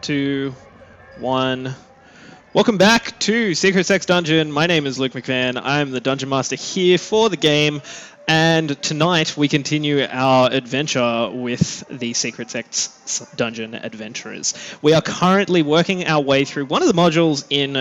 2, 1. Welcome back to Secret Sex Dungeon. My name is Luke McVan. I'm the Dungeon Master here for the game. And tonight we continue our adventure with the Secret Sex Dungeon Adventurers. We are currently working our way through one of the modules in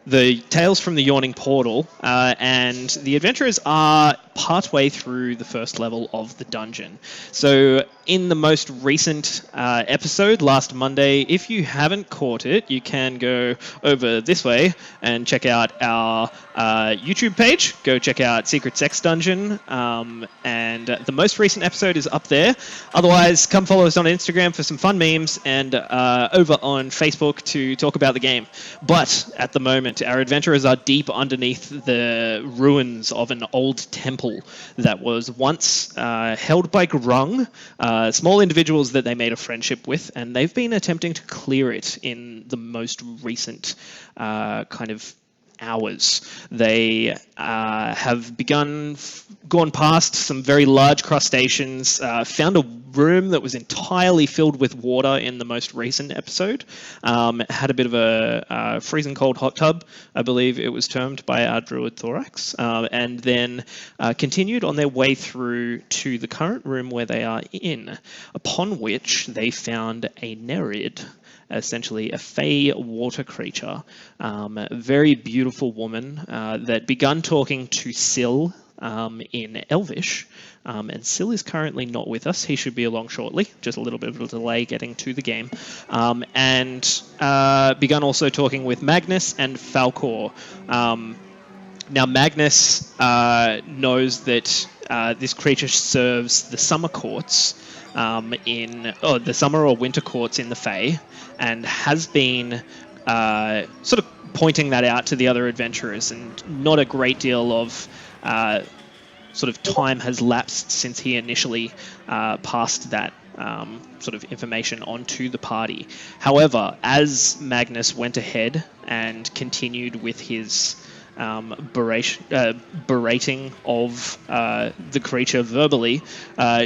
the Tales from the Yawning Portal, and the adventurers are partway through the first level of the dungeon. So in the most recent episode, last Monday, if you haven't caught it, you can go over this way and check out our YouTube page. Go check out Secret Sex Dungeon, and the most recent episode is up there. Otherwise, come follow us on Instagram for some fun memes, and over on Facebook to talk about the game. But at the moment, our adventurers are deep underneath the ruins of an old temple that was once held by Grung, small individuals that they made a friendship with, and they've been attempting to clear it in the most recent kind of hours. They have gone past some very large crustaceans, found a room that was entirely filled with water in the most recent episode. It had a bit of a freezing cold hot tub, I believe it was termed by our druid Thorax, and then continued on their way through to the current room where they are in, upon which they found a Nereid, essentially a fey water creature, a very beautiful woman that begun talking to Syl in Elvish, and Syl is currently not with us. He should be along shortly, just a little bit of a delay getting to the game, and begun also talking with Magnus and Falcor. Now Magnus knows that this creature serves the summer courts the summer or winter courts in the Fae, and has been sort of pointing that out to the other adventurers, and not a great deal of sort of time has lapsed since he initially passed that sort of information onto the party. However, as Magnus went ahead and continued with his berating of the creature verbally,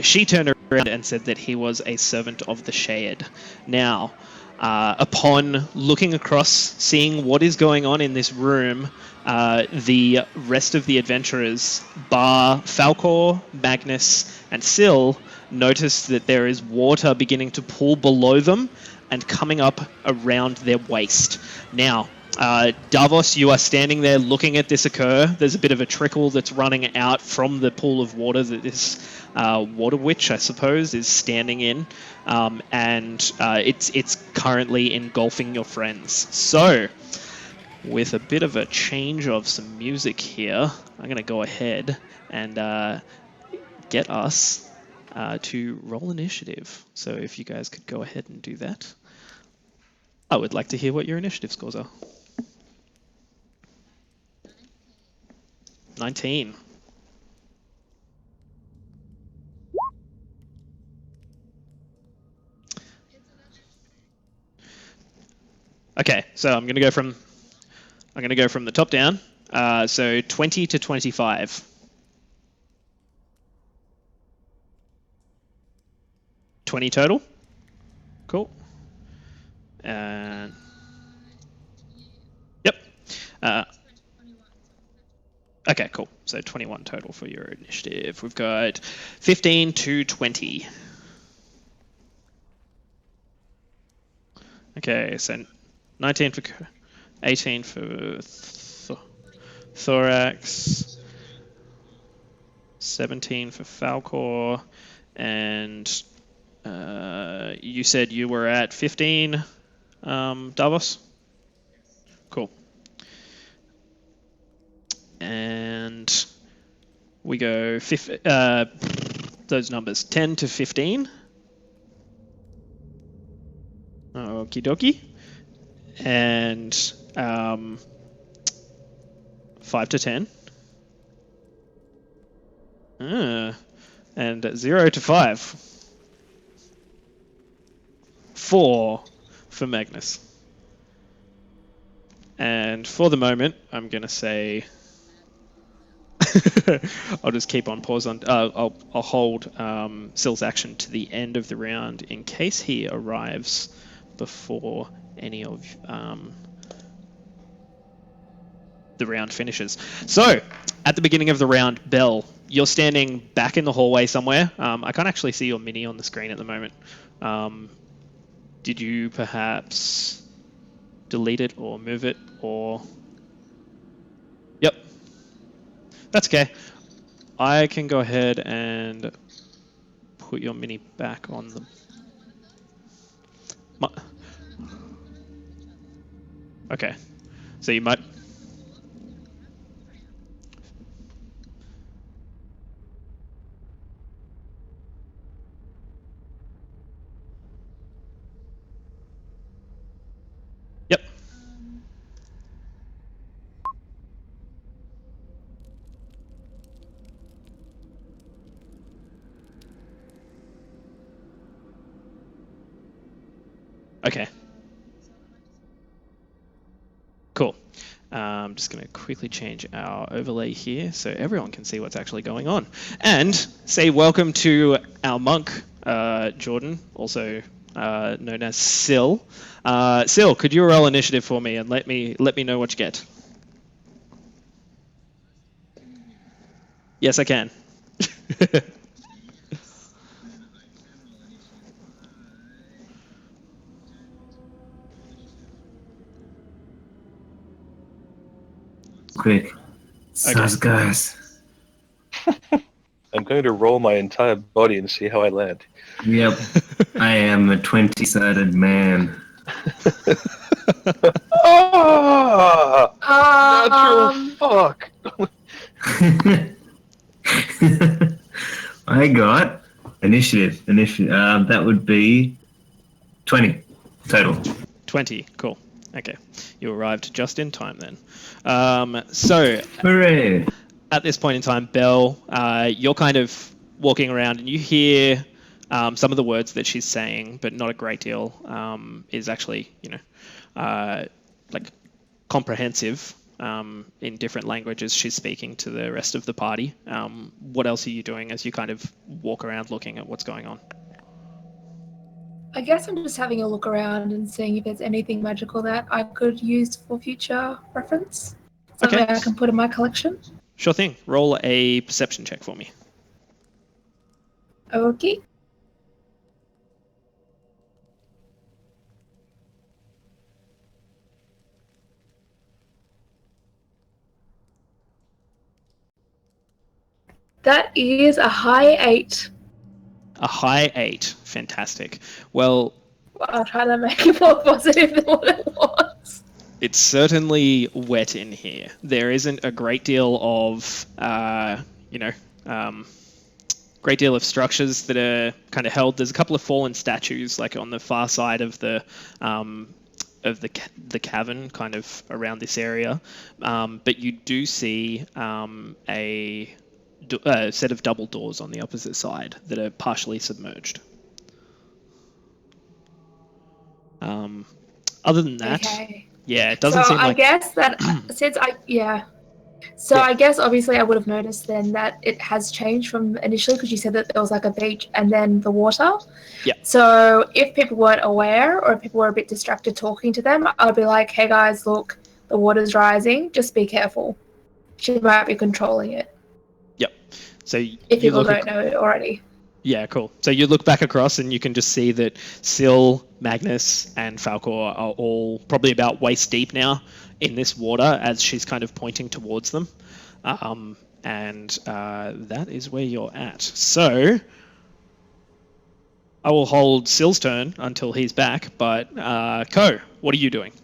she turned around and said that he was a servant of the Shade. Now, upon looking across, seeing what is going on in this room, the rest of the adventurers, bar Falcor, Magnus, and Syl, notice that there is water beginning to pool below them and coming up around their waist. Now, Davos, you are standing there looking at this occur. There's a bit of a trickle that's running out from the pool of water that this water witch, I suppose, is standing in, and it's currently engulfing your friends. So, with a bit of a change of some music here, I'm going to go ahead and get us to roll initiative. So if you guys could go ahead and do that. I would like to hear what your initiative scores are. 19. Okay, so I'm going to go from the top down. So 20 to 25. 20 total. Cool. And yep. Okay, cool. So 21 total for your initiative. We've got 15 to 20. Okay, so 19 for 18 for Thorax, 17 for Falcor, and you said you were at 15, Davos? Cool. And we go those numbers, 10 to 15. Okie dokie. And 5 to 10. And 0 to 5. 4 for Magnus. And for the moment, I'm going to say I'll just keep on pause on. I'll hold Sill's action to the end of the round in case he arrives before any of the round finishes. So, at the beginning of the round, Belle, you're standing back in the hallway somewhere. I can't actually see your mini on the screen at the moment. Did you perhaps delete it or move it or... Yep. That's okay. I can go ahead and put your mini back on the... Okay. So you might... Yep. Okay. Cool. I'm just going to quickly change our overlay here so everyone can see what's actually going on. And say welcome to our monk, Jordan, also known as Sill. Sill, could you roll initiative for me and let me know what you get? Yes, I can. Quick. Sus guys. I'm going to roll my entire body and see how I land. Yep. I am a 20-sided man. Natural fuck! I got initiative. That would be 20 total. 20, cool. Okay, you arrived just in time then. So, hooray! At this point in time, Belle, you're kind of walking around and you hear some of the words that she's saying, but not a great deal is actually, like comprehensive in different languages she's speaking to the rest of the party. What else are you doing as you kind of walk around looking at what's going on? I guess I'm just having a look around and seeing if there's anything magical that I could use for future reference. Something I can put in my collection. Sure thing. Roll a perception check for me. Okay. That is a high 8. A high 8. Fantastic. Well, I'll try to make it more positive than what it was. It's certainly wet in here. There isn't a great deal of, great deal of structures that are kind of held. There's a couple of fallen statues, like on the far side of the cavern, kind of around this area. But you do see a set of double doors on the opposite side that are partially submerged. Other than that, yeah, it doesn't seem like... I guess that I guess obviously I would have noticed then that it has changed from initially because you said that there was like a beach and then the water. Yeah. So if people weren't aware or if people were a bit distracted talking to them, I'd be like, hey guys, look, the water's rising. Just be careful. She might be controlling it. Yep. So if people don't know it already. Yeah, cool. So you look back across and you can just see that Sill, Magnus, and Falcor are all probably about waist deep now in this water as she's kind of pointing towards them. And that is where you're at. So I will hold Sill's turn until he's back, but Ko, what are you doing?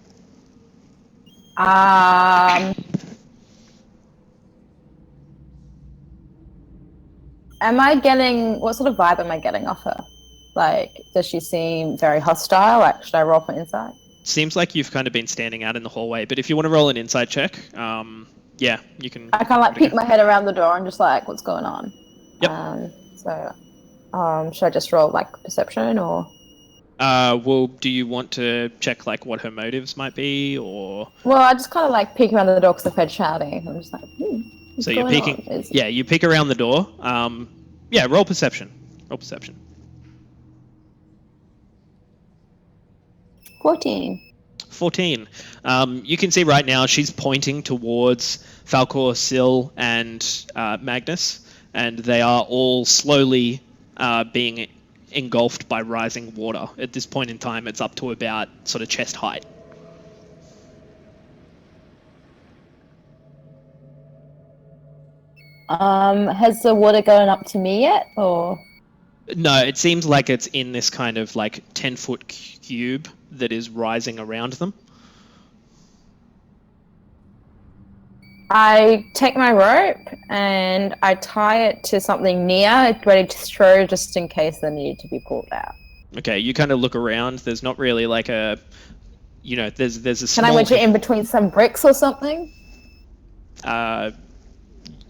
What sort of vibe am I getting off her? Like, does she seem very hostile? Like, should I roll for insight? Seems like you've kind of been standing out in the hallway, but if you want to roll an insight check, yeah, you can... I kind of like peek my head around the door and just like, what's going on? Yep. Should I just roll like perception or... Well, do you want to check like what her motives might be, or... Well, I just kind of like peek around the door because I've heard shouting. I'm just like, So you're peeking. Yeah, you peek around the door. Yeah, roll perception. Roll perception. 14. 14. You can see right now she's pointing towards Falcor, Syl, and Magnus, and they are all slowly being engulfed by rising water. At this point in time, it's up to about sort of chest height. Has the water gone up to me yet, or? No, it seems like it's in this kind of like 10-foot cube that is rising around them. I take my rope and I tie it to something near, ready to throw just in case they need to be pulled out. Okay, you kind of look around. There's not really like a, there's a Can small... I wedge it in between some bricks or something?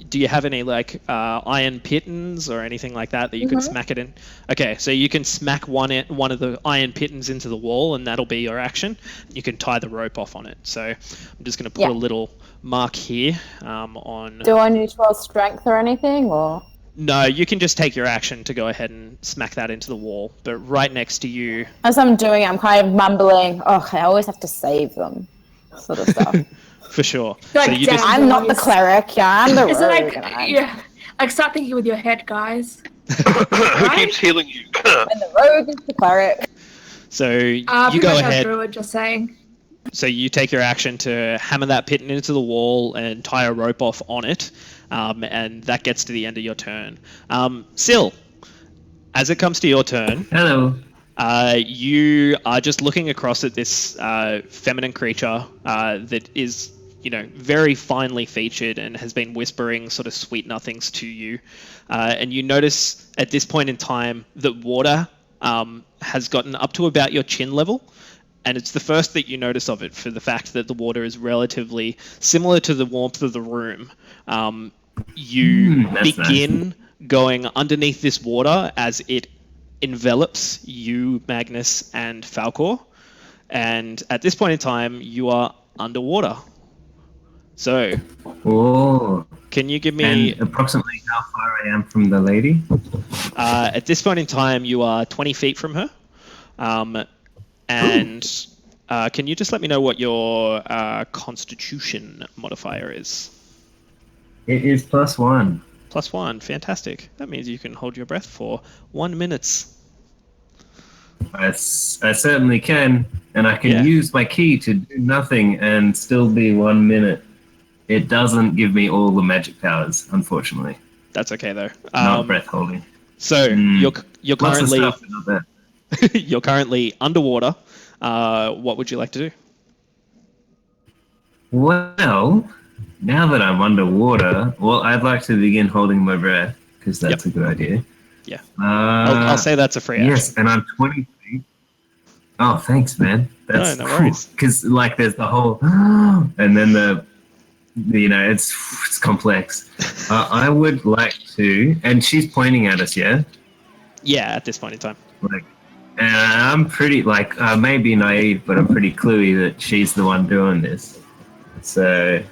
Do you have any like iron pitons or anything like that you could smack it in? Okay, so you can smack one of the iron pitons into the wall, and that'll be your action. You can tie the rope off on it. So I'm just going to put a little mark here on. Do I need to roll strength or anything, or? No, you can just take your action to go ahead and smack that into the wall. But right next to you. As I'm doing it, I'm kind of mumbling, "Oh, I always have to save them," sort of stuff. For sure. Like, so you just... I'm not the cleric, I'm the Is it rogue. like start thinking with your head, guys. Who keeps healing you? And the rogue is the cleric. So you pretty go much ahead. Druid, just saying. So you take your action to hammer that piton into the wall and tie a rope off on it, and that gets to the end of your turn. Syl, as it comes to your turn, Hello. you are just looking across at this feminine creature that is, very finely featured and has been whispering sort of sweet nothings to you. And you notice at this point in time that water has gotten up to about your chin level. And it's the first that you notice of it for the fact that the water is relatively similar to the warmth of the room. You begin going underneath this water as it envelops you, Magnus, and Falcor. And at this point in time, you are underwater. So, can you give me... And approximately how far I am from the lady? At this point in time, you are 20 feet from her. And can you just let me know what your Constitution modifier is? It is +1. +1, fantastic. That means you can hold your breath for 1 minute. I certainly can, and I can use my key to do nothing and still be 1 minute. It doesn't give me all the magic powers, unfortunately. That's okay though. Not breath holding. So you're currently Lots of stuff, not that. you're currently underwater. What would you like to do? Well, now that I'm underwater, I'd like to begin holding my breath because that's a good idea. Yeah. I'll say that's a free action. Yes, and I'm 20 feet. Oh, thanks, man. That's no worries. Because there's the whole, and then it's complex. I would like to, and she's pointing at us, yeah. Yeah, at this point in time. And I'm pretty I may be naive, but I'm pretty cluey that she's the one doing this. So,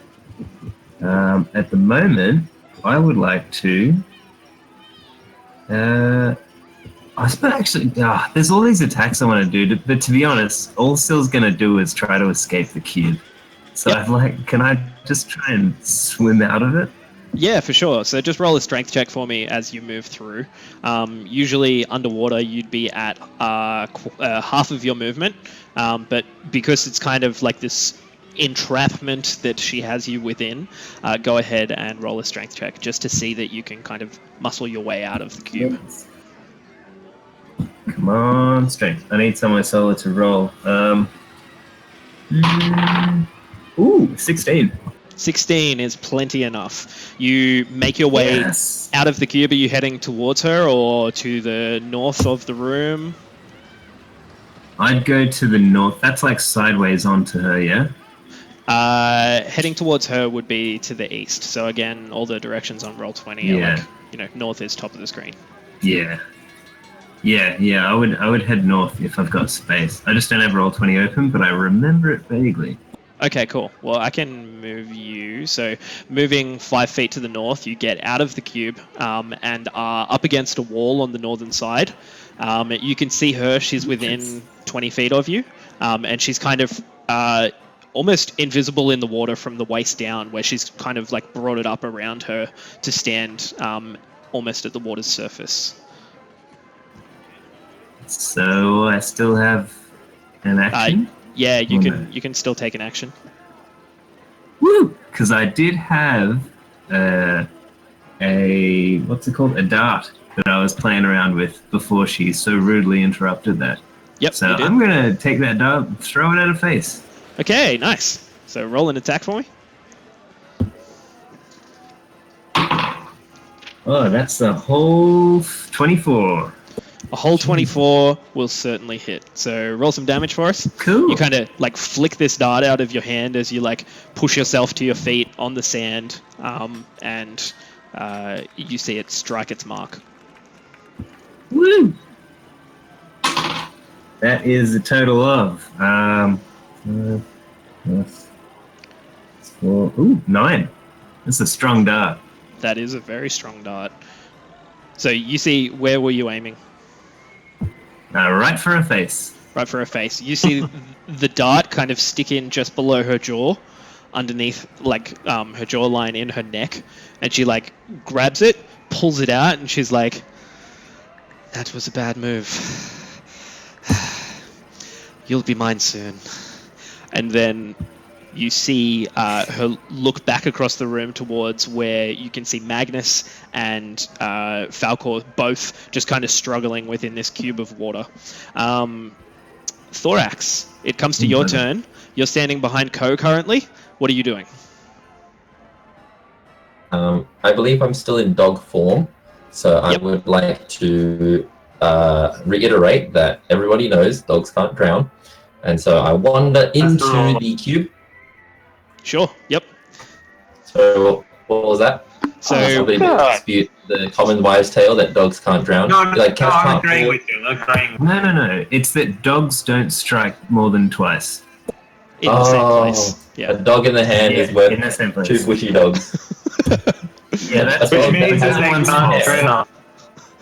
at the moment, I would like to. I suppose actually, there's all these attacks I want to do, but to be honest, all Syl's gonna do is try to escape the cube. So can I just try and swim out of it? Yeah, for sure. So just roll a strength check for me as you move through. Usually underwater you'd be at half of your movement, but because it's kind of like this entrapment that she has you within, go ahead and roll a strength check just to see that you can kind of muscle your way out of the cube. Yes. Come on, strength. I need somewhere solid to roll. 16. 16 is plenty enough. You make your way out of the cube. Are you heading towards her or to the north of the room? I'd go to the north. That's like sideways onto her, yeah? Heading towards her would be to the east. So again, all the directions on Roll20 are north is top of the screen. Yeah. I would head north if I've got space. I just don't have Roll20 open, but I remember it vaguely. Okay, cool. Well, I can move you. So, moving 5 feet to the north, you get out of the cube and are up against a wall on the northern side. You can see her. She's within 20 feet of you, and she's kind of almost invisible in the water from the waist down, where she's kind of like brought it up around her to stand almost at the water's surface. So I still have an action? Yeah, you Oh, can no. you can still take an action. Woo! Because I did have a what's it called? A dart that I was playing around with before she so rudely interrupted that. Yep, So you did. I'm gonna take that dart and throw it at her face. Okay, nice. So roll an attack for me. Oh, that's the whole 24. A whole 24 will certainly hit. So roll some damage for us. Cool. You kind of like flick this dart out of your hand as you like push yourself to your feet on the sand, and you see it strike its mark. Woo! That is a total of plus 4. Ooh, 9. That's a strong dart. That is a very strong dart. So you see, where were you aiming? Right for her face. Right for her face. You see the dart kind of stick in just below her jaw, underneath like her jawline in her neck, and she like grabs it, pulls it out, and she's like, "That was a bad move. You'll be mine soon." And then you see her look back across the room towards where you can see Magnus and Falcor both just kind of struggling within this cube of water. Thorax, it comes to your turn. You're standing behind Ko currently. What are you doing? I believe I'm still in dog form, so I would like to reiterate that everybody knows dogs can't drown. And so I wander into the cube. Sure, yep. So what was that? So Somebody dispute the common wives' tale that dogs can't drown. I'm cats agreeing can't with you. I'm agreeing. No. It's that dogs don't strike more than twice. in the same place. A Yeah. dog in the hand is worth in the same place. 2 bushy dogs. Yeah, that's Which what means that's that they one's can't fault. drown.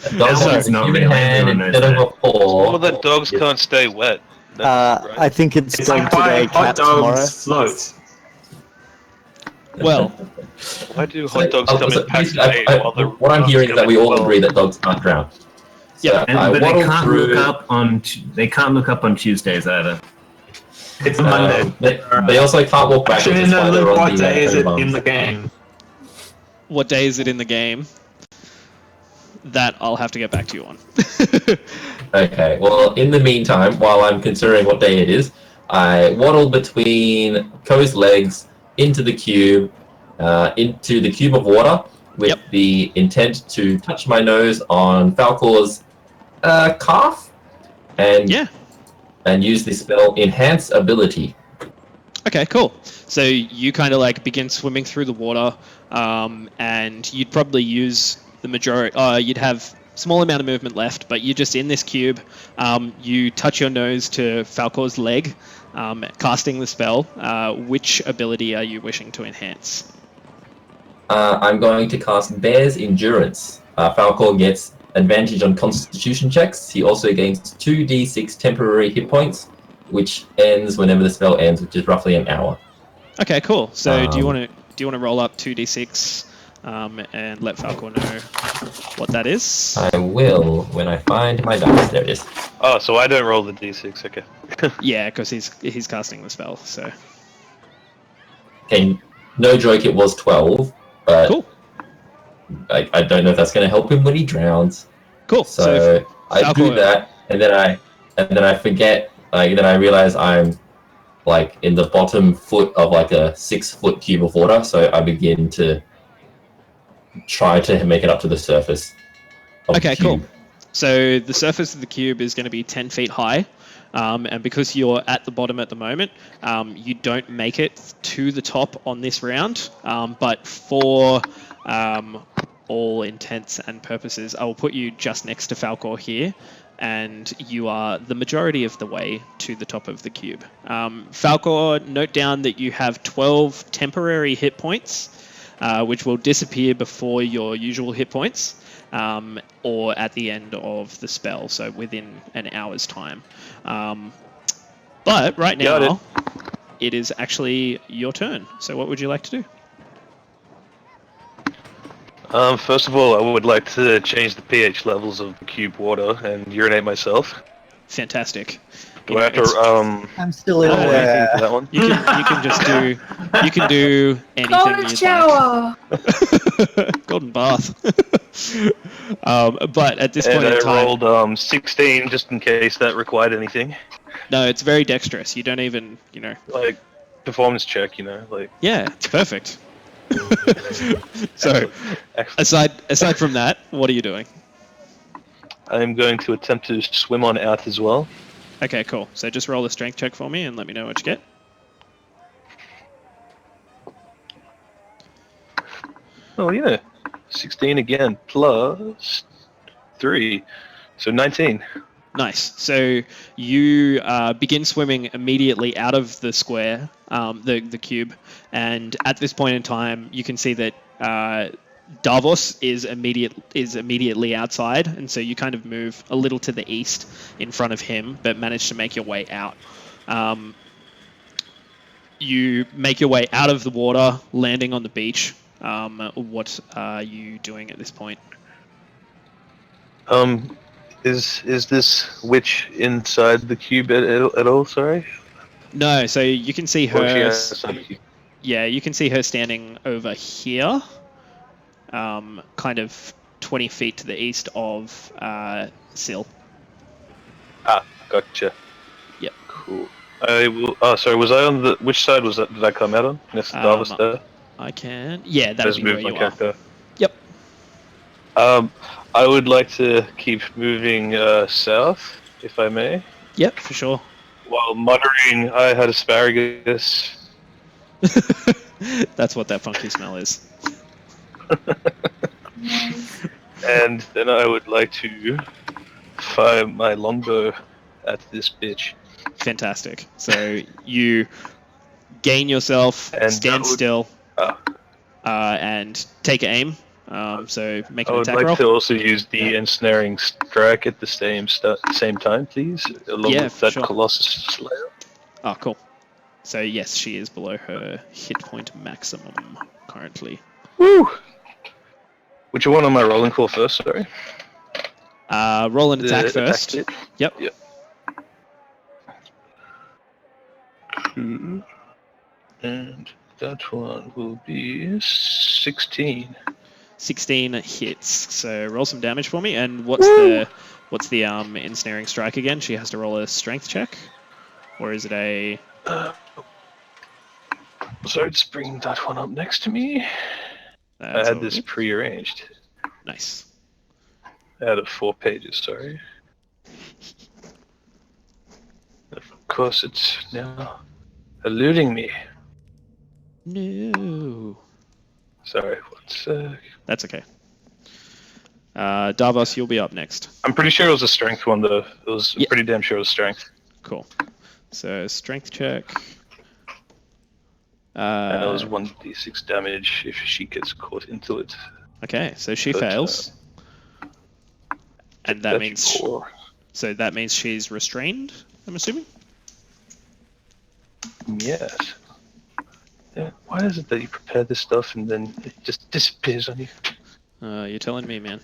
A dog That with one's a not human real. hand Everyone instead knows of a paw. Well, the dogs can't stay wet. That's I think it's It's going like to go buying hot cat tomorrow. dogs floats. Well, Why do hot dogs come in packs of basically, 8 while the what I'm dogs hearing is come that in we all 12? agree that dogs can't drown. Yeah, And, I but they waddle can't through. look up on they can't look up on Tuesdays either. It's Monday. They also can't walk backwards. Actually, that's why no, they're look, on what the, day is it bums. in the game? what day is it in the game? That I'll have to get back to you on. Okay, well, in the meantime, while I'm considering what day it is, I waddle between Ko's legs into the cube of water with the intent to touch my nose on Falcor's calf and use the spell Enhance Ability. Okay, cool. So you kind of like begin swimming through the water, and you'd probably use the majority. You'd have small amount of movement left, but you're just in this cube. You touch your nose to Falcor's leg, casting the spell. Which ability are you wishing to enhance? I'm going to cast Bear's Endurance. Falcor gets advantage on Constitution checks. He also gains 2d6 temporary hit points, which ends whenever the spell ends, which is roughly an hour. Okay, cool. So do you want to roll up 2d6 and let Falcor know what that is? I will when I find my dice. There it is. Oh, so I don't roll the d6, okay. Yeah, because he's casting the spell. So Okay, no joke, it was 12, but cool. I don't know if that's going to help him when he drowns. Cool. So I do Falcor- that, and then I forget. Then I realize I'm like in the bottom foot of like a 6-foot cube of water. So I begin to try to make it up to the surface. Of Okay, the cool. cube. So the surface of the cube is going to be 10 feet high, and because you're at the bottom at the moment, you don't make it to the top on this round, but for all intents and purposes, I will put you just next to Falcor here, and you are the majority of the way to the top of the cube. Falcor, note down that you have 12 temporary hit points, which will disappear before your usual hit points, or at the end of the spell, so within an hour's time. But right now, it is actually your turn. So what would you like to do? First of all, I would like to change the pH levels of the cube water and urinate myself. Fantastic. Do I have to I'm still in anything there. for that one? You can just do anything Golden you'd shower. like. Golden bath. But at this point And in I time, rolled 16 just in case that required anything. no, it's very dexterous. You don't even, Like, performance check, like... yeah, it's perfect. So, Excellent. aside from that, what are you doing? I'm going to attempt to swim on out as well. Okay, cool. So just roll a strength check for me and let me know what you get. Oh, yeah. 16 again, plus 3. So 19. Nice. So you begin swimming immediately out of the square, the cube, and at this point in time, you can see that Davos is immediately outside, and so you kind of move a little to the east in front of him, but manage to make your way out. You make your way out of the water, landing on the beach. What are you doing at this point? Is this witch inside the cube at all? Sorry. No, so you can see Or is she her. outside the cube? Yeah, you can see her standing over here, kind of 20 feet to the east of Sil. Ah, gotcha. Yep. Cool. I will. Oh, sorry. Was I on the? Which side was that? Did I come out on? Next to Davos there. I can. Yeah, that would Just be where move my you are. character. Yep. I would like to keep moving south, if I may. Yep, for sure. While muttering, I had asparagus. That's what that funky smell is. And then I would like to fire my longbow at this bitch. Fantastic. So you gain yourself, And stand that would- still, Ah. and take aim. So make I an would attack like roll. to also use the ensnaring strike at the same time, please, along Yeah, with for that sure. Colossus Slayer. Oh, cool. So yes, she is below her hit point maximum currently. Woo! Which one am I rolling for first? Sorry. Roll an attack The first. hit? Yep. Yep. 2. And that one will be 16. 16 hits. So roll some damage for me. And what's the ensnaring strike again? She has to roll a strength check, or is it a? So just bring that one up next to me. I That's had all this good. prearranged. Nice. Out of 4 pages, sorry. Of course, it's now eluding me. No. Sorry, what's That's okay. Davos, you'll be up next. I'm pretty sure it was a strength one, though. It was Yeah. pretty damn sure it was strength. Cool. So strength check. And it was 1d6 damage if she gets caught into it. Okay, so she But, fails. And that That's means four. so that means she's restrained, I'm assuming? Yes. Yeah. Why is it that you prepare this stuff and then it just disappears on you? You're telling me, man.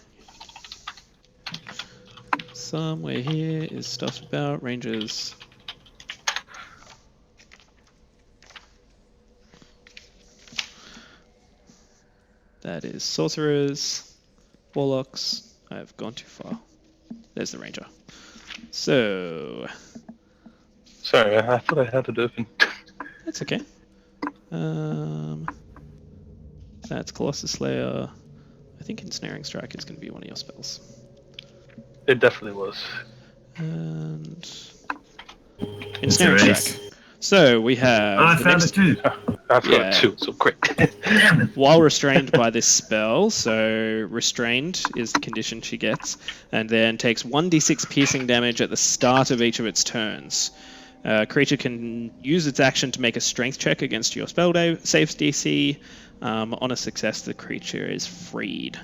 Somewhere here is stuff about rangers. That is sorcerers, warlocks. I've gone too far. There's the ranger. So Sorry, I thought I had it open. that's okay. That's Colossus Slayer. I think Ensnaring Strike is going to be one of your spells. It definitely was. And It's a Ensnaring race. Strike. So we have I the found next, it too. I've got Yeah. 2, so quick. While restrained by this spell, so restrained is the condition she gets, and then takes 1d6 piercing damage at the start of each of its turns. Creature can use its action to make a strength check against your spell save DC. On a success, the creature is freed.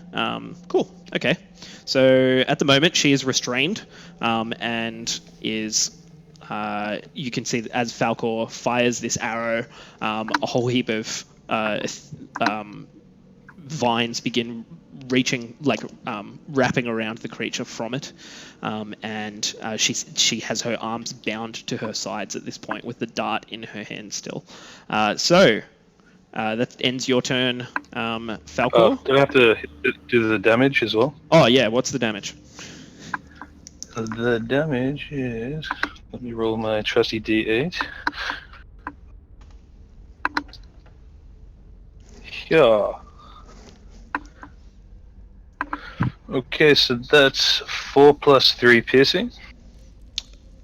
Cool. Okay. So at the moment, she is restrained and is. You can see that as Falcor fires this arrow, a whole heap of vines begin reaching, wrapping around the creature from it, and she has her arms bound to her sides at this point with the dart in her hand still. So that ends your turn, Falcor. Do I have to do the damage as well? Oh yeah, what's the damage? The damage is... Let me roll my trusty D8. Yeah. Okay, so that's 4 plus 3 piercing.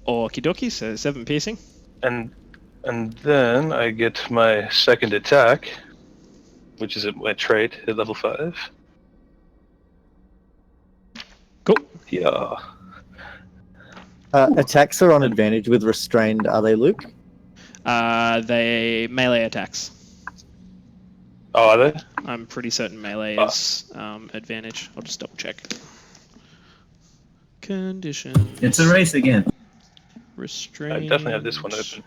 Okie dokie, so 7 piercing. And then I get my second attack, which is my trait at level 5. Cool. Yeah. Attacks are on advantage with restrained, are they, Luke? They melee attacks. Oh, are they? I'm pretty certain melee is advantage. I'll just double check. Conditions. It's a race again. Restrained. I definitely have this one open.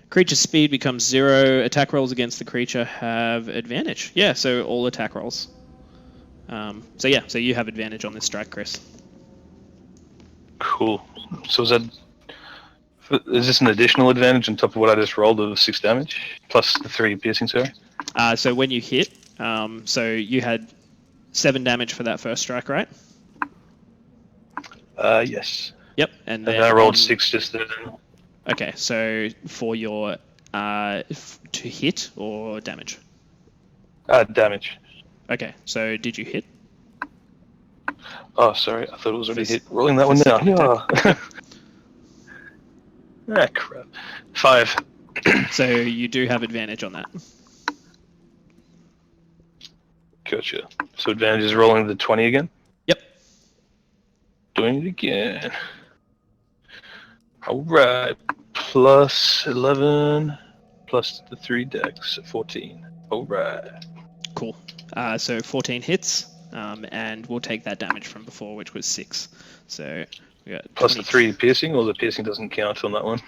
Creature's speed becomes 0. Attack rolls against the creature have advantage. Yeah, so all attack rolls. So you have advantage on this strike, Chris. Cool. So is this an additional advantage on top of what I just rolled of 6 damage? Plus the 3 piercing, sorry? So when you hit, so you had 7 damage for that first strike, right? Yes. Yep. And then I rolled 6 just then. Okay, so for your to hit or damage? Damage. Okay, so did you hit? Oh, sorry. I thought it was already hit. Rolling that one now. Yeah. Ah, crap. 5. So you do have advantage on that. Gotcha. So advantage is rolling the 20 again? Yep. Doing it again. Alright. Plus 11. Plus the 3 dex. 14. Alright. Cool. So 14 hits, and we'll take that damage from before, which was 6. So we got Plus 20. the 3 piercing, or the piercing doesn't count on that one?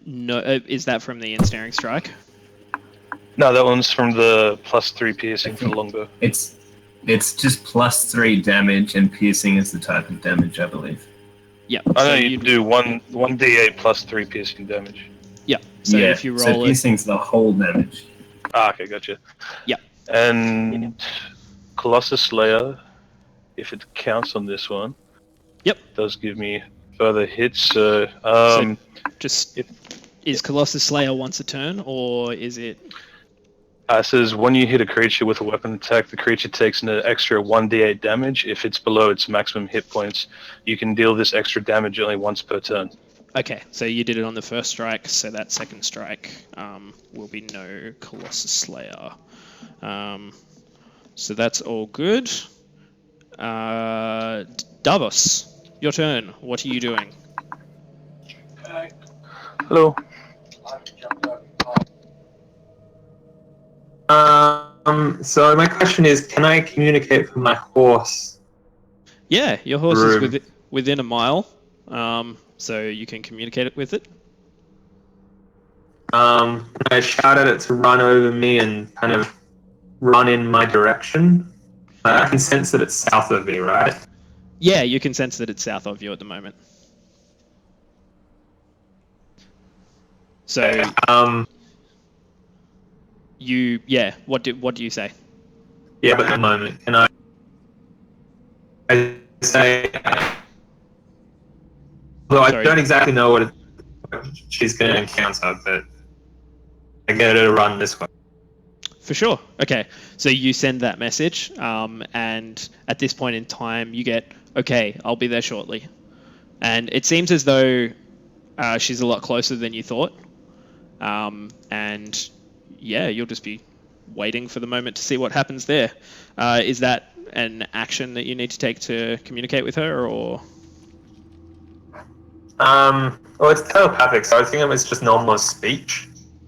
No. Is that from the ensnaring strike? No, that one's from the plus 3 piercing for the longbow. It's just plus 3 damage, and piercing is the type of damage, I believe. Yeah. I know so you you'd- do 1 d8 plus 3 piercing damage. Yeah. So yeah, if you so roll it, piercing's the whole damage. Ah, okay, gotcha. Yeah. And Colossus Slayer, if it counts on this one, Yep. does give me further hits. So, just is Colossus Slayer once a turn, or is it? it says when you hit a creature with a weapon attack, the creature takes an extra 1d8 damage. If it's below its maximum hit points, you can deal this extra damage only once per turn. Okay, so you did it on the first strike, so that second strike will be no Colossus Slayer. So that's all good. Davos, your turn. What are you doing? Hello. So my question is, can I communicate with my horse? Yeah, your horse Room. is within a mile, so you can communicate with it. I shout at it to run over me and kind of run in my direction. I can sense that it's south of me, right? Yeah, you can sense that it's south of you at the moment. So what do you say? Yeah, but at the moment, can I say... Although I Sorry. don't exactly know what she's going to encounter, but I get her to run this way. For sure. Okay, so you send that message, and at this point in time, you get, okay, I'll be there shortly. And it seems as though she's a lot closer than you thought. And yeah, you'll just be waiting for the moment to see what happens there. Is that an action that you need to take to communicate with her, or? Well, it's telepathic, so I think it was just normal speech.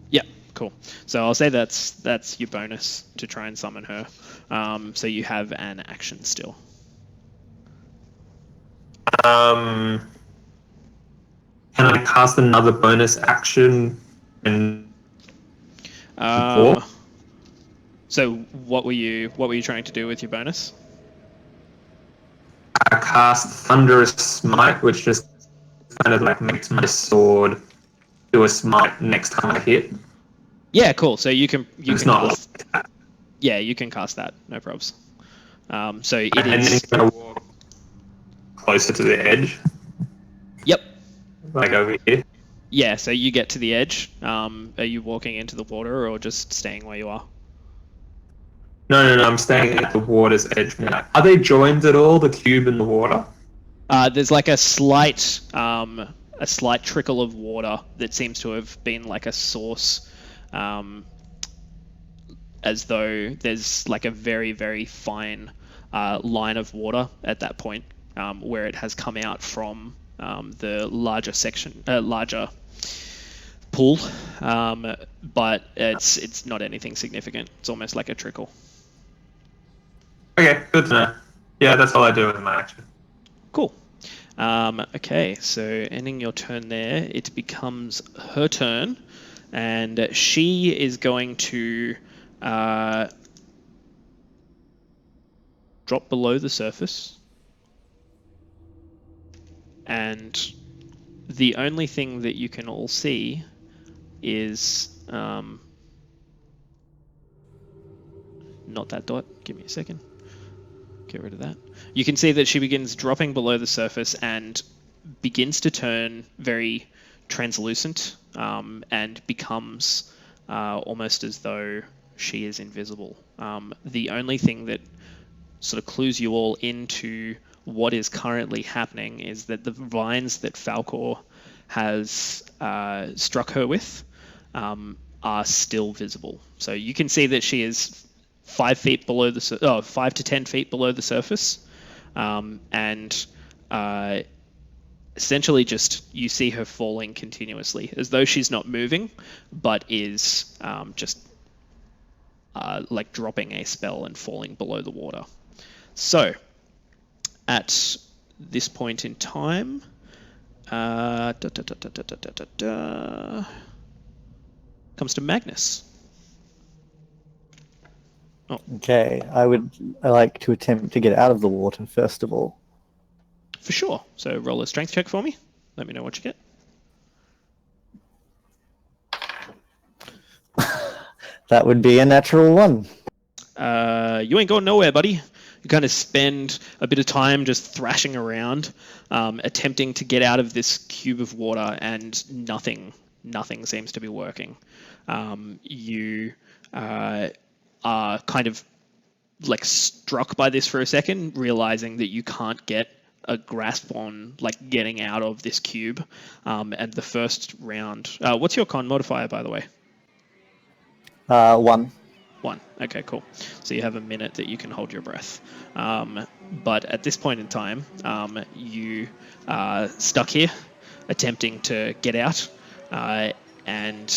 Yeah, cool. So I'll say that's your bonus to try and summon her. So you have an action still. Can I cast another bonus action and So what were you trying to do with your bonus? I cast Thunderous Smite, which just kind of like makes my sword do a smite next time I hit. Yeah, cool. So you can It's not cast. like that. Yeah, you can cast that. No probs. So it And then is. kind of walk closer to the edge, Yep. like over here. Yeah. So you get to the edge. Are you walking into the water or just staying where you are? No, I'm staying at the water's edge now. Are they joined at all, the cube and the water? There's like a slight trickle of water that seems to have been like a source, as though there's like a very, very fine line of water at that point where it has come out from the larger pool, but it's not anything significant. It's almost like a trickle. Okay, good to know. Yeah, that's all I do with my action. Cool. Okay, so ending your turn there, it becomes her turn, and she is going to drop below the surface, and the only thing that you can all see is not that dot. Give me a second. Get rid of that. You can see that she begins dropping below the surface and begins to turn very translucent and becomes almost as though she is invisible. The only thing that sort of clues you all into what is currently happening is that the vines that Falcor has struck her with are still visible. So you can see that she is 5 to 10 feet below the surface, and essentially just you see her falling continuously, as though she's not moving, but is just like dropping a spell and falling below the water. So at this point in time, comes to Magnus. Okay, I like to attempt to get out of the water first of all. For sure. So roll a strength check for me. Let me know what you get. That would be a natural 1. You ain't going nowhere, buddy. You kind of spend a bit of time just thrashing around, attempting to get out of this cube of water, and nothing seems to be working. You are kind of like struck by this for a second, realizing that you can't get a grasp on like getting out of this cube. And the first round, what's your con modifier, by the way? 1. 1. Okay, cool. So you have a minute that you can hold your breath. But at this point in time, you are stuck here, attempting to get out, and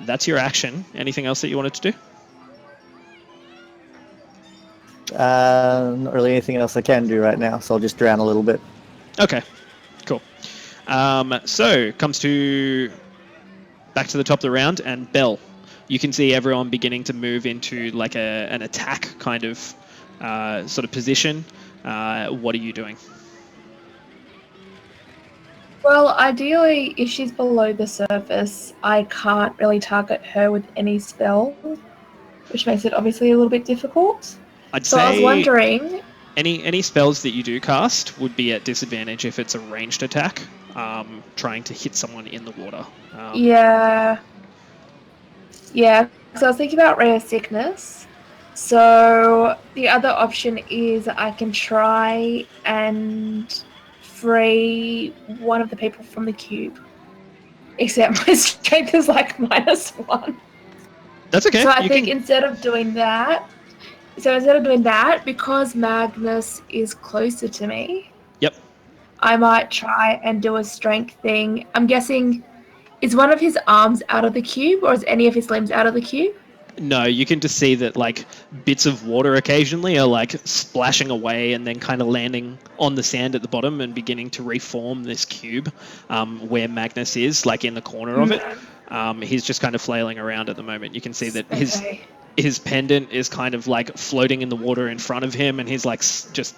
that's your action. Anything else that you wanted to do? Not really anything else I can do right now, so I'll just drown a little bit. Okay, cool. So comes to back to the top of the round, and Bell. You can see everyone beginning to move into like an attack kind of sort of position. What are you doing? Well, ideally, if she's below the surface, I can't really target her with any spell, which makes it obviously a little bit difficult. I'd So say I was wondering... any spells that you do cast would be at disadvantage if it's a ranged attack, trying to hit someone in the water. Yeah, so I was thinking about Ray of Sickness. So the other option is I can try and free one of the people from the cube. Except my strength is like -1. That's okay. So I You think can- instead of doing that, because Magnus is closer to me, Yep. I might try and do a strength thing. I'm guessing, is one of his arms out of the cube, or is any of his limbs out of the cube? No, you can just see that like bits of water occasionally are like splashing away and then kind of landing on the sand at the bottom and beginning to reform this cube where Magnus is, like in the corner of it. He's just kind of flailing around at the moment. You can see that Okay. his pendant is kind of like floating in the water in front of him, and he's like just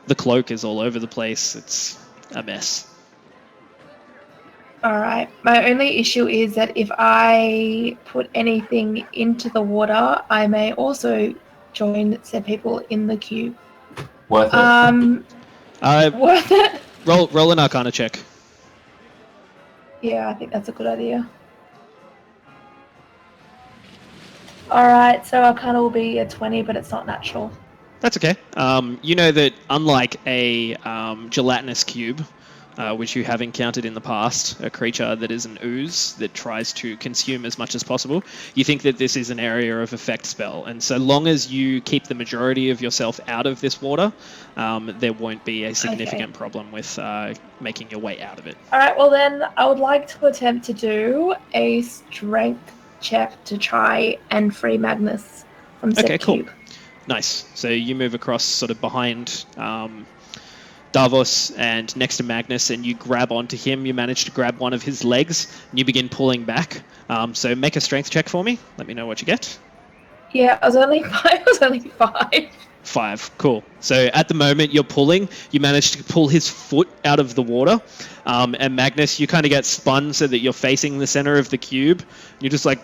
the cloak is all over the place. It's a mess. All right. My only issue is that if I put anything into the water, I may also join said people in the cube. Worth it. Worth it? Roll an Arcana check. Yeah, I think that's a good idea. All right, so Arcana will be a 20, but it's not natural. That's okay. You know that unlike a gelatinous cube, which you have encountered in the past, a creature that is an ooze that tries to consume as much as possible, you think that this is an area of effect spell. And so long as you keep the majority of yourself out of this water, there won't be a significant problem with making your way out of it. All right, well then I would like to attempt to do a strength check to try and free Magnus from said cube. Cool. Nice. So you move across sort of behind Davos and next to Magnus, and you grab onto him. You manage to grab one of his legs, and you begin pulling back. So make a strength check for me. Let me know what you get. Yeah, I was only 5. 5. Cool. So at the moment you're pulling, you manage to pull his foot out of the water. And Magnus, you kind of get spun so that you're facing the center of the cube. You're just like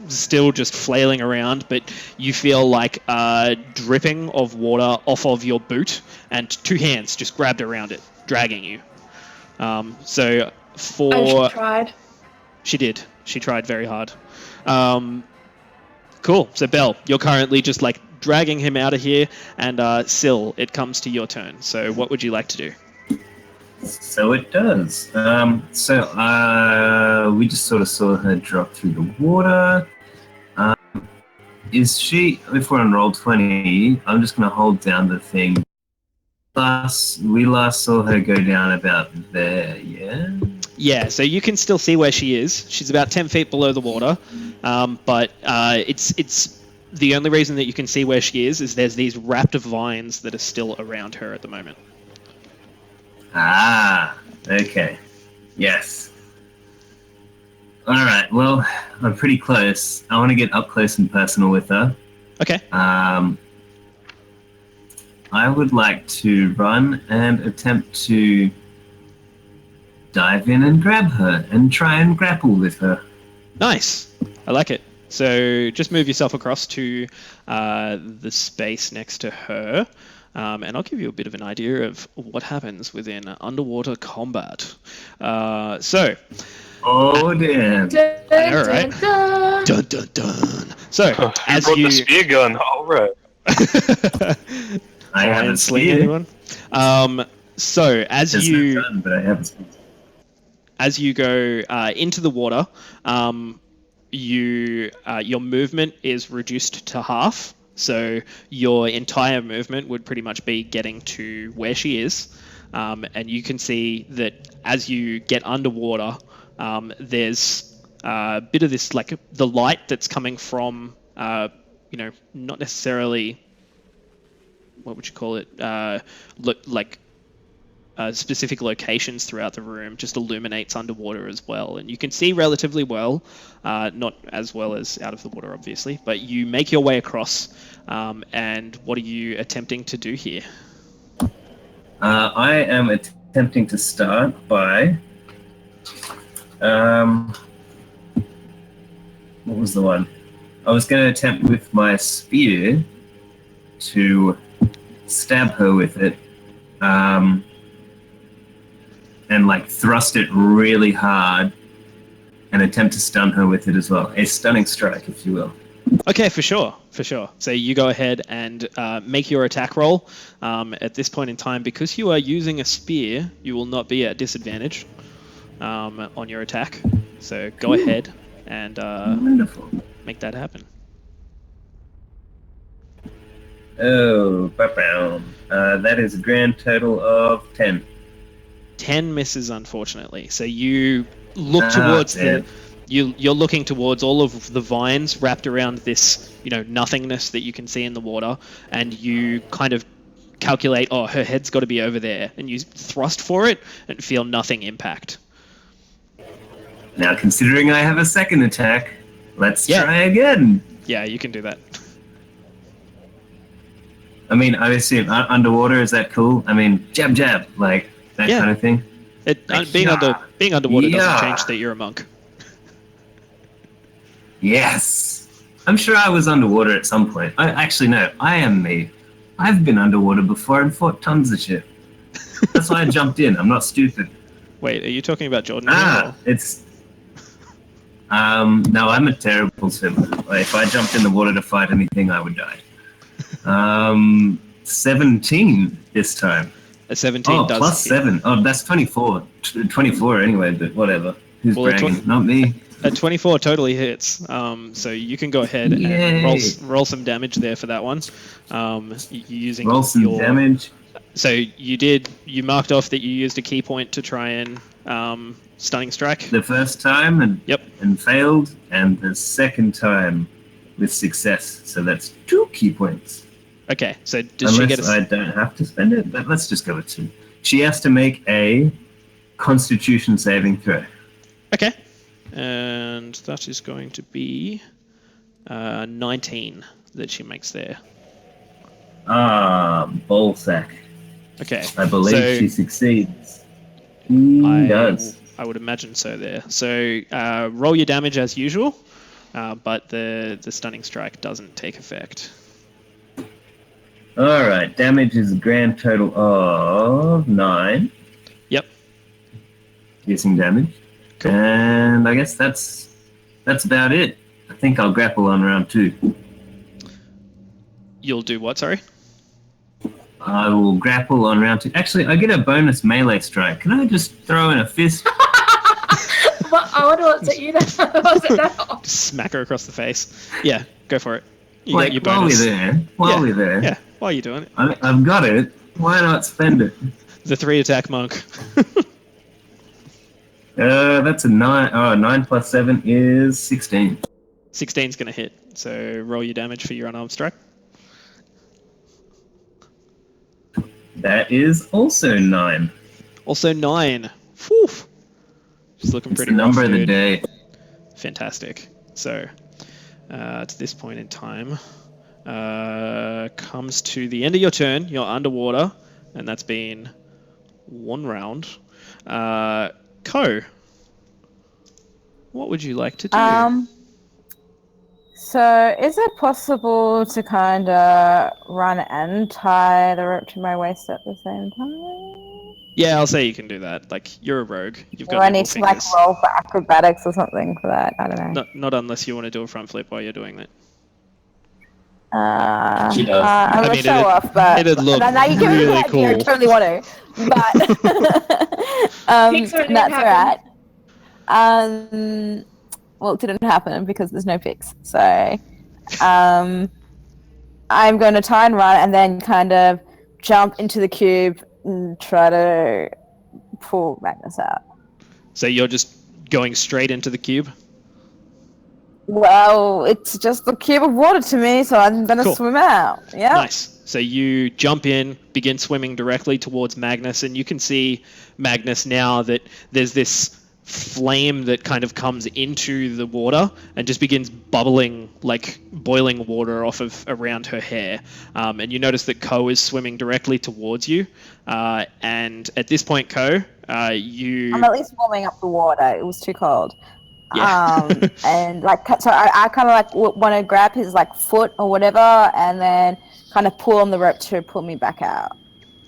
still just flailing around, but you feel like dripping of water off of your boot, and 2 hands just grabbed around it, dragging you. So for... And she tried. She did. She tried very hard. Cool. So Belle, you're currently just like dragging him out of here, and Syl, it comes to your turn. So what would you like to do? So it does. We just sort of saw her drop through the water. Is she, if we're on roll 20, I'm just going to hold down the thing. We last saw her go down about there, yeah? Yeah, so you can still see where she is. She's about 10 feet below the water, but it's the only reason that you can see where she is there's these wrapped vines that are still around her at the moment. Ah, okay. Yes. All right, well, I'm pretty close. I want to get up close and personal with her. Okay. I would like to run and attempt to dive in and grab her and try and grapple with her. Nice. I like it. So just move yourself across to the space next to her, and I'll give you a bit of an idea of what happens within underwater combat. Oh, damn. Dun, All right. dun, dun. Dun, dun, dun. So, as brought you... the spear gun. All right. I haven't sling seen anyone. So, as you... Done, but I haven't seen it. As you go into the water, your movement is reduced to half. So your entire movement would pretty much be getting to where she is. And you can see that as you get underwater, there's a bit of this, like the light that's coming from, not necessarily, what would you call it? Specific locations throughout the room just illuminates underwater as well, and you can see relatively well, not as well as out of the water obviously, but you make your way across, and what are you attempting to do here? I am attempting to start by what was the one? I was going to attempt with my spear to stab her with it, and like thrust it really hard and attempt to stun her with it as well. A stunning strike, if you will. Okay, for sure. So you go ahead and make your attack roll. At this point in time, because you are using a spear, you will not be at disadvantage on your attack. So go ahead and Wonderful. make that happen. Oh, that is a grand total of 10. 10 misses, unfortunately. So you look towards damn. you're looking towards all of the vines wrapped around this, nothingness that you can see in the water, and you kind of calculate, oh, her head's got to be over there, and you thrust for it and feel nothing impact. Now, considering I have a second attack, let's Yeah. try again. Yeah, you can do that. I mean, I assume underwater, is that cool? I mean, jab, jab, like that Yeah. kind of thing. Being underwater Yeah. doesn't change that you're a monk. Yes. I'm sure I was underwater at some point. Actually, no, I am me. I've been underwater before and fought tons of shit. That's why I jumped in. I'm not stupid. Wait, are you talking about Jordan? Here, It's... no, I'm a terrible swimmer. Like, if I jumped in the water to fight anything, I would die. 17 this time. A 17 does plus hit. 7. Oh, that's 24. 24 anyway, but whatever. Who's Well, bragging? Not me. A 24 totally hits. So you can go ahead and Yay. roll some damage there for that one. Using Roll some your damage. So you marked off that you used a key point to try and stunning strike. The first time and failed, and the second time with success. So that's 2 key points. Okay, so does she get Unless I don't have to spend it, but let's just go with 2. She has to make a Constitution saving throw. Okay, and that is going to be 19 that she makes there. Ballsack. Okay, I believe so she succeeds. She does. I would imagine so there. So roll your damage as usual, but the stunning strike doesn't take effect. Alright, damage is a grand total of 9. Yep. Piercing damage. Cool. And I guess that's about it. I think I'll grapple on round 2. You'll do what, sorry? I will grapple on round 2. Actually, I get a bonus melee strike. Can I just throw in a fist? Well, I wonder what's at you then. What's it now? Just smack her across the face. Yeah, go for it. You Like, get your while bonus. we're there. Yeah, while you're doing it. I've got it. Why not spend it? The 3 attack monk. That's a 9. Oh, 9 plus 7 is 16. 16's going to hit, so roll your damage for your unarmed strike. That is also 9. Also 9. Whew. Just looking It's pretty the number rough, of the dude. day. Fantastic. So, to this point in time, comes to the end of your turn. You're underwater, and that's been 1 round. Ko, what would you like to do? So is it possible to kind of run and tie the rope to my waist at the same time? Yeah, I'll say you can do that. Like, you're a rogue. You've got Or I nimble need to like fingers. roll for acrobatics or something for that? I don't know. Not unless you want to do a front flip while you're doing that. She does. I'm I gonna mean, show off, but it'd look now you give me really the idea, I cool. totally want to, but Pixar didn't that's happen. alright. Well, it didn't happen because there's no pics. So, I'm going to try and run and then kind of jump into the cube and try to pull Magnus out. So you're just going straight into the cube? Well, it's just a cube of water to me, so I'm going to Cool. swim out. Yeah. Nice. So you jump in, begin swimming directly towards Magnus, and you can see Magnus now that there's this flame that kind of comes into the water and just begins bubbling, like boiling water off of around her hair. And you notice that Ko is swimming directly towards you. And at this point, Ko, you... I'm at least warming up the water. It was too cold. Yeah. And like, so I kind of like want to grab his like foot or whatever, and then kind of pull on the rope to pull me back out.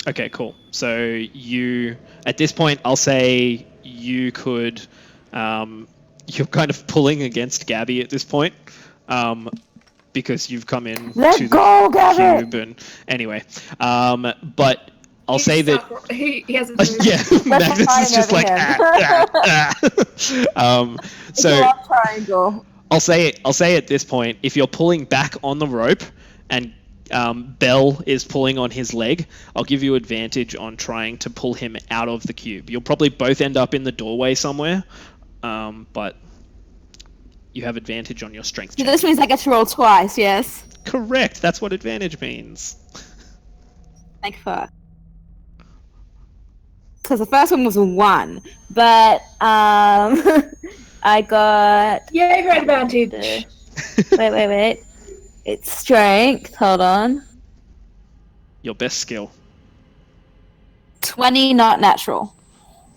Okay, cool. So you, at this point, I'll say you could, you're kind of pulling against Gabby at this point, because you've come in Let to go, the Gabby! cube, and anyway, but I'll He's say that. stuck- He hasn't moved. Yeah, Magnus is flying just over like him. It's a so love triangle. I'll say at this point, if you're pulling back on the rope and Bell is pulling on his leg, I'll give you advantage on trying to pull him out of the cube. You'll probably both end up in the doorway somewhere, but you have advantage on your strength So check. this means I get to roll twice, yes? Correct. That's what advantage means. Thank fuck. Because the first one was a 1, but I got... Yeah, you're at advantage. Wait. It's strength. Hold on. Your best skill. 20, not natural.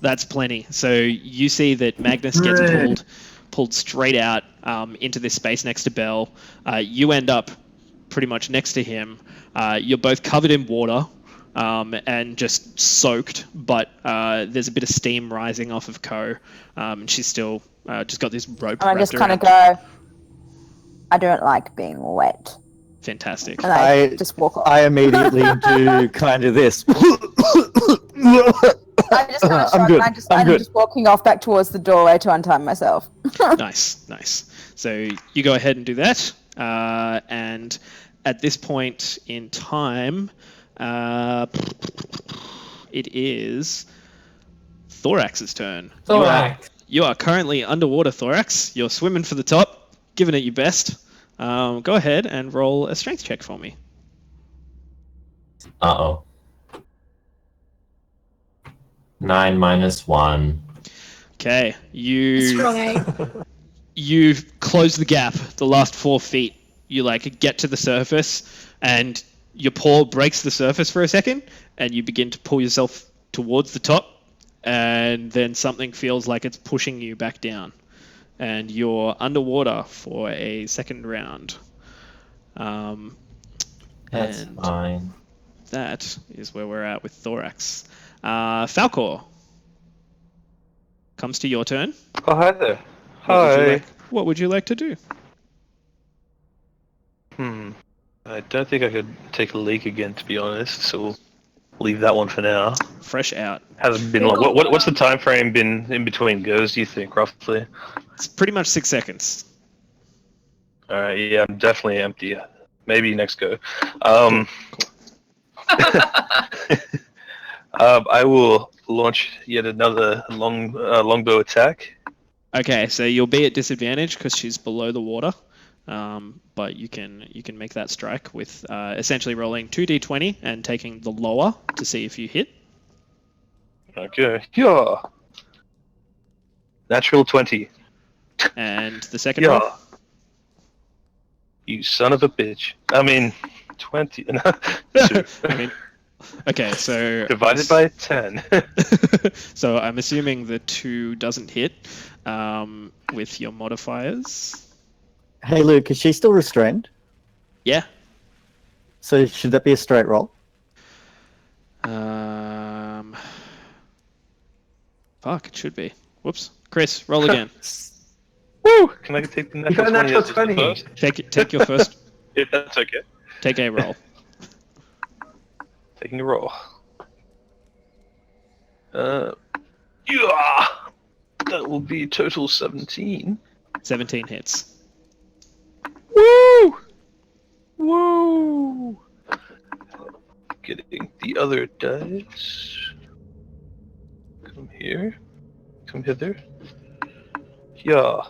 That's plenty. So you see that Magnus gets pulled straight out into this space next to Bell. You end up pretty much next to him. You're both covered in water and just soaked, but there's a bit of steam rising off of Ko, and she's still just got this rope And I wrapped just kind of around. go, I don't like being wet. Fantastic. And I just walk off. I immediately do kind of this. I just kind of I'm good. I'm just walking off back towards the doorway to untie myself. Nice. So you go ahead and do that, and at this point in time, it is Thorax's turn. Thorax. You are currently underwater, Thorax. You're swimming for the top, giving it your best. Go ahead and roll a strength check for me. Uh-oh. 9 minus 1. Okay, Strong 8. you've closed the gap, the last 4 feet. You get to the surface, and your paw breaks the surface for a second, and you begin to pull yourself towards the top, and then something feels like it's pushing you back down, and you're underwater for a second round. That's and fine. that is where we're at with Thorax. Falcor, comes to your turn. Oh, hi there. Hi. What would you like to do? I don't think I could take a leak again, to be honest, so we'll leave that one for now. Fresh out. Hasn't been long. What's the time frame been in between goes, do you think, roughly? It's pretty much 6 seconds. Alright, yeah, I'm definitely empty. Maybe next go. I will launch yet another longbow attack. Okay, so you'll be at disadvantage because she's below the water, but you can make that strike with essentially rolling 2d20 and taking the lower to see if you hit. Okay. Yeah. Natural 20. And the second Yeah. roll. You son of a bitch. I mean, 20. Two. I mean, okay, so Divided by 10. so I'm assuming the 2 doesn't hit with your modifiers. Hey Luke, is she still restrained? Yeah. So should that be a straight roll? Fuck, it should be. Whoops. Chris, roll again. Woo! Can I take the You natural got a 20 natural as the 20. first? Take your first. If that's okay. Take a roll. Taking a roll. Yeah! That will be total 17. 17 hits. Woo! Woo! Getting the other dice. Come here. Come hither. Yeah.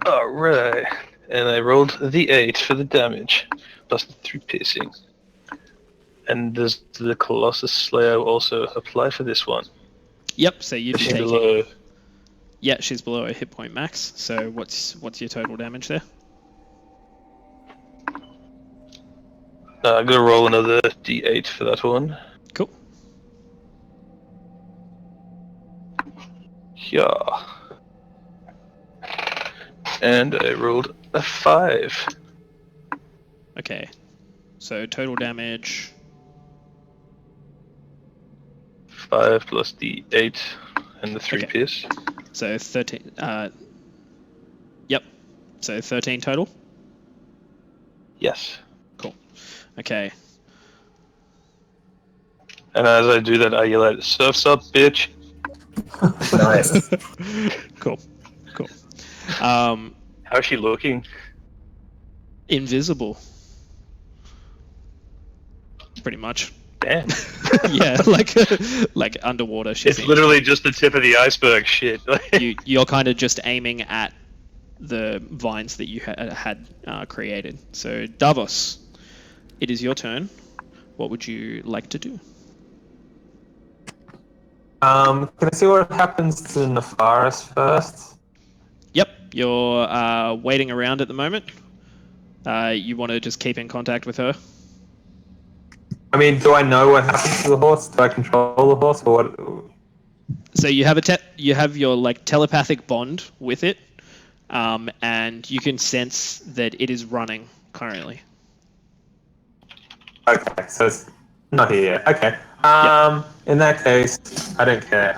Alright. And I rolled the 8 for the damage, plus the 3 piercing. And does the Colossus Slayer also apply for this one? Yep, so you'd Is be she taking... below? Yeah, she's below a hit point max. So what's your total damage there? I'm gonna roll another d8 for that one. Cool. Yeah. And I rolled a 5. Okay. So total damage. 5 plus the 8 and the 3 Okay. pierce. So 13. Yep. So 13 total. Yes. Cool. Okay. And as I do that, I yell at "Surf's up, bitch!" Nice. Cool. How's she looking? Invisible. Pretty much. Damn. Yeah, like underwater. It's literally just the tip of the iceberg. Shit. You're kind of just aiming at the vines that you had created. So Davos, it is your turn. What would you like to do? Can I see what happens in the forest first? Yep, you're waiting around at the moment. You want to just keep in contact with her? I mean, do I know what happens to the horse? Do I control the horse, or what? So you have your like telepathic bond with it, and you can sense that it is running currently. Okay, so it's not here yet. Okay. In that case, I don't care.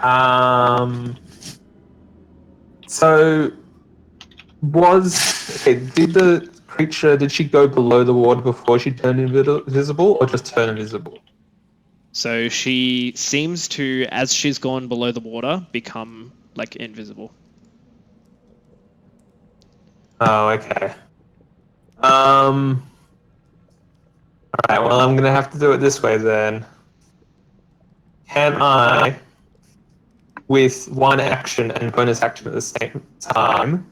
So did the creature, did she go below the water before she turned invisible, or just turn invisible? So she seems to, as she's gone below the water, become like invisible. Oh, okay. Alright, well, I'm gonna have to do it this way then. Can I, with one action and bonus action at the same time,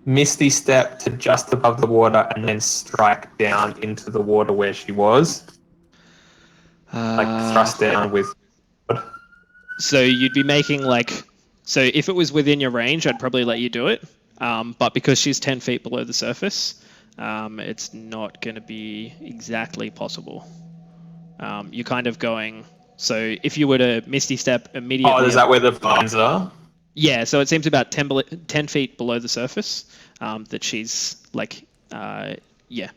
Misty Step to just above the water and then strike down into the water where she was? Like thrust down with... So you'd be making so if it was within your range, I'd probably let you do it. But because she's 10 feet below the surface, it's not going to be exactly possible. You're kind of going... So if you were to Misty Step immediately... Oh, is that where the vines are? Yeah, so it seems about 10 feet below the surface that she's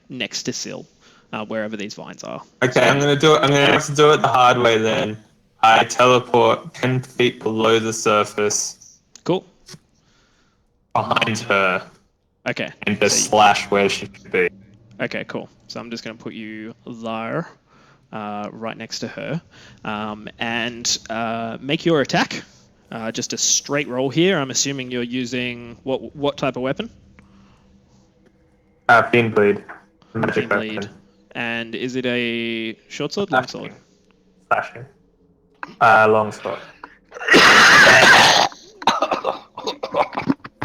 next to Syl, wherever these vines are. Okay, I'm gonna have to do it the hard way then. I teleport 10 feet below the surface. Cool. Behind her. Okay. And just slash where she should be. Okay, cool. So I'm just going to put you there, right next to her, and make your attack. Just a straight roll here. I'm assuming you're using what type of weapon? Fiend Bleed. Magic Fiend weapon. Bleed. And is it a short sword, long sword? Slashing. Long sword.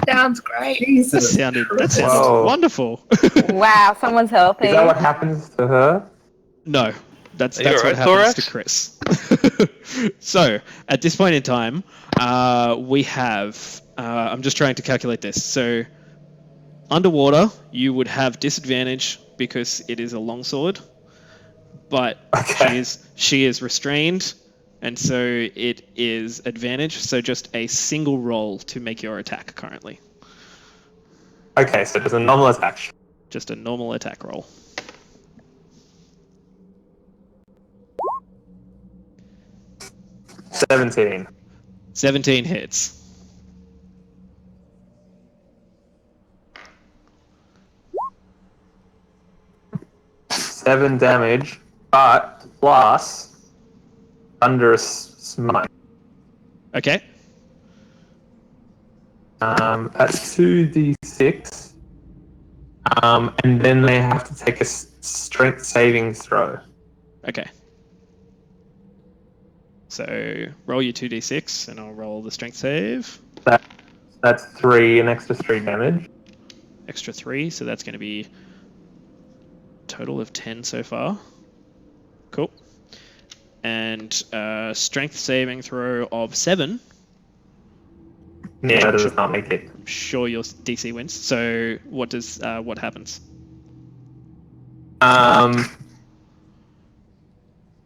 Sounds great. That sounded Whoa. wonderful. Wow, someone's healthy. Is that what happens to her? No, that's you what alright, happens Thorax? to Chris. So at this point in time, we have. I'm just trying to calculate this. So underwater, you would have disadvantage because it is a longsword, but Okay. she is restrained, and so it is advantage. So just a single roll to make your attack currently. Okay, so there's a normal attack. Just a normal attack roll. $17. 17 hits. $7 damage, but plus thunderous smite. Okay. That's 2d6. And then they have to take a strength saving throw. Okay. So roll your 2d6, and I'll roll the strength save. That's 3, an extra 3 damage. Extra 3, so that's going to be a total of 10 so far. Cool. And strength saving throw of 7. Yeah, that does not make it. I'm sure your DC wins. So what happens?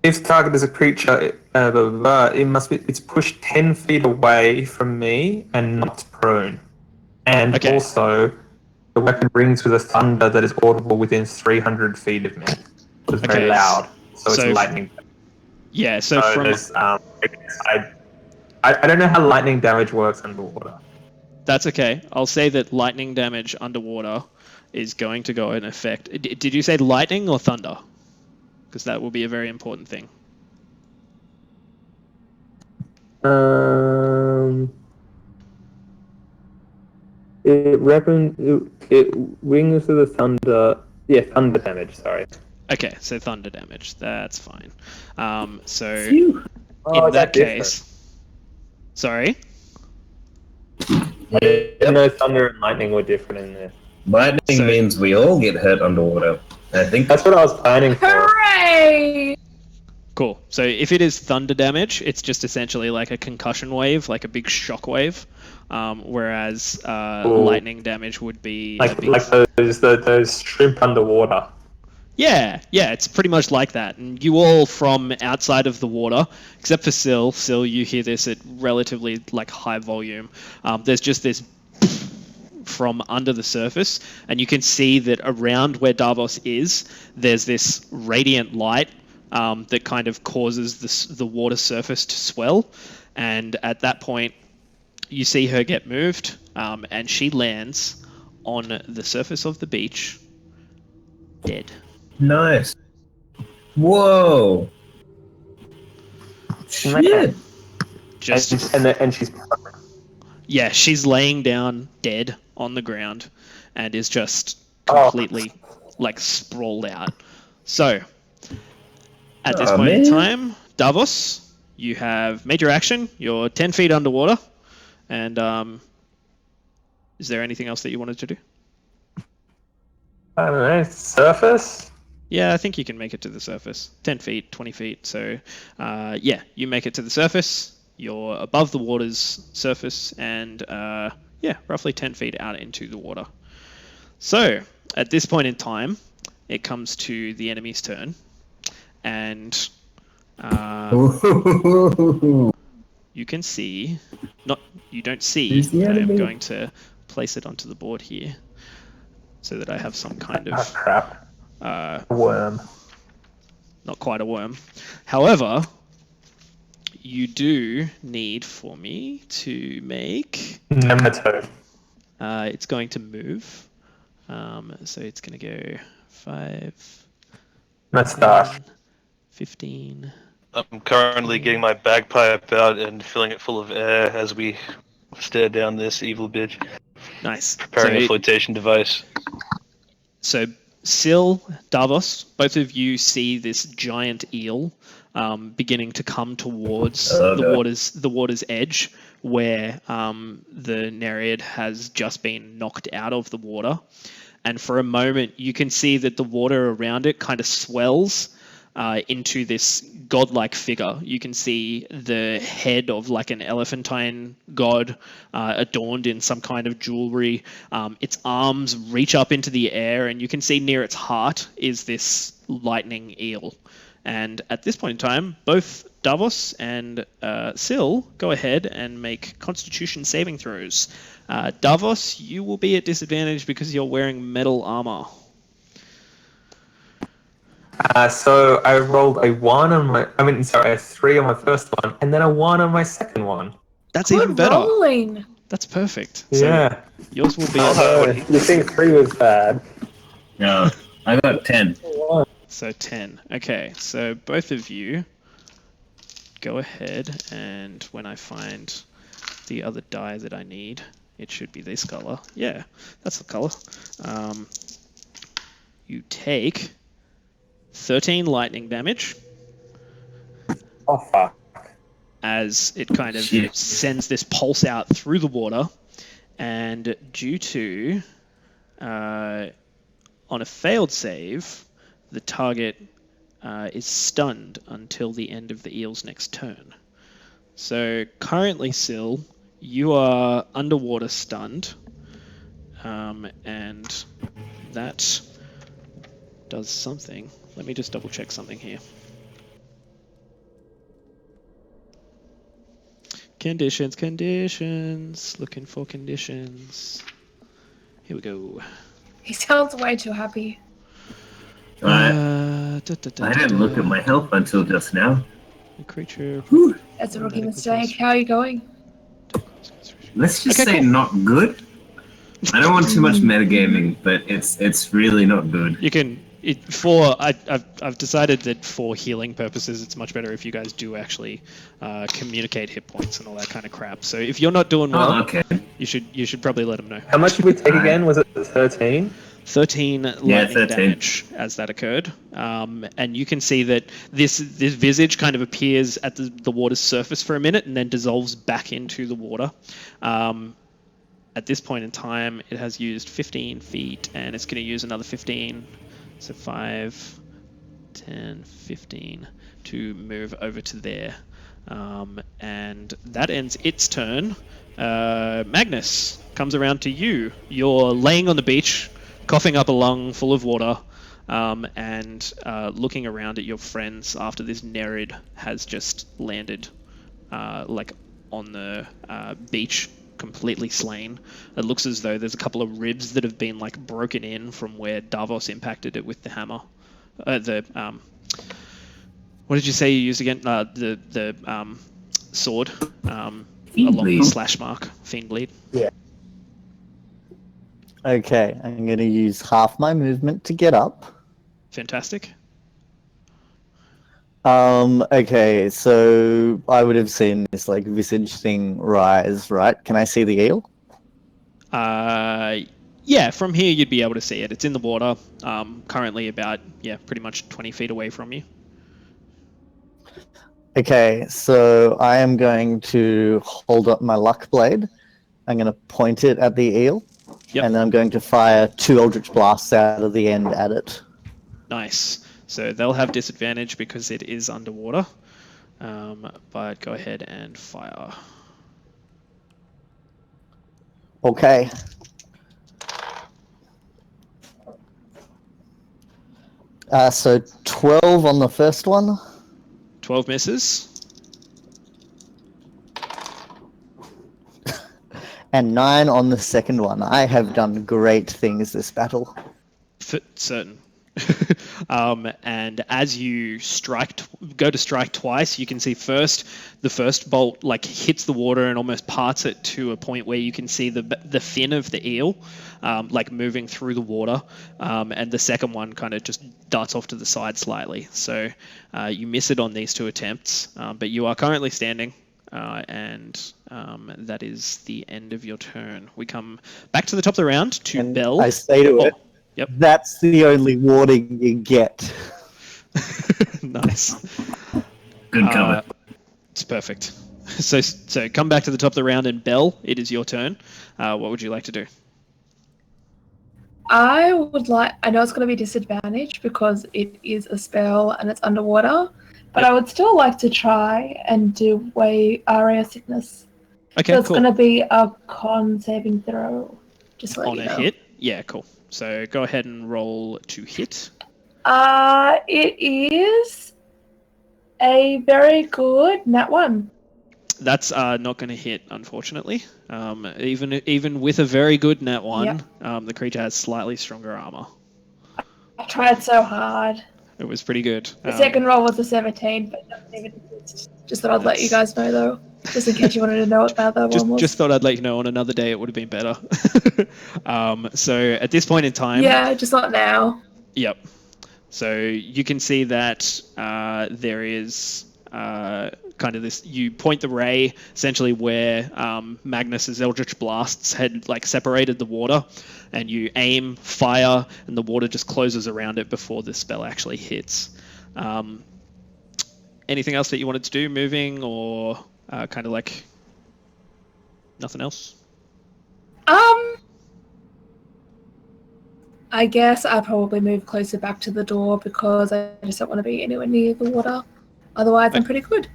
If target is a creature, it's pushed 10 feet away from me and not prone. And Okay. also, the weapon rings with a thunder that is audible within 300 feet of me. It's very Okay. loud, so So- it's lightning. Yeah, so from... there's, I don't know how lightning damage works underwater. That's okay. I'll say that lightning damage underwater is going to go in effect. Did you say lightning or thunder? because that will be a very important thing. It wings of the thunder. Yeah, thunder damage. Sorry. Okay, so thunder damage. That's fine. So Phew. Oh, in is that different? case, sorry. I didn't know thunder and lightning were different in this. Lightning So- means we all get hurt underwater. I think That's what I was planning for. Hooray! Cool. So if it is thunder damage, it's just essentially like a concussion wave, like a big shock wave. Whereas Cool. lightning damage would be a Like big... those shrimp underwater. Yeah, it's pretty much like that. And you all from outside of the water, except for Syl, you hear this at relatively like high volume. There's just this from under the surface, and you can see that around where Davos is, there's this radiant light that kind of causes the water surface to swell. And at that point, you see her get moved, and she lands on the surface of the beach, dead. nice. Whoa. Shit. Just And she's yeah, she's laying down dead on the ground, and is just Oh. completely like sprawled out. So at this Oh, point in man. time, Davos, you have made your action. You're 10 feet underwater, and is there anything else that you wanted to do? I don't know, surface? Yeah, I think you can make it to the surface. 10 feet, 20 feet. So, yeah, you make it to the surface. You're above the water's surface and, yeah, roughly 10 feet out into the water. So, at this point in time, it comes to the enemy's turn. And you can see... You don't see, Who's the but I'm enemy? going to place it onto the board here so that I have some kind Oh, of... crap. Worm. Not quite a worm. However, you do need for me to make... Nematode. it's going to move. So it's going to go 5, Let's start. 15. I'm currently getting my bagpipe out and filling it full of air as we stare down this evil bitch. Nice. Preparing a So, flotation device. so Syl, Davos, both of you see this giant eel beginning to come towards the water's edge, where the Nereid has just been knocked out of the water. And for a moment, you can see that the water around it kind of swells into this godlike figure. You can see the head of like an elephantine god adorned in some kind of jewelry. Its arms reach up into the air, and you can see near its heart is this lightning eel. And at this point in time, both Davos and Syl go ahead and make Constitution saving throws. Davos, you will be at disadvantage because you're wearing metal armor. So I rolled a 3 on my first one, and then a 1 on my second one. That's Good even better. rolling. That's perfect. So Yeah. yours will be You think 3 was bad? No, I got 10. so 10. Okay, so both of you go ahead, and when I find the other die that I need, it should be this color. Yeah, that's the color. You take 13 lightning damage Oh, fuck. as it kind of Shit. sends this pulse out through the water, and due to on a failed save, the target is stunned until the end of the eel's next turn. So currently, Syl, you are underwater stunned, and that does something. Let me just double check something here. Conditions. Looking for conditions. Here we go. He sounds way too happy. I didn't look at my health until just now. Creature. That's a rookie mistake. How are you going? Let's just Okay, say cool. not good. I don't want too much metagaming, but it's really not good. You can I've decided that for healing purposes, it's much better if you guys do actually communicate hit points and all that kind of crap. So if you're not doing well, okay. you should probably let them know. How much did we take again? Was it 13? 13 lightning damage as that occurred, and you can see that this visage kind of appears at the water's surface for a minute and then dissolves back into the water. At this point in time, it has used 15 feet, and it's going to use another 15. So 5, 10, 15 to move over to there. And that ends its turn. Magnus comes around to you. You're laying on the beach, coughing up a lung full of water, and looking around at your friends after this Nereid has just landed like on the beach, completely slain. It looks as though there's a couple of ribs that have been like broken in from where Davos impacted it with the hammer. What did you say you used again? The sword along the slash mark, fiend bleed. Yeah. Okay, I'm going to use half my movement to get up. Fantastic. Okay, so I would have seen this like visage thing rise, right? Can I see the eel? Yeah, from here you'd be able to see it. It's in the water, currently about, pretty much 20 feet away from you. Okay, so I am going to hold up my luck blade. I'm going to point it at the eel, and then I'm going to fire 2 Eldritch Blasts out of the end at it. Nice. So they'll have disadvantage because it is underwater, but go ahead and fire. Okay. So 12 on the first one. 12 misses. And 9 on the second one. I have done great things this battle. For certain. And as you go to strike twice, you can see the first bolt like hits the water and almost parts it to a point where you can see the fin of the eel like moving through the water, and the second one kind of just darts off to the side slightly. So you miss it on these 2 attempts, but you are currently standing, and that is the end of your turn. We come back to the top of the round to and Bell. I say to it, yep. That's the only warning you get. Nice. Good cover. It's perfect. So come back to the top of the round, and Bell, it is your turn. What would you like to do? I know it's going to be disadvantaged because it is a spell and it's underwater, but I would still like to try and do area sickness. Okay, so it's cool. going to be a con saving throw. Just to let On you a know. hit? Yeah, cool. So go ahead and roll to hit. It is a very good nat 1. That's not going to hit, unfortunately. Even with a very good nat 1, the creature has slightly stronger armor. I tried so hard. It was pretty good. The second roll was a 17, but nothing even just thought I'd let you guys know, though. Just in case you wanted to know what that one was. Just thought I'd let you know on another day it would have been better. So at this point in time... Yeah, just not now. Yep. So you can see that there is kind of this... You point the ray essentially where Magnus's Eldritch Blasts had like separated the water, and you aim, fire, and the water just closes around it before the spell actually hits. Anything else that you wanted to do? Moving or... kind of like nothing else? I guess I'll probably move closer back to the door because I just don't want to be anywhere near the water. Otherwise, I'm pretty good.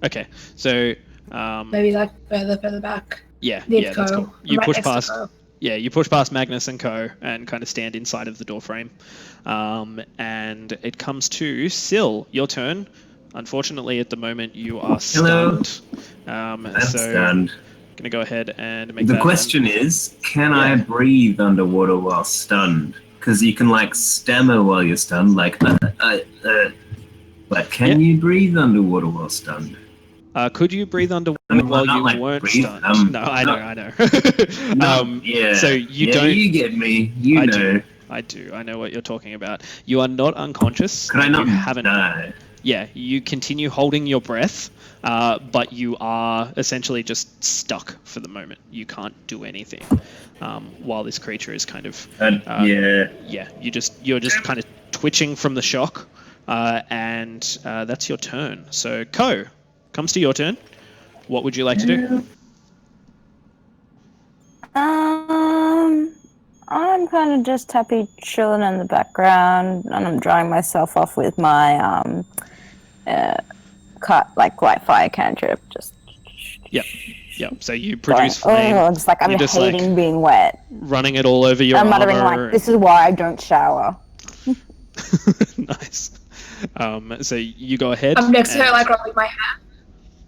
Okay, so... maybe like further back. Yeah, near that's Co. cool. You right push next to past... Co. Yeah, you push past Magnus and Co. and kind of stand inside of the door frame. And it comes to Syl, your turn. Unfortunately, at the moment, you are stunned. I'm so stunned. I'm going to go ahead and make The that... question is, can I breathe underwater while stunned? Because you can, like, stammer while you're stunned, like, But can you breathe underwater while stunned? Could you breathe underwater while you weren't stunned? No, I know. Yeah. So you yeah, don't... you get me. You know. I do. I know what you're talking about. You are not unconscious. Could I not You haven't. die? Yeah, you continue holding your breath, but you are essentially just stuck for the moment. You can't do anything while this creature is kind of. Yeah, you're just kind of twitching from the shock, and that's your turn. So, Ko, comes to your turn. What would you like to do? I'm kind of just happy chilling in the background, and I'm drying myself off with my white fire cantrip. Just. Yep. So you produce flame. Oh, just like I'm just, hating being wet. Running it all over your I'm armor. muttering this is why I don't shower. Nice. So you go ahead. I'm next to her, like rubbing my hand.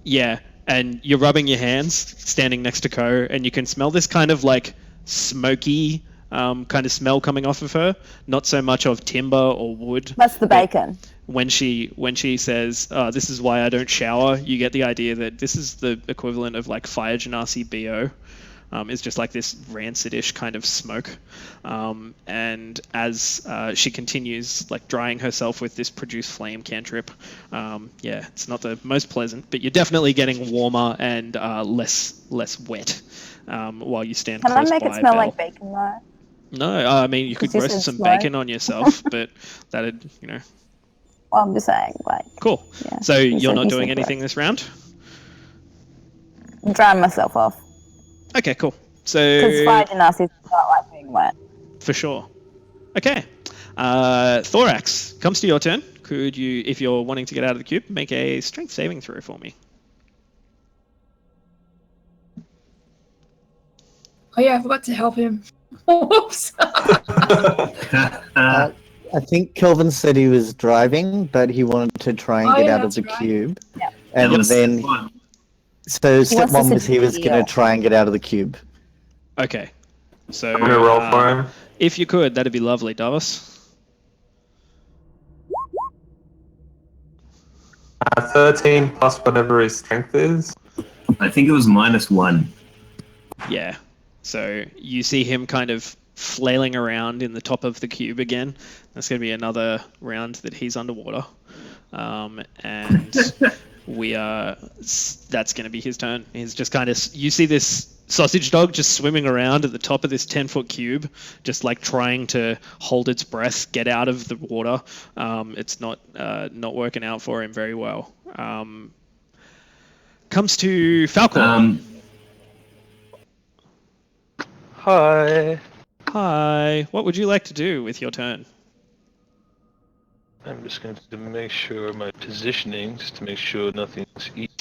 Yeah, and you're rubbing your hands, standing next to Ko, and you can smell this kind of like smoky kind of smell coming off of her. Not so much of timber or wood. That's the bacon. When she says, "This is why I don't shower," you get the idea that this is the equivalent of like fire genasi BO. It's just like this rancid-ish kind of smoke. And as she continues like drying herself with this produce flame cantrip, it's not the most pleasant, but you're definitely getting warmer and less wet while you stand close by. Can I make it smell like bacon though? No, I mean you could roast some bacon on yourself, but that'd Well, I'm just saying, like. Cool. Yeah, so you're not doing anything this round? I'm drying myself off. Okay, cool. So. Because fire genasi is not like being wet. For sure. Okay. Thorax, comes to your turn. Could you, if you're wanting to get out of the cube, make a strength saving throw for me? Oh yeah, I forgot to help him. Whoops. I think Kelvin said he was driving, but he wanted to try and get out of the cube. Yeah. And then, so step one was he was going to try and get out of the cube. Okay. So I'm gonna roll for him. If you could, that'd be lovely, Davos. 13 plus whatever his strength is. I think it was -1. Yeah. So you see him kind of flailing around in the top of the cube again. That's going to be another round that he's underwater. And that's going to be his turn. He's just kind of, you see this sausage dog just swimming around at the top of this 10-foot cube, just like trying to hold its breath, get out of the water. It's not working out for him very well. Comes to Falcor. Hi. Hi. What would you like to do with your turn? I'm just going to make sure my positioning, just to make sure nothing's eating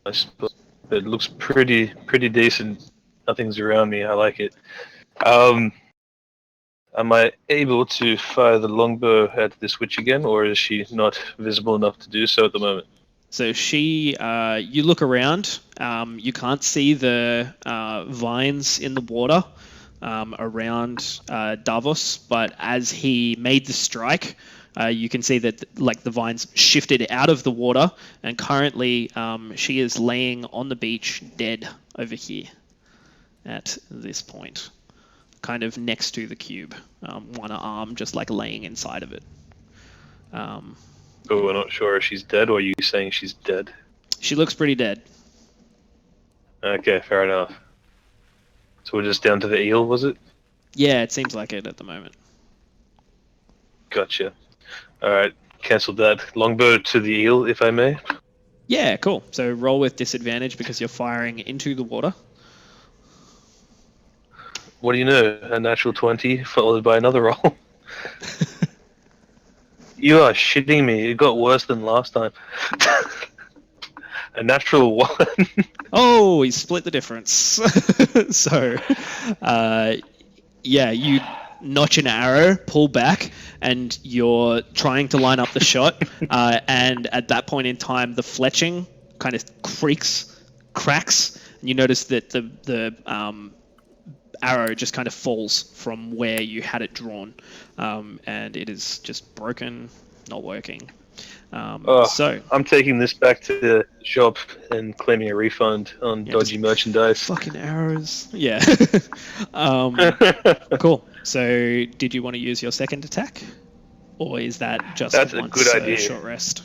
my spot. It looks pretty decent. Nothing's around me. I like it. Am I able to fire the longbow at this witch again, or is she not visible enough to do so at the moment? So she, you look around. You can't see the vines in the water around Davos, but as he made the strike, you can see that like the vines shifted out of the water, and currently she is laying on the beach dead over here at this point, kind of next to the cube, one arm just like laying inside of it. But we're not sure if she's dead, or are you saying she's dead? She looks pretty dead. Okay, fair enough. So we're just down to the eel, was it? Yeah, it seems like it at the moment. Gotcha. Alright, cancel that. Longbow to the eel, if I may. Yeah, cool. So roll with disadvantage because you're firing into the water. What do you know? A natural 20 followed by another roll. You are shitting me. It got worse than last time. A natural 1. Oh, we split the difference. So, yeah, you notch an arrow, pull back, and you're trying to line up the shot. And at that point in time, the fletching kind of cracks, and you notice that the arrow just kind of falls from where you had it drawn, and it is just broken, not working. So I'm taking this back to the shop and claiming a refund on dodgy merchandise. Fucking arrows. Yeah. Cool. So, did you want to use your second attack, or is that just That's a once good idea. short rest?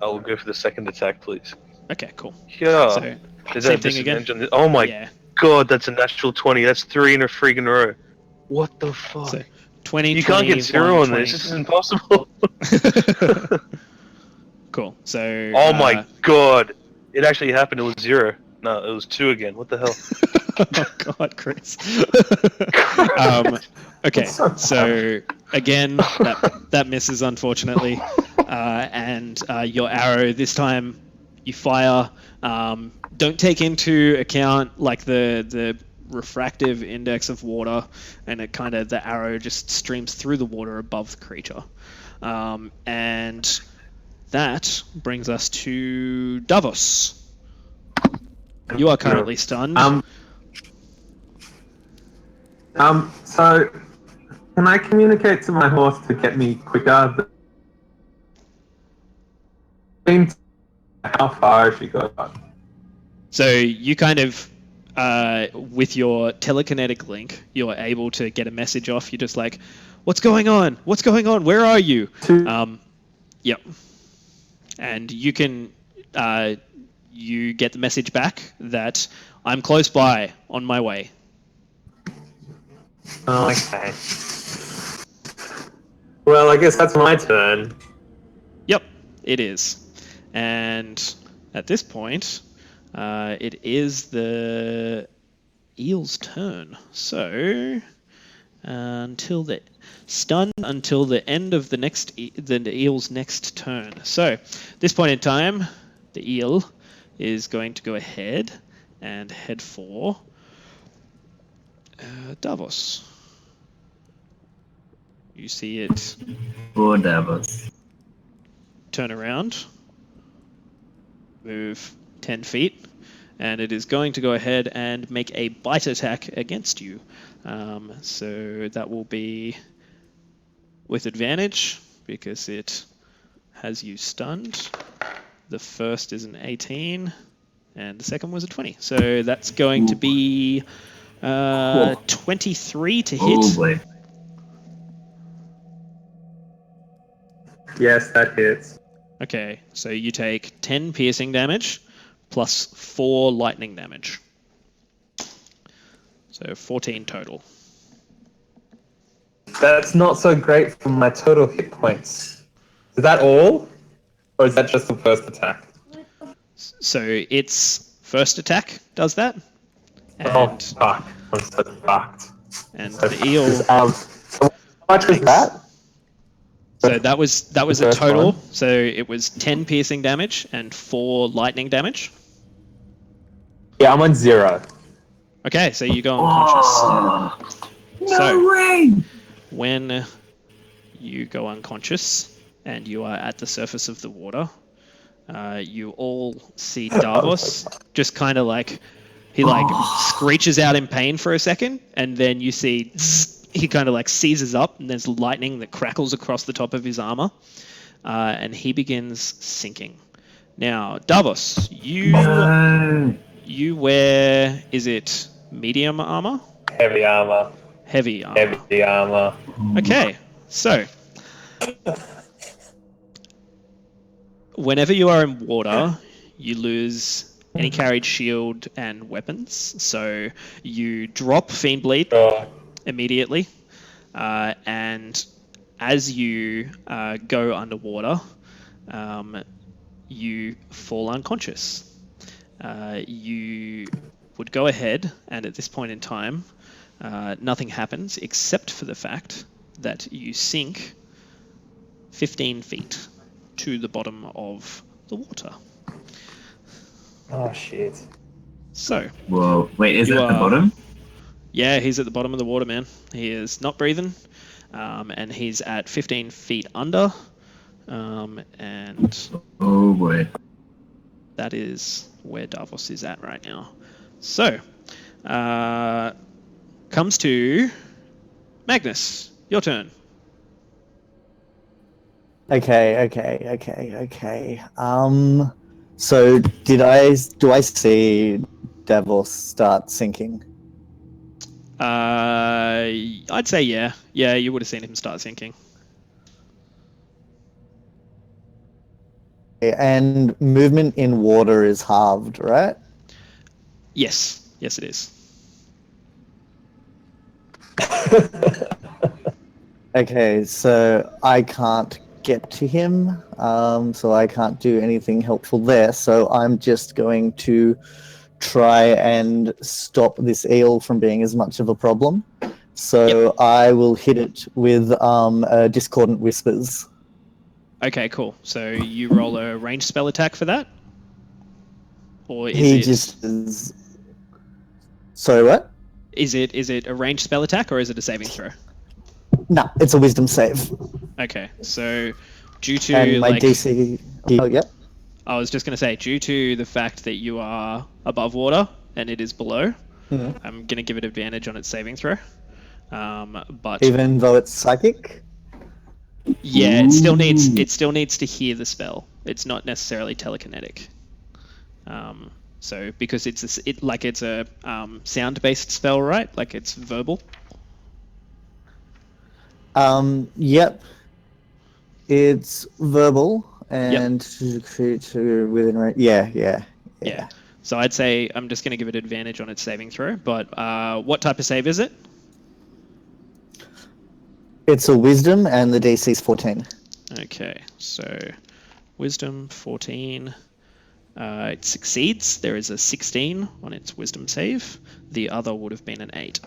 I'll go for the second attack, please. Okay, cool. Yeah. So, Is same that thing again? disadvantage on this? Oh my Yeah. god, that's a natural 20. That's 3 in a freaking row. What the fuck? So 20, You can't get 0 on this. 20. This is impossible. Cool. So. Oh my god. It actually happened. It was 0. No, it was 2 again. What the hell? Oh god, Chris. Okay, so again, that misses unfortunately, and your arrow this time you fire. Don't take into account like the refractive index of water, and it kind of the arrow just streams through the water above the creature, and that brings us to Davos. You are currently stunned. So, can I communicate to my horse to get me quicker? How far has she got? So you kind of, with your telekinetic link, you're able to get a message off. You're just like, "What's going on? What's going on? Where are you?" Yep. And you can, you get the message back that I'm close by, on my way. Oh, okay. Well, I guess that's my turn. Yep, it is. And at this point, it is the eel's turn. So, until the stun until the end of the eel's next turn. So, this point in time, the eel is going to go ahead and head for Davos. You see it For Davos. turn around, move 10 feet, and it is going to go ahead and make a bite attack against you. So that will be with advantage because it has you stunned. The first is an 18, and the second was a 20. So that's going to be 23 to hit. Oh boy. Yes, that hits. Okay, so you take 10 piercing damage plus 4 lightning damage. So 14 total. That's not so great for my total hit points. Is that all? Or is that just the first attack? So its first attack does that. Oh, And, fuck. I'm so fucked. and the eel... So how much was that? So that was The a first total. one? So it was 10 piercing damage and 4 lightning damage. Yeah, I'm on 0. Okay, so you go unconscious. No way! When you go unconscious and you are at the surface of the water, you all see Davos just kind of like, he like screeches out in pain for a second, and then you see he kind of like seizes up, and there's lightning that crackles across the top of his armor, and he begins sinking. Now, Davos, you wear, is it medium armor? Heavy armor. Heavy armor. Heavy armor. Okay, so whenever you are in water, you lose any carried shield and weapons. So you drop Fiend Bleed immediately, and as you go underwater, you fall unconscious. You would go ahead, and at this point in time, nothing happens except for the fact that you sink 15 feet to the bottom of the water. Oh, shit. So, Whoa, wait, is You that the are- bottom? yeah, he's at the bottom of the water, man. He is not breathing, and he's at 15 feet under, and Oh boy. that is where Davos is at right now. So, comes to Magnus. Your turn. Okay. So do I see Davos start sinking? I'd say yeah. Yeah, you would have seen him start sinking. And movement in water is halved, right? Yes. Yes, it is. Okay, so I can't get to him, so I can't do anything helpful there. So I'm just going to try and stop this eel from being as much of a problem. So I will hit it with Discordant Whispers. Okay, cool. So you roll a ranged spell attack for that? Or is He it just is... Sorry, what? is it a ranged spell attack or is it a saving throw? No, it's a wisdom save. Okay, so due to And my like DC... Oh, yeah. I was just going to say, due to the fact that you are above water and it is below, Mhm. I'm going to give it advantage on its saving throw. But Even though it's psychic? yeah, it still needs to hear the spell. It's not necessarily telekinetic. So because it's a sound-based spell, right? Like it's verbal. Yep. It's verbal and creature within range. Yeah. So I'd say I'm just going to give it advantage on its saving throw. But what type of save is it? It's a wisdom and the DC is 14. Okay, so wisdom 14. It succeeds. There is a 16 on its wisdom save. The other would have been an 8.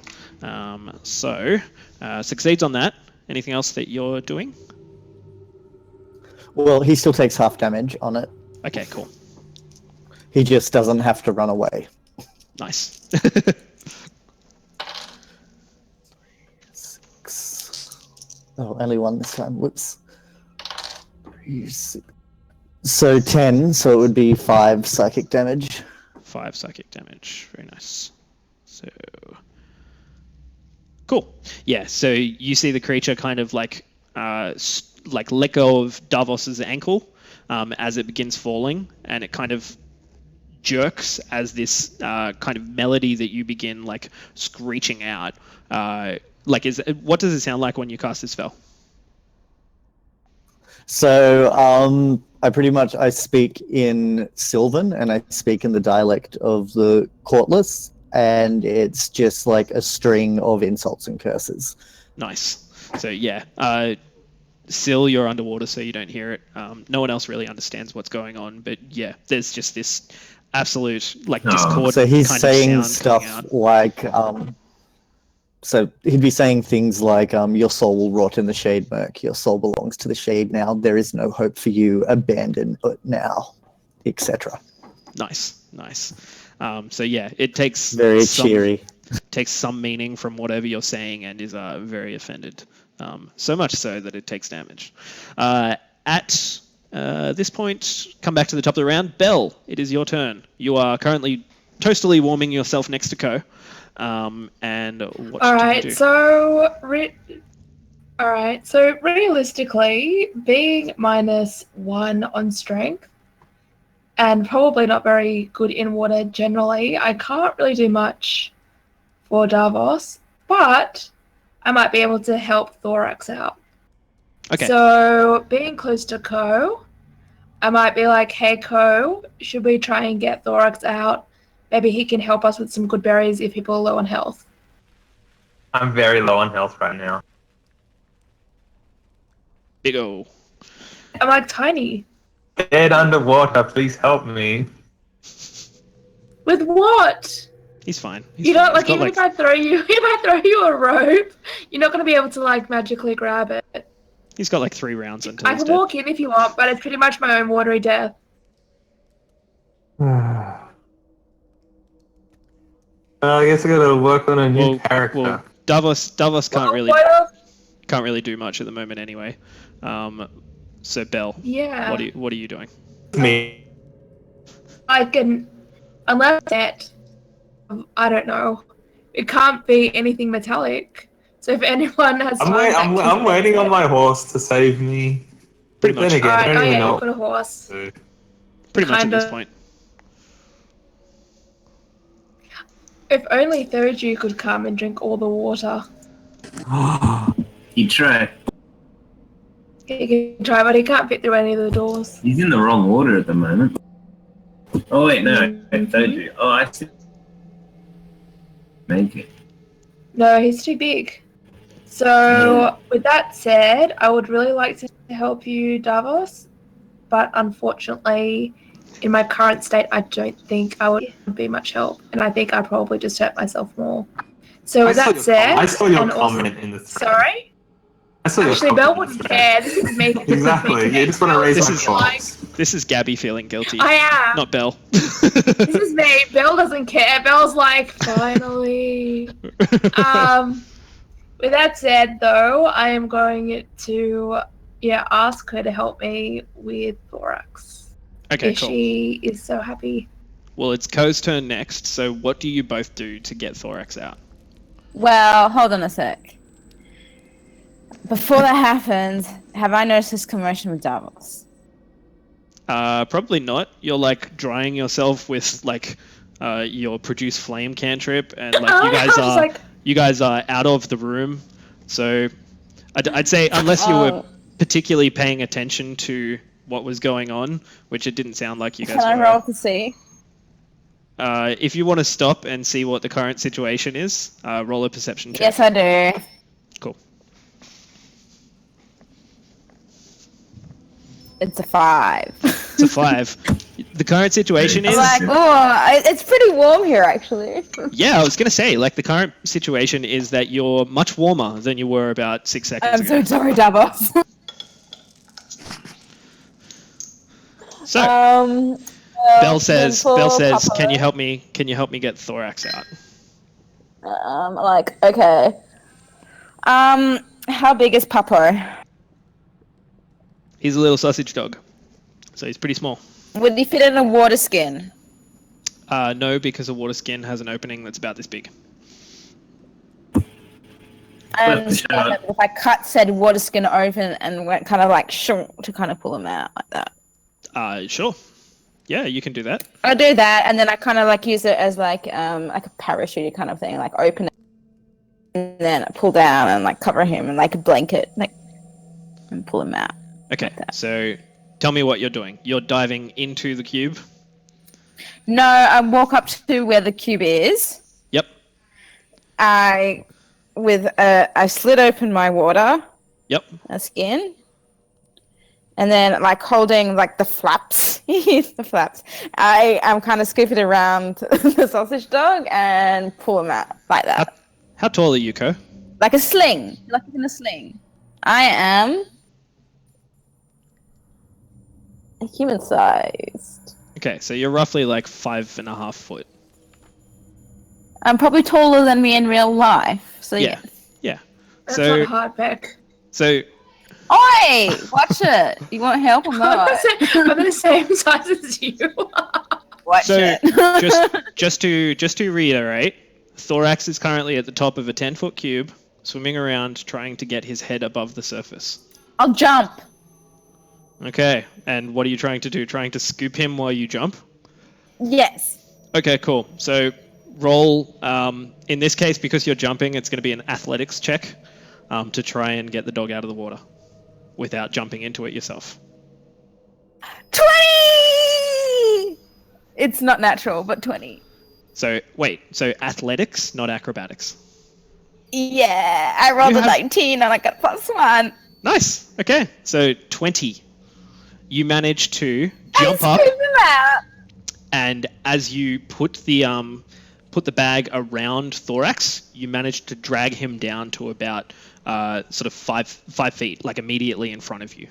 So succeeds on that. Anything else that you're doing? Well, he still takes half damage on it. Okay, cool. He just doesn't have to run away. Nice. 6. Oh, only one this time. Whoops. 6. So 10, so it would be 5 psychic damage. 5 psychic damage. Very nice. So cool. Yeah, so you see the creature kind of like let go of Davos's ankle as it begins falling, and it kind of jerks as this kind of melody that you begin like screeching out. What does it sound like when you cast this spell? So I speak in Sylvan and I speak in the dialect of the Courtless, and it's just like a string of insults and curses. Nice. So yeah, Syl, you're underwater, so you don't hear it. No one else really understands what's going on, but yeah, there's just this absolute discord. So he's kind saying of sound coming stuff out. like, so he'd be saying things like, your soul will rot in the shade, Merc. Your soul belongs to the shade now. There is no hope for you. Abandon it now, etc. Nice. So yeah, it takes Very cheery. Takes some meaning from whatever you're saying and is very offended. So much so that it takes damage. At this point, come back to the top of the round. Belle, it is your turn. You are currently toastily warming yourself next to Co. And what do you do? So realistically, being -1 on strength and probably not very good in water generally, I can't really do much for Davos, but I might be able to help Thorax out. Okay. So being close to Co, I might be like, hey Co, should we try and get Thorax out? Maybe he can help us with some good berries if people are low on health. I'm very low on health right now. Big O. I'm like tiny. Dead underwater, please help me. With what? He's fine. You know, like even if I throw you a rope, you're not gonna be able to like magically grab it. He's got like 3 rounds until I he's can dead. walk in if you want, but it's pretty much my own watery death. I guess I gotta work on a new character. Well, Davos can't really do much at the moment anyway. So Belle, Yeah. what are you doing? Me. I can, unless that, I don't know. It can't be anything metallic. So if anyone has time, I'm waiting on my horse to save me. Pretty But much. then again, I don't even know. You've got a horse. Pretty much at this Kinda. point. If only Thoju could come and drink all the water. He tried. He can try, but he can't fit through any of the doors. He's in the wrong order at the moment. Oh wait, no, I told you. Oh, I see. Make it. No, he's too big. So, with that said, I would really like to help you, Davos, but unfortunately, in my current state, I don't think I would be much help, and I think I'd probably just hurt myself more. So, with that said, I saw your and also- comment in the thread. Sorry? I saw your Actually, comment Belle in the wouldn't thread. care. This is me. Exactly. You just want to raise This my is claws. This is Gabby feeling guilty, I am. not Belle. This is me. Belle doesn't care. Belle's like, finally. With that said, though, I am going to ask her to help me with Thorax. Okay, if cool. she is so happy. Well, it's Ko's turn next, so what do you both do to get Thorax out? Well, hold on a sec. Before that happens, have I noticed this commotion with Davos? Probably not. You're like drying yourself with like your produce flame cantrip, and like you guys are out of the room. So I'd say unless you were particularly paying attention to what was going on, which it didn't sound like you guys Can were. I roll to see? If you want to stop and see what the current situation is, roll a perception check. Yes, I do. Cool. It's a 5. It's a 5. The current situation is... I'm like, oh, it's pretty warm here, actually. Yeah, I was going to say, like, the current situation is that you're much warmer than you were about 6 seconds I'm ago. so sorry, Davos. So, Belle says, Papa. can you help me get Thorax out? Like, okay. How big is Papa? He's a little sausage dog, so he's pretty small. Would he fit in a water skin? No, because a water skin has an opening that's about this big. And if I cut said water skin open and went kind of like shunk to kind of pull him out like that. Sure. Yeah, you can do that. I do that, and then I kind of like use it as like a parachute kind of thing, like open it, and then I pull down and like cover him and like a blanket, like, and pull him out. Okay, Like so tell me what you're doing. You're diving into the cube? No, I walk up to where the cube is. Yep. I slit open my water. Yep. Skin. And then like holding like the flaps. The flaps. I'm kind of scoop it around the sausage dog and pull him out like that. How tall are you, Ko? Like a sling. Like in a sling. I am human sized. Okay, so you're roughly like 5.5 foot. I'm probably taller than me in real life. So yeah. Yeah. That's So not hard, Beck. so Oi! Watch it. You want help or not? I'm the same size as you. Watch so it. just to reiterate, Thorax is currently at the top of a 10-foot cube, swimming around trying to get his head above the surface. I'll jump. Okay, and what are you trying to do? Trying to scoop him while you jump? Yes. Okay, cool. So roll, in this case, because you're jumping, it's going to be an athletics check to try and get the dog out of the water without jumping into it yourself. 20! It's not natural, but 20. So, wait, so athletics, not acrobatics. Yeah, I rolled You a have- 19 and I got +1. Nice. Okay, so 20. You manage to I jump up, scooped him out. and as you put the bag around Thorax, you manage to drag him down to about sort of 5 feet, like immediately in front of you.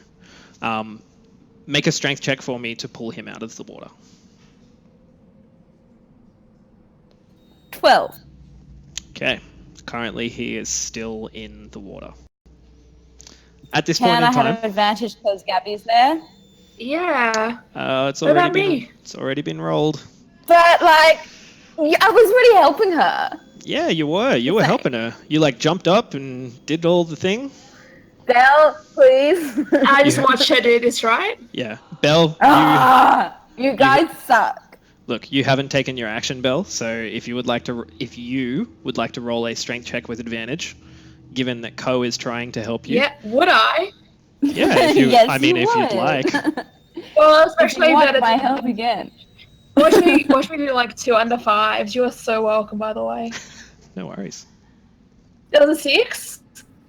Make a strength check for me to pull him out of the water. 12. Okay. Currently, he is still in the water. At this Can point I in have time, an advantage because Gabby's there? Yeah. it's What about me? it's already been rolled. But like, I was really helping her. Yeah, you were Thanks. helping her. You like jumped up and did all the thing. Belle, please. I just watched her do this, right? Yeah, Belle, You guys suck. Look, you haven't taken your action, Bell. So if you would like to roll a strength check with advantage, given that Ko is trying to help you. Yeah, would I? Yeah, if you, Yes, I mean, you if you'd would. like. Well, If you especially want that it's my help again. watch me do like 2 under 5s. You are so welcome, by the way. No worries. That was a 6.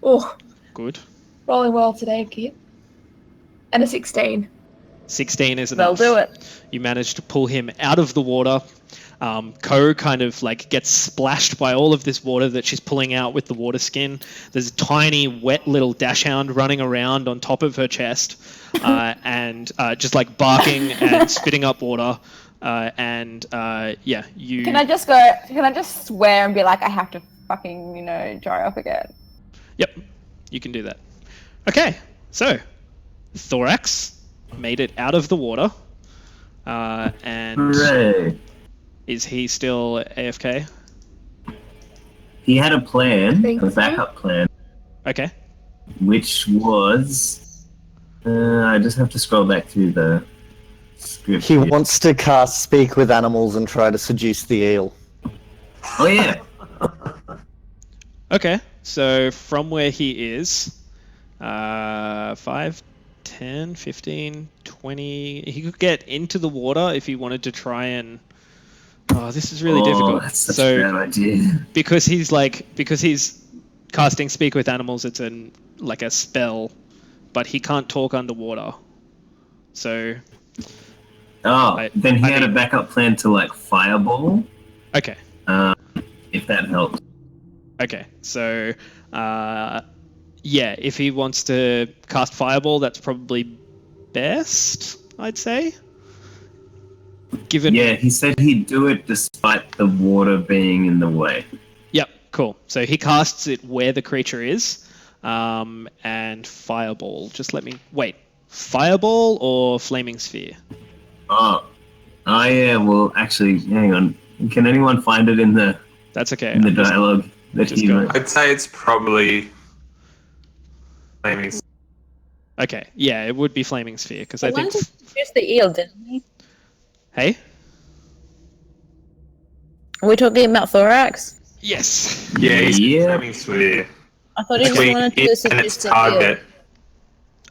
Oh, Good. rolling well today, kid. And a 16. 16 is They'll enough. do it. You manage to pull him out of the water. Ko kind of like gets splashed by all of this water that she's pulling out with the water skin. There's a tiny, wet little dashhound running around on top of her chest, and just like barking and spitting up water. Yeah, you. Can I just swear and be like, I have to fucking, dry off again? Yep, you can do that. Okay, so Thorax made it out of the water, and Hooray! is he still AFK? He had a plan, Think a so. backup plan, Okay. which was. I just have to scroll back through the script. He here. wants to cast Speak with Animals and try to seduce the eel. Oh yeah. Okay, so from where he is, 5, 10, 15, 20... He could get into the water if he wanted to try and... Oh, this is really difficult. That's such So, a bad idea. because he's casting Speak with Animals, it's like a spell, but he can't talk underwater. So, Oh, then he I had a mean- backup plan to like fireball. okay. If that helps. Okay, so yeah, if he wants to cast Fireball, that's probably best, I'd say. Given. Yeah, he said he'd do it despite the water being in the way. Yep, cool. So he casts it where the creature is, and Fireball. Just let me wait. Fireball or Flaming Sphere? Oh yeah. Well, actually, hang on. Can anyone find it in the That's okay. dialogue that just he go. wrote? I'd say it's probably flaming. Okay, yeah, it would be Flaming Sphere because I He think. wanted to choose the eel, didn't he? Hey. Are we talking about Thorax? Yes. Yeah, he's Yeah. flaming sphere. I thought he just Between wanted to it and seduce its the eel. target.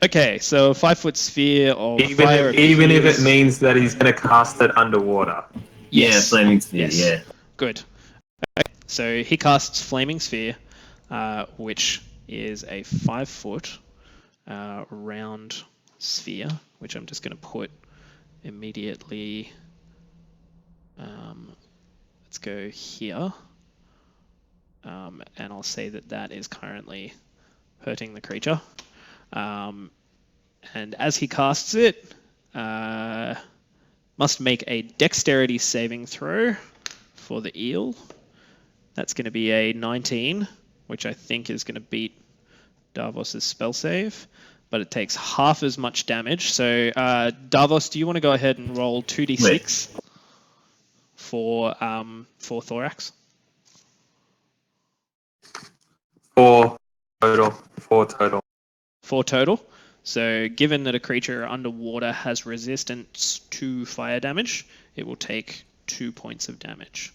Okay, so a 5-foot sphere of Even fire. if appears- it means that he's going to cast it underwater. Yeah, Yes. flaming sphere. Yes. Yeah. Good. Okay, so he casts Flaming Sphere, which is a 5-foot round sphere, which I'm just going to put immediately. Let's go here. And I'll say that is currently hurting the creature. And as he casts it, must make a dexterity saving throw for the eel. That's going to be a 19, which I think is going to beat Davos's spell save, but it takes half as much damage. So, Davos, do you want to go ahead and roll 2d6 for Thorax? 4 total. 4 total. 4 total. So, given that a creature underwater has resistance to fire damage, it will take 2 points of damage.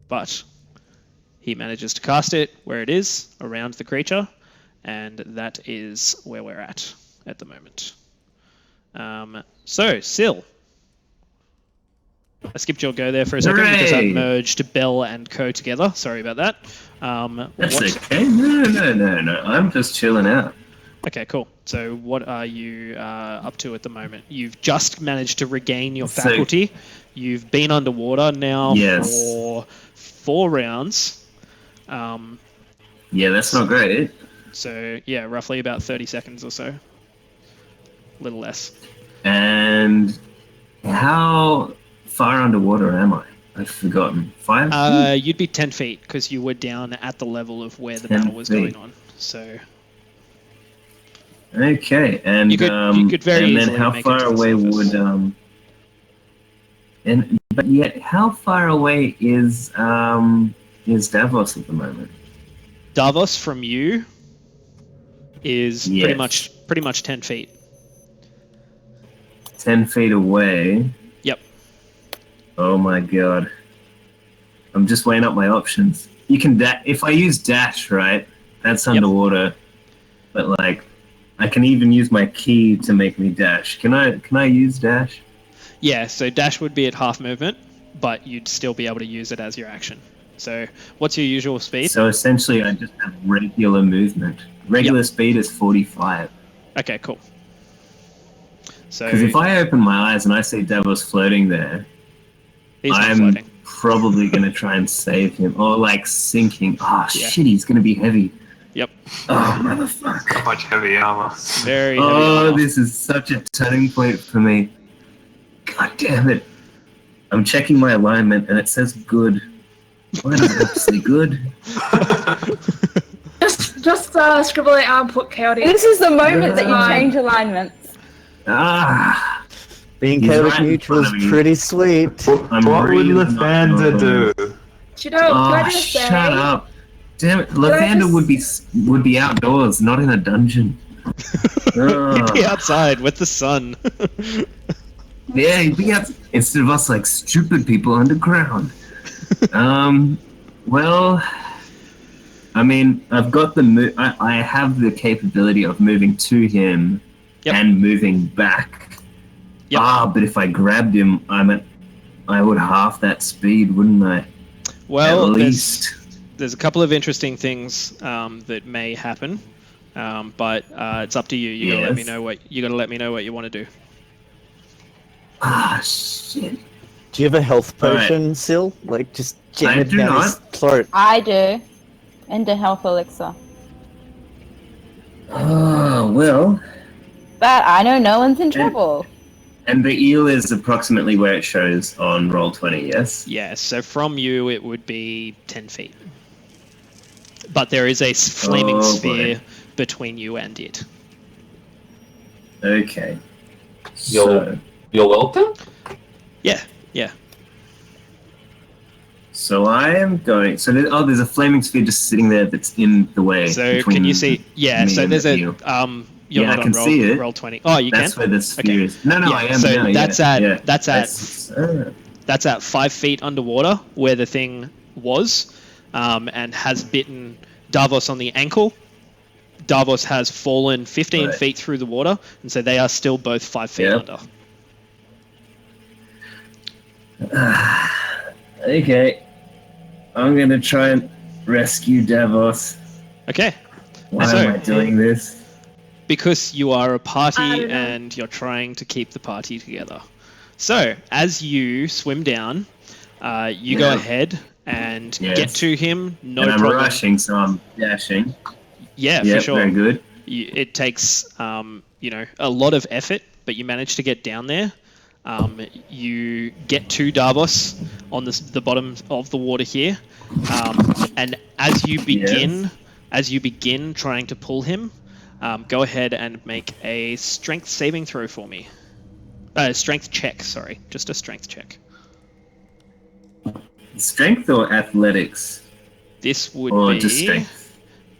But he manages to cast it where it is, around the creature, and that is where we're at the moment. So, Syl. I skipped your go there for a second because I Hooray! merged Bell and Co together. Sorry about that. That's what- okay. No. I'm just chilling out. Okay, cool. So what are you up to at the moment? You've just managed to regain your So- faculty. You've been underwater now Yes. for 4 rounds. Yeah, that's not great. So, yeah, roughly about 30 seconds or so. A little less. And how far underwater am I? I've forgotten. 5? You'd be 10 feet because you were down at the level of where the 10 battle was feet. going on. So, Okay, and You could very and then easily how make it far to the away surface. but yet how far away is Davos at the moment? Davos from you is Yes. pretty much 10 feet. 10 feet away. Yep. Oh my god. I'm just weighing up my options. You can if I use dash, right? That's underwater. But like, I can even use my key to make me dash. Can I use dash? Yeah, so dash would be at half movement, but you'd still be able to use it as your action. So what's your usual speed? So essentially, I just have regular movement. Regular speed is 45. Okay, cool. So Because if I open my eyes and I see Davos floating there, he's not I'm floating. probably going to try and save him. Or like sinking. Oh, shit, he's going to be heavy. Yep. Oh, motherfucker. So much heavy armor. Very heavy. Oh, armor. this is such a turning point for me. God damn it. I'm checking my alignment and it says good. Why does it have to say good? Just scribble it out and put chaotic. This is the moment that you Fine. change alignments. Ah. Being He's chaotic right in neutral front of is me. pretty sweet. I'm What would really not Lathander sure. do? Do you know, can I Oh, just shut say, up. Damn it. I Lathander just- would be outdoors, not in a dungeon. He'd be outside with the sun. Yeah, he'd be out instead of us like stupid people underground. Well, I mean, I've got the I have the capability of moving to him and moving back. Yep. But if I grabbed him, I would half that speed, wouldn't I? Well, At least. there's a couple of interesting things that may happen, but it's up to you. You gotta let me know what you want to do. Ah, shit. Do you have a health All right. potion, Sil? Like, just jam I it do down his not. throat. I do. And a health elixir. Oh, well. But I know no one's in trouble. And the eel is approximately where it shows on Roll20, yes? Yeah, so from you it would be 10 feet. But there is a flaming sphere between you and it. Okay. You're welcome? Yeah. So I am going. So there's a flaming sphere just sitting there that's in the way. So between can you see? Yeah. me So and there's the a eel. You're Yeah, not I on can see it. roll 20. Oh, you That's can. where the sphere Okay. is. No, Yeah, I am. so now, that's yeah, at- yeah. that's at 5 feet underwater where the thing was, and has bitten Davos on the ankle. Davos has fallen 15 Right. feet through the water, and so they are still both 5 feet Yep. under. Okay. I'm gonna try and rescue Davos. Okay. Why So- am I doing this? Because you are a I party don't know. and you're trying to keep the party together. So, as you swim down, you go ahead and Yes. get to him. No and I'm problem. rushing, so I'm dashing. Yeah, Yeah, for sure. very good. It takes a lot of effort, but you manage to get down there. You get to Davos on the bottom of the water here, and as you begin trying to pull him, go ahead and make a strength saving throw for me. Strength check, sorry, just a strength check. Strength or athletics? This would Or be. just strength?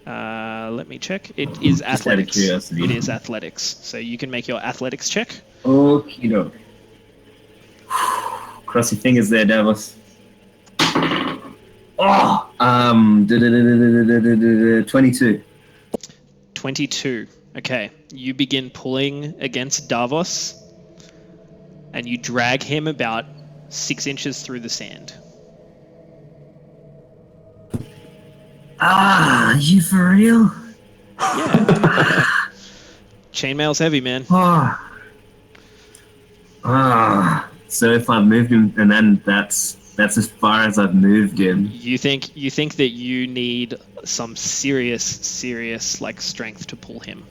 Let me check. It is Just out of athletics. curiosity. It is athletics. So you can make your athletics check. Okie doke. Cross your fingers there, Davos. Oh! 22. 22. Okay. You begin pulling against Davos, and you drag him about 6 inches through the sand. You for real? Yeah. Chainmail's heavy, man. So if I've moved him, and then that's as far as I've moved him. You think that you need some serious like strength to pull him.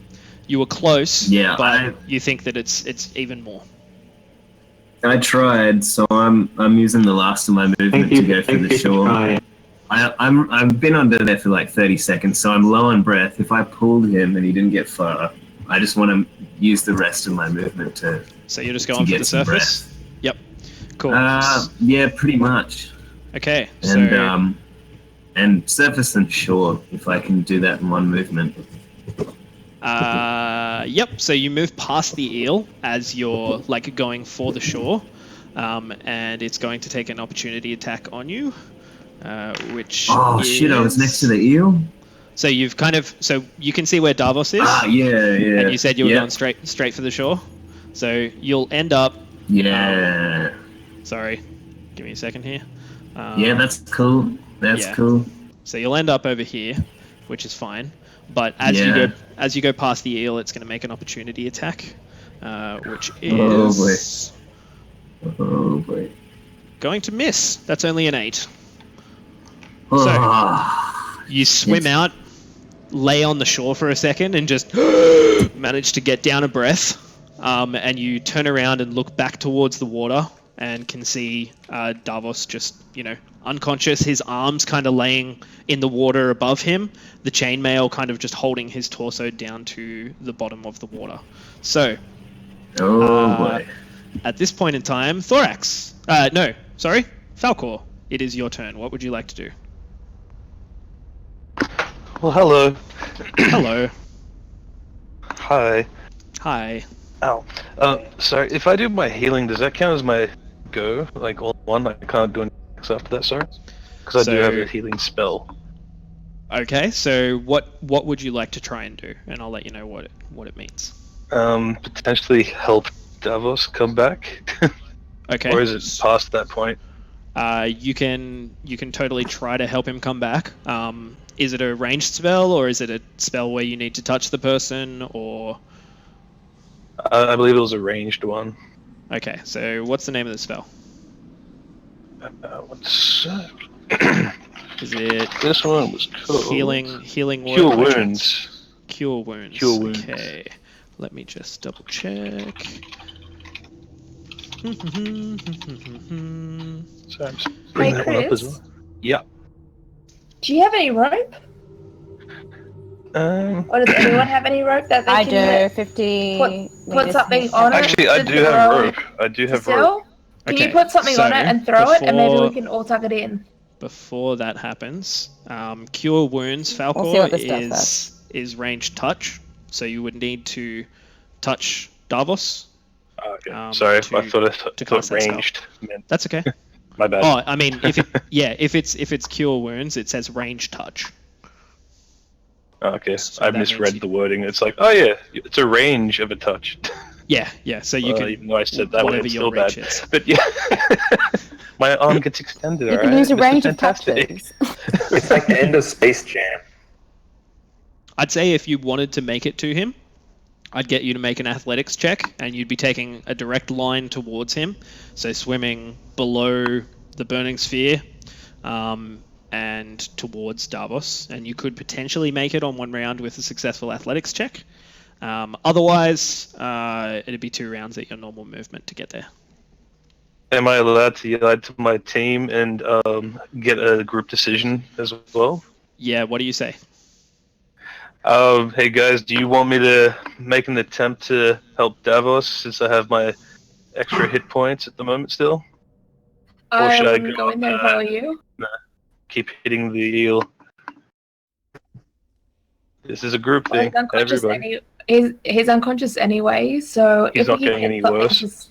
You were close, Yeah, but you think that it's even more. I tried, so I'm using the last of my movement to go for the shore. I've been under there for like 30 seconds, so I'm low on breath. If I pulled him and he didn't get far, I just want to use the rest of my movement to. So you're just to going for get the some surface? breath. Yep. Cool. Yeah, pretty much. Okay. And So and surface and shore, if I can do that in one movement. Yep. So you move past the eel as you're like going for the shore, and it's going to take an opportunity attack on you, which Oh shit! I was next to the eel. So you've kind of you can see where Davos is. Yeah. And you said you were Yep. going straight for the shore, so you'll end up. Yeah. Sorry, give me a second here. Yeah, that's cool. That's yeah. cool. So you'll end up over here, which is fine. But as you go past the eel, it's going to make an opportunity attack, which is Oh boy. going to miss. That's only an 8. Oh. You swim out, lay on the shore for a second, and just manage to get down a breath. And you turn around and look back towards the water and can see Davos just, unconscious, his arms kind of laying in the water above him, the chainmail kind of just holding his torso down to the bottom of the water. So, boy. At this point in time, Thorax. Falcor, it is your turn. What would you like to do? Well, hello. Hello. Hi. Hi. Ow. Sorry, if I do my healing, does that count as my go? Like, all one? I can't do anything after that, sorry? Because I do have a healing spell. Okay, so what would you like to try and do? And I'll let you know what it means. Potentially help Davos come back. Okay. Or is it past that point? You can totally try to help him come back. Is it a ranged spell, or is it a spell where you need to touch the person, or? I believe it was a ranged one. Okay, so what's the name of the spell? One sec. Is it? This one was called healing Cure word wounds. Cure wounds. Cure wounds. Okay, let me just double check. Sorry, I'm just bringing that one up as well. Yeah. Do you have any rope? Or does anyone have any rope that they I can do. 50. put something on it? Actually, I to do have throw rope. I do have still? rope. Can Okay, you put something on it and throw it, and maybe we can all tuck it in? Before that happens, Cure Wounds, We'll see what Falcor, this stuff is ranged touch, so you would need to touch Davos. Okay. Sorry, I thought to cast that spell. ranged meant. That's okay. My bad. Oh, I mean, if it's Cure Wounds, it says range touch. Okay, So I that misread means the wording. It's like, oh yeah, it's a range of a touch. Yeah. So you can, even though I said that way, whatever it's your still bad. reach is. But yeah, my arm gets extended. You alright? can use a This is range of fantastic. touches. It's like the end of Space Jam. I'd say if you wanted to make it to him, I'd get you to make an athletics check, and you'd be taking a direct line towards him, so swimming below the burning sphere, and towards Davos, and you could potentially make it on one round with a successful athletics check. Otherwise, it'd be 2 rounds at your normal movement to get there. Am I allowed to yell to my team and get a group decision as well? Yeah, what do you say? Hey guys, do you want me to make an attempt to help Davos since I have my extra hit points at the moment still? Or should I I'm going there to follow you. Keep hitting the eel? This is a group Well, thing. he's unconscious Everybody. he's unconscious anyway, so He's if not he getting hits any something, worse.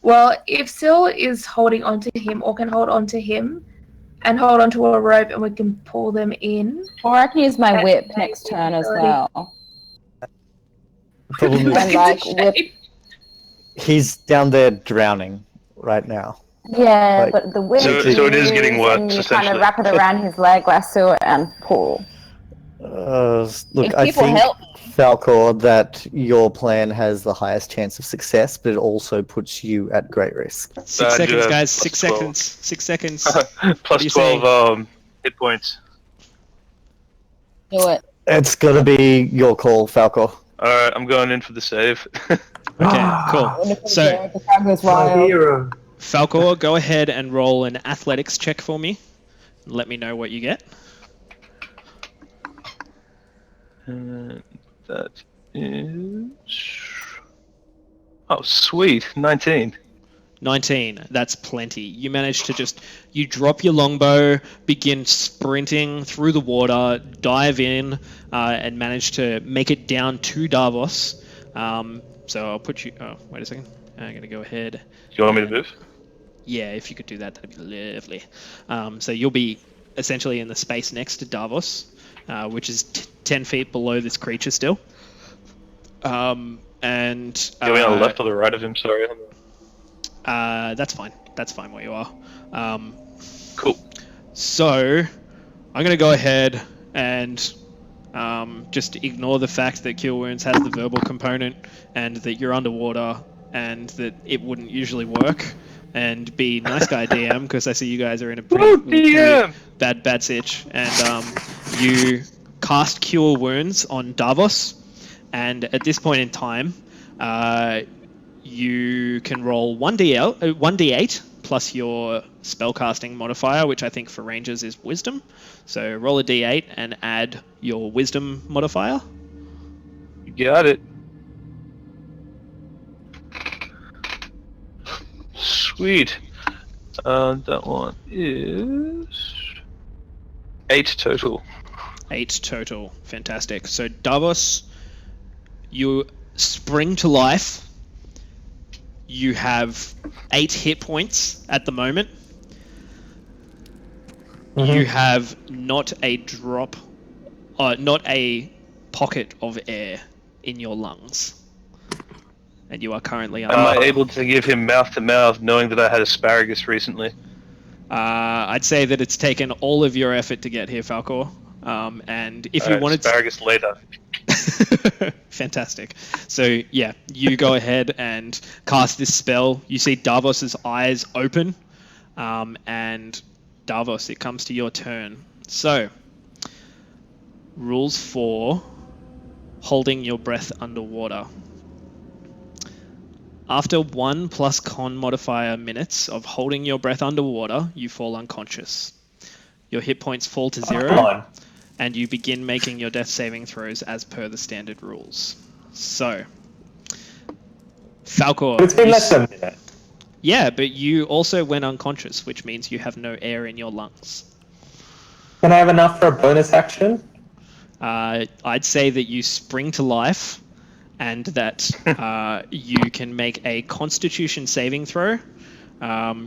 Well, if Syl is holding onto him or can hold onto him and hold onto a rope and we can pull them in. Or I can use my That whip makes next turn as ability. well. Problem is, And like whip. he's down there drowning right now. Yeah, Like- but the whip. So it is getting use, worse, And you kind essentially. of wrap it around his leg, lasso it, and pull. Look, If I people think, help- Falcor, that your plan has the highest chance of success, but it also puts you at great risk. 6 I do seconds, have guys. plus 6 12. seconds. 6 seconds. Plus are you 12 hit points. Do it. It's gonna be your call, Falcor. Alright, I'm going in for the save. Okay, cool. So, The crowd goes wild. Hero. Falcor, go ahead and roll an athletics check for me. Let me know what you get. That is... Oh, sweet. 19. 19. That's plenty. You manage to you drop your longbow, begin sprinting through the water, dive in, and manage to make it down to Davos. So I'll put you. Oh, wait a second. I'm gonna go ahead. Do you want me to move? Yeah, if you could do that, that'd be lovely. So you'll be essentially in the space next to Davos, which is 10 feet below this creature still. And You mean on the left or the right of him? Sorry. that's fine. That's fine where you are. Cool. So I'm gonna go ahead and just ignore the fact that Cure Wounds has the verbal component and that you're underwater and that it wouldn't usually work, and be nice guy DM, because I see you guys are in a pretty bad sitch, and you cast Cure Wounds on Davos, and at this point in time, you can roll 1d8 plus your spellcasting modifier, which I think for rangers is Wisdom. So roll a d8 and add your Wisdom modifier. You got it. Sweet. That one is 8 total. 8 total. Fantastic. So Davos, you spring to life. You have 8 hit points at the moment. You have not a drop, not a pocket of air in your lungs. And you are currently Am I able to give him mouth to mouth, knowing that I had asparagus recently? I'd say that it's taken all of your effort to get here, Falcor. And if you wanted asparagus later. Fantastic. So yeah, you go ahead and cast this spell. You see Davos's eyes open, and Davos, it comes to your turn. So, rules for holding your breath underwater. After 1 plus con modifier minutes of holding your breath underwater, you fall unconscious. Your hit points fall to 0, and you begin making your death saving throws as per the standard rules. So, Falcor. It's been less than a minute. Yeah, but you also went unconscious, which means you have no air in your lungs. Can I have enough for a bonus action? I'd say that you spring to life, and that you can make a Constitution saving throw.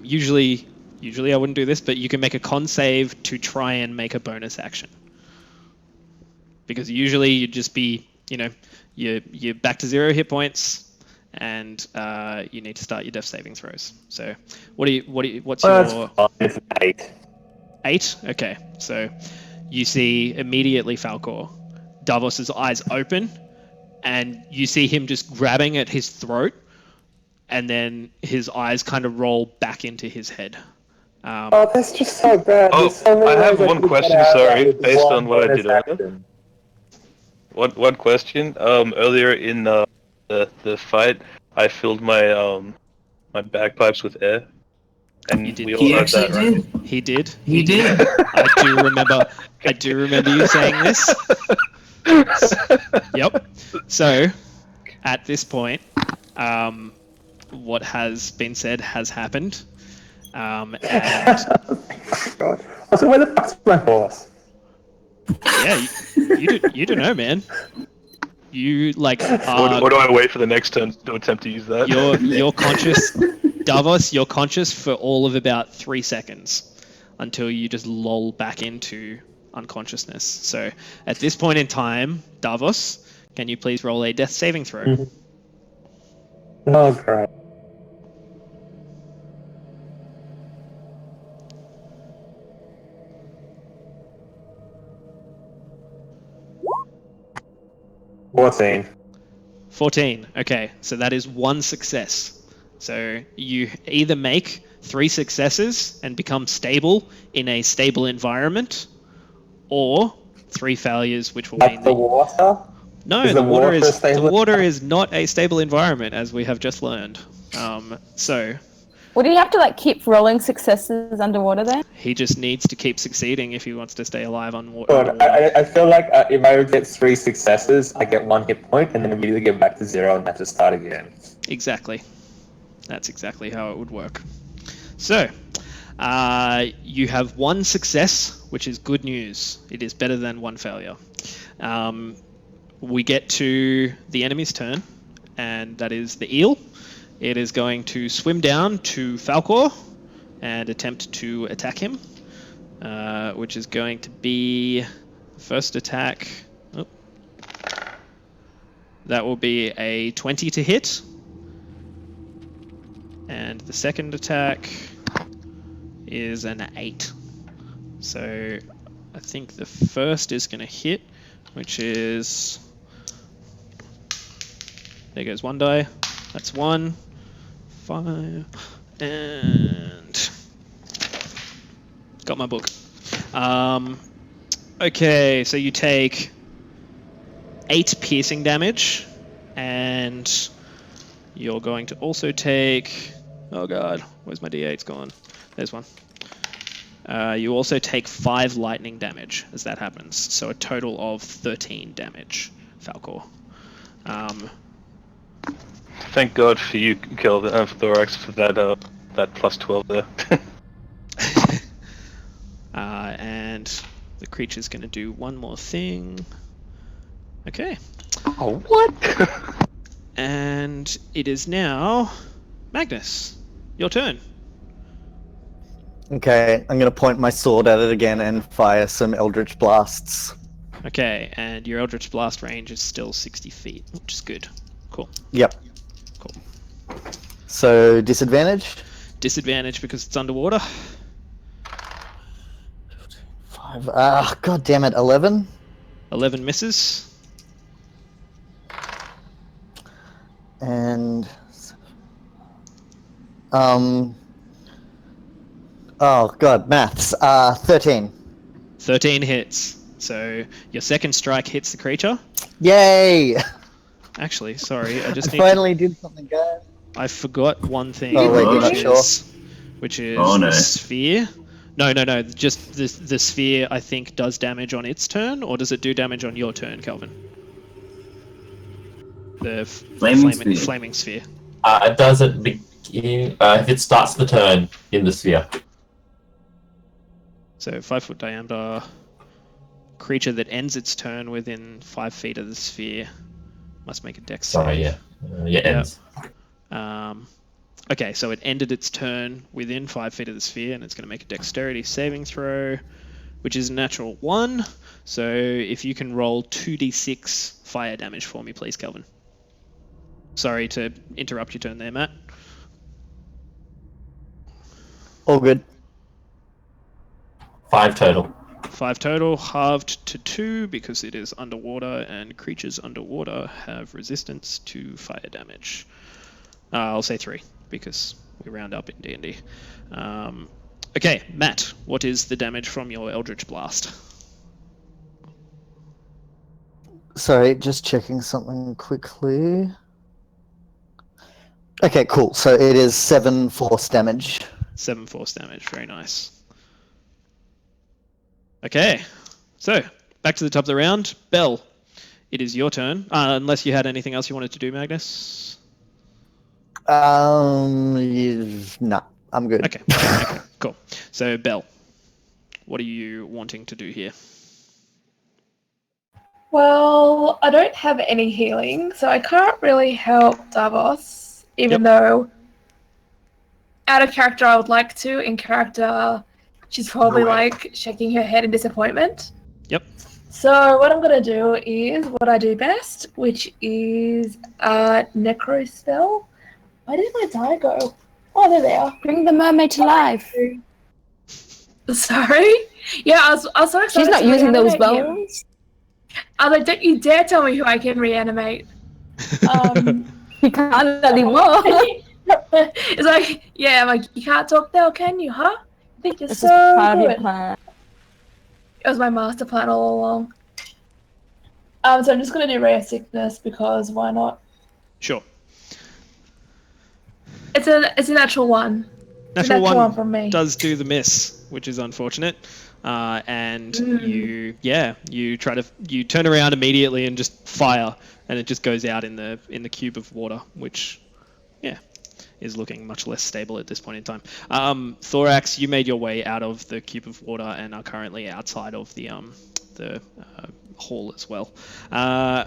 Usually I wouldn't do this, but you can make a con save to try and make a bonus action. Because usually you'd just be, you're back to 0 hit points, and you need to start your death saving throws. So, what's your? It's 8. 8? Okay. So, you see immediately Falcor, Davos's eyes open, and you see him just grabbing at his throat, and then his eyes kind of roll back into his head. That's just so bad. I have one question, sorry, based on what I did earlier. One question. Earlier in the fight, I filled my my bagpipes with air. And you did. We all He heard actually that, right? did. He did. He did. I do remember you saying this. Yep. So, at this point, what has been said has happened. And God. Also, where the fuck's my horse? yeah, you don't know, man. You Or do I wait for the next turn to attempt to use that? You're conscious, Davos. You're conscious for all of about 3 seconds until you just lull back into unconsciousness. So at this point in time, Davos, can you please roll a death saving throw? Oh, great. What's 14. Okay, so that is 1 success. So you either make 3 successes and become stable in a stable environment, or 3 failures, which will mean the water? no, Is the the water water a is stable the water is not a stable environment, as we have just learned. So Would he have to keep rolling successes underwater then? he just needs to keep succeeding if he wants to stay alive on water. Good. I feel like if I get 3 successes, I get 1 hit point, and then immediately get back to 0 and have to start again. Exactly. That's exactly how it would work. So, you have one success, which is good news. It is better than one failure. We get to the enemy's turn, and that is the eel. It is going to swim down to Falcor and attempt to attack him, which is going to be first attack. Oh. That will be a 20 to hit. And the second attack is an 8. So I think the first is going to hit, which is... There goes one die. That's 1, 5, and... Got my book. Okay, so you take 8 piercing damage, and you're going to also take... Oh god, where's my d8s gone? There's one. You also take 5 lightning damage as that happens, so a total of 13 damage, Falcor. Thank God for you, Kelvin, for Thorax, for that plus 12 there. And the creature's going to do one more thing. Okay. Oh, what? And it is now Magnus. Your turn. Okay, I'm going to point my sword at it again and fire some Eldritch Blasts. Okay, and your Eldritch Blast range is still 60 feet, which is good. Cool. Yep. Cool. So, disadvantage? Disadvantage because it's underwater. 5. God damn it, 11? 11 misses. And... Oh god, maths. 13. 13 hits. So your second strike hits the creature. Yay! Actually, sorry, I just need finally did something, guys. I forgot one thing. Oh, wait, you're not sure? Which is Oh, no. the sphere. No. Just the sphere, I think, does damage on its turn, or does it do damage on your turn, Kelvin? The flaming sphere. It doesn't begin if it starts the turn in the sphere. So 5 foot diameter creature that ends its turn within 5 feet of the sphere must make a dex save. Sorry, yeah. Ends. Okay, so it ended its turn within 5 feet of the sphere, and it's going to make a dexterity saving throw, which is a natural 1. So if you can roll 2d6 fire damage for me, please, Kelvin. Sorry to interrupt your turn there, Matt. All good. 5 total. 5 total, halved to 2 because it is underwater, and creatures underwater have resistance to fire damage. I'll say 3 because we round up in D&D. Okay, Matt, what is the damage from your Eldritch Blast? Sorry, just checking something quickly. Okay, cool. So it is 7 force damage. 7 force damage, very nice. Okay, so back to the top of the round. Belle, it is your turn. Unless you had anything else you wanted to do, Magnus? Nah, I'm good. Okay, cool. So, Belle, what are you wanting to do here? Well, I don't have any healing, so I can't really help Davos, even though out of character I would like to. In character, she's probably like shaking her head in disappointment. Yep. So what I'm going to do is what I do best, which is a necro spell. Where did my die go? Oh, there they are. Bring the mermaid to life. Sorry? Yeah, I was so excited. She's not to using those reanimate him. bones. I was like, don't you dare tell me who I can reanimate. He can't anymore. It's like, yeah, I'm like, you can't talk now, can you, huh? I think you're This so is part of your good. plan. It was my master plan all along. So I'm just going to do Ray of Sickness because why not? Sure. It's a natural one. Natural one one from me. does do the miss, which is unfortunate. And you turn around immediately and just fire, and it just goes out in the cube of water, which, yeah, is looking much less stable at this point in time. Thorax, you made your way out of the cube of water and are currently outside of the hall as well.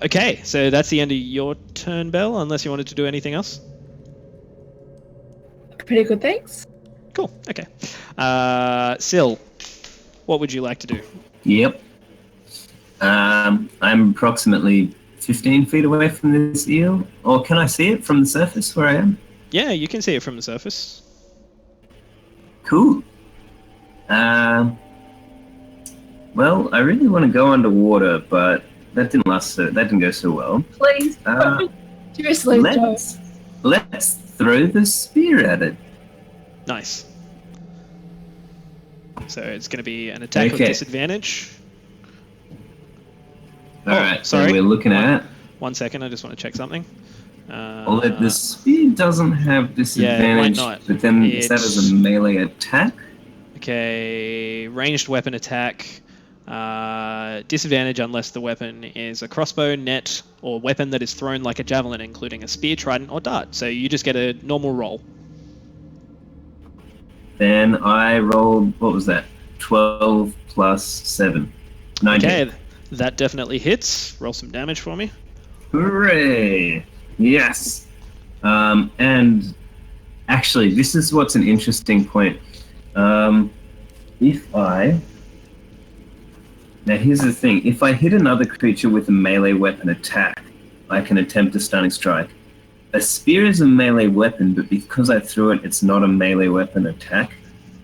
Okay, so that's the end of your turn, Belle, unless you wanted to do anything else. Pretty good, thanks. Cool, okay. Syl, what would you like to do? Yep. I'm approximately 15 feet away from this eel. Or can I see it from the surface where I am? Yeah, you can see it from the surface. Cool. Well, I really want to go underwater, but that didn't go so well. Please. Seriously, don't. Let's throw the spear at it. Nice. So it's going to be an attack with disadvantage. Alright, sorry. so we're looking at... 1 second, I just want to check something. Well, the spear doesn't have disadvantage, not? but then is that as a melee attack? Okay, ranged weapon attack. Disadvantage unless the weapon is a crossbow, net, or weapon that is thrown like a javelin, including a spear, trident, or dart. So you just get a normal roll. Then I rolled, what was that? 12 plus 7. 19. Okay, that definitely hits. Roll some damage for me. Hooray! Yes! And actually, this is what's an interesting point. Now here's the thing, if I hit another creature with a melee weapon attack, I can attempt a stunning strike. A spear is a melee weapon, but because I threw it, it's not a melee weapon attack.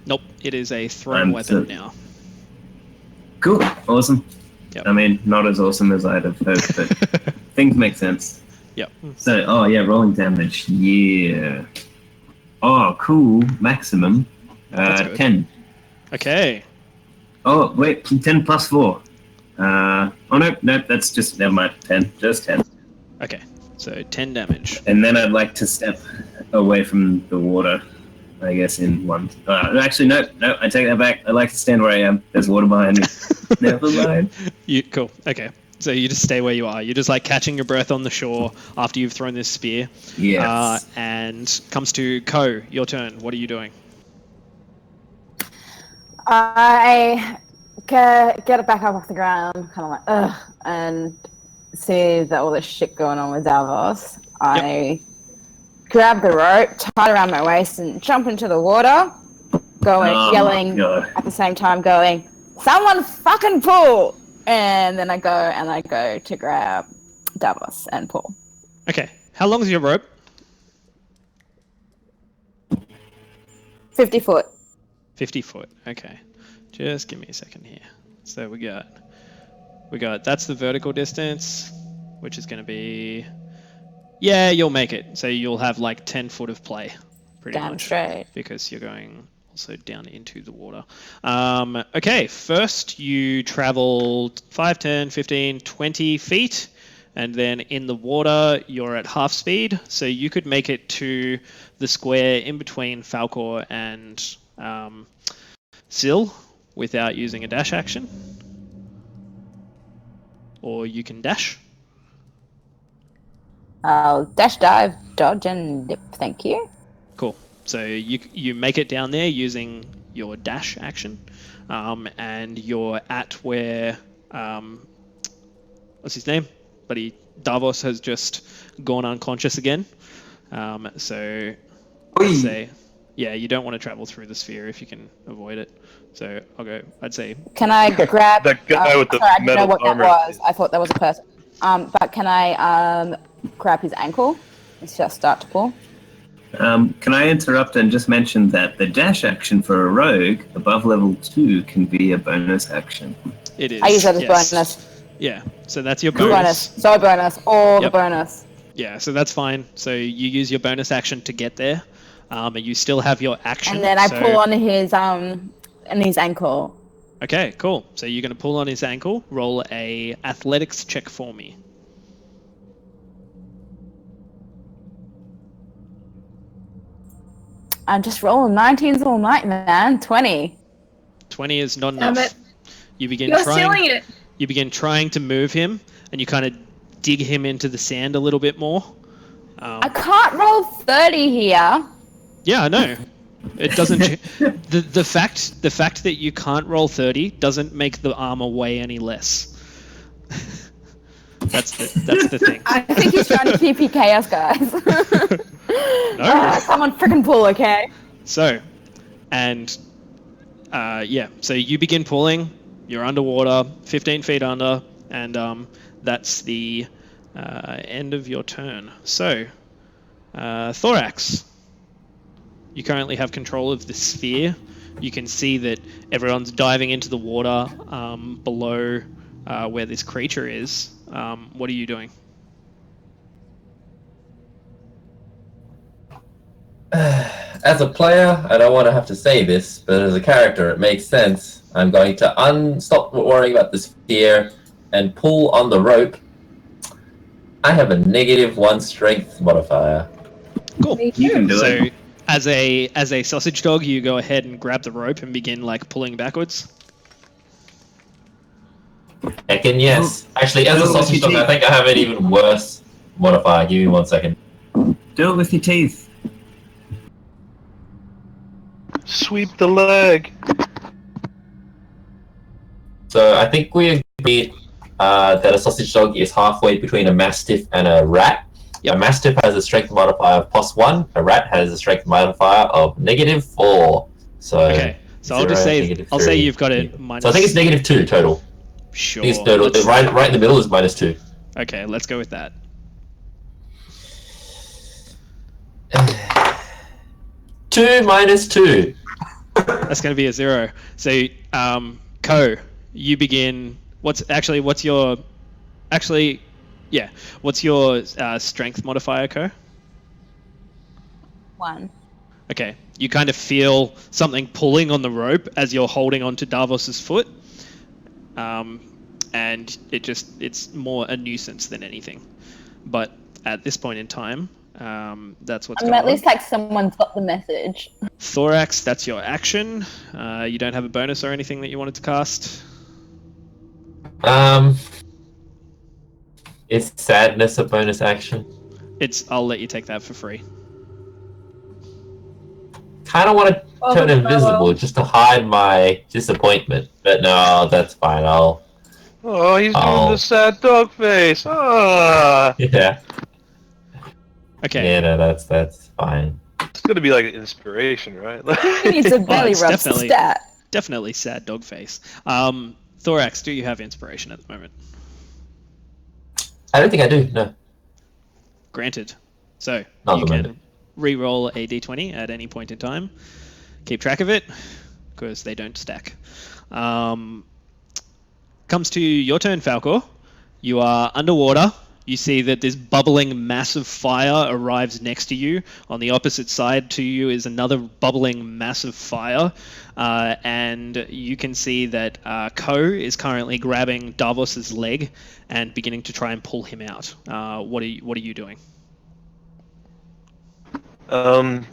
Nope, it is a thrown weapon now. Cool, awesome. Yep. I mean, not as awesome as I'd have hoped, but things make sense. Yep. So, oh yeah, rolling damage, yeah. Oh, cool, maximum. 10. Okay. Oh, wait, 10 plus 4. Oh, no, that's just, never mind, 10, just 10. Okay, so 10 damage. And then I'd like to step away from the water, I guess, in one. Actually, no, I take that back. I like to stand where I am. There's water behind me. Never mind. Cool, okay. So you just stay where you are. You're just like catching your breath on the shore after you've thrown this spear. Yes. And comes to Ko, your turn. What are you doing? I get it back up off the ground, kind of like, ugh, and see that all this shit going on with Davos. I grab the rope, tie it around my waist, and jump into the water, yelling at the same time, going, "Someone fucking pull!" And then I go to grab Davos and pull. Okay. How long is your rope? 50 foot. 50 foot. Okay. Just give me a second here. So we got that's the vertical distance, which is going to be, yeah, you'll make it. So you'll have like 10 foot of play, pretty much. Straight. Because you're going also down into the water. Okay, first you travel 5, 10, 15, 20 feet, and then in the water you're at half speed, so you could make it to the square in between Falcor and Syl without using a dash action. Or you can dash. I'll dash, dive, dodge, and dip. Thank you. Cool. So you make it down there using your dash action, and you're at where what's his name? Davos has just gone unconscious again. So I'd say, yeah, you don't want to travel through the sphere if you can avoid it. So I'd say. Can I grab that guy with the sorry, I didn't know metal what armor? that was. I thought that was a person. But can I grab his ankle and just start to pull? Can I interrupt and just mention that the dash action for a rogue above level 2 can be a bonus action? It is. I use that as bonus. Yeah, so that's your Bonus. So bonus. The bonus. Yeah, so that's fine. So you use your bonus action to get there, and you still have your action. And then I pull on his ankle. Okay, cool. So you're going to pull on his ankle. Roll a athletics check for me. I'm just rolling 19s all night, man. 20. 20 is not Damn enough. it. You begin You're trying. stealing it. You begin trying to move him, and you kind of dig him into the sand a little bit more. I can't roll 30 here. Yeah, I know. It doesn't. The fact that you can't roll 30 doesn't make the armor weigh any less. That's the thing. I think he's trying to PPK us, guys. No. Someone freaking pull, okay? So, and yeah, so you begin pulling. You're underwater, 15 feet under, and that's the end of your turn. So, Thorax, you currently have control of the sphere. You can see that everyone's diving into the water below where this creature is. What are you doing? As a player, I don't want to have to say this, but as a character, it makes sense. I'm going to stop worrying about this fear and pull on the rope. I have a -1 strength modifier. Cool. You can do So, it. as a sausage dog, you go ahead and grab the rope and begin like pulling backwards. Heckin' yes. Actually, as a sausage dog, I think I have an even worse modifier. Give me 1 second. Do it with your teeth. Sweep the leg. So I think we agree that a sausage dog is halfway between a mastiff and a rat. Yep. A mastiff has a strength modifier of +1. A rat has a strength modifier of -4. So Okay. So I'll just say -3. you've got it minus. So I think it's -2 total. Sure. I think it's total. Let's- Right in the middle is -2. Okay, let's go with that. 2 minus 2. That's going to be a 0. So, Ko, you begin. What's your strength modifier, Ko? 1. Okay, you kind of feel something pulling on the rope as you're holding onto Davos's foot, and it's more a nuisance than anything. But at this point in time, that's what's going At on. least like someone's got the message. Thorax, that's your action. You don't have a bonus or anything that you wanted to cast. Is sadness a bonus action? I'll let you take that for free. Kind of want to Oh, turn no. invisible just to hide my disappointment, but no, that's fine. Oh, he's doing Oh. the sad dog face. Ah, Yeah. Okay. Yeah, no, that's fine. it's gonna be like an inspiration, right? He needs a belly it's rub definitely- stat. Definitely sad dog face. Thorax, do you have inspiration at the moment? I don't think I do. No. Granted. So Not you at the can moment. re-roll a d20 at any point in time. Keep track of it, because they don't stack. Comes to your turn, Falcor. You are underwater. You see that this bubbling mass of fire arrives next to you. On the opposite side to you is another bubbling mass of fire. And you can see that Ko is currently grabbing Davos's leg and beginning to try and pull him out. What are you doing? Am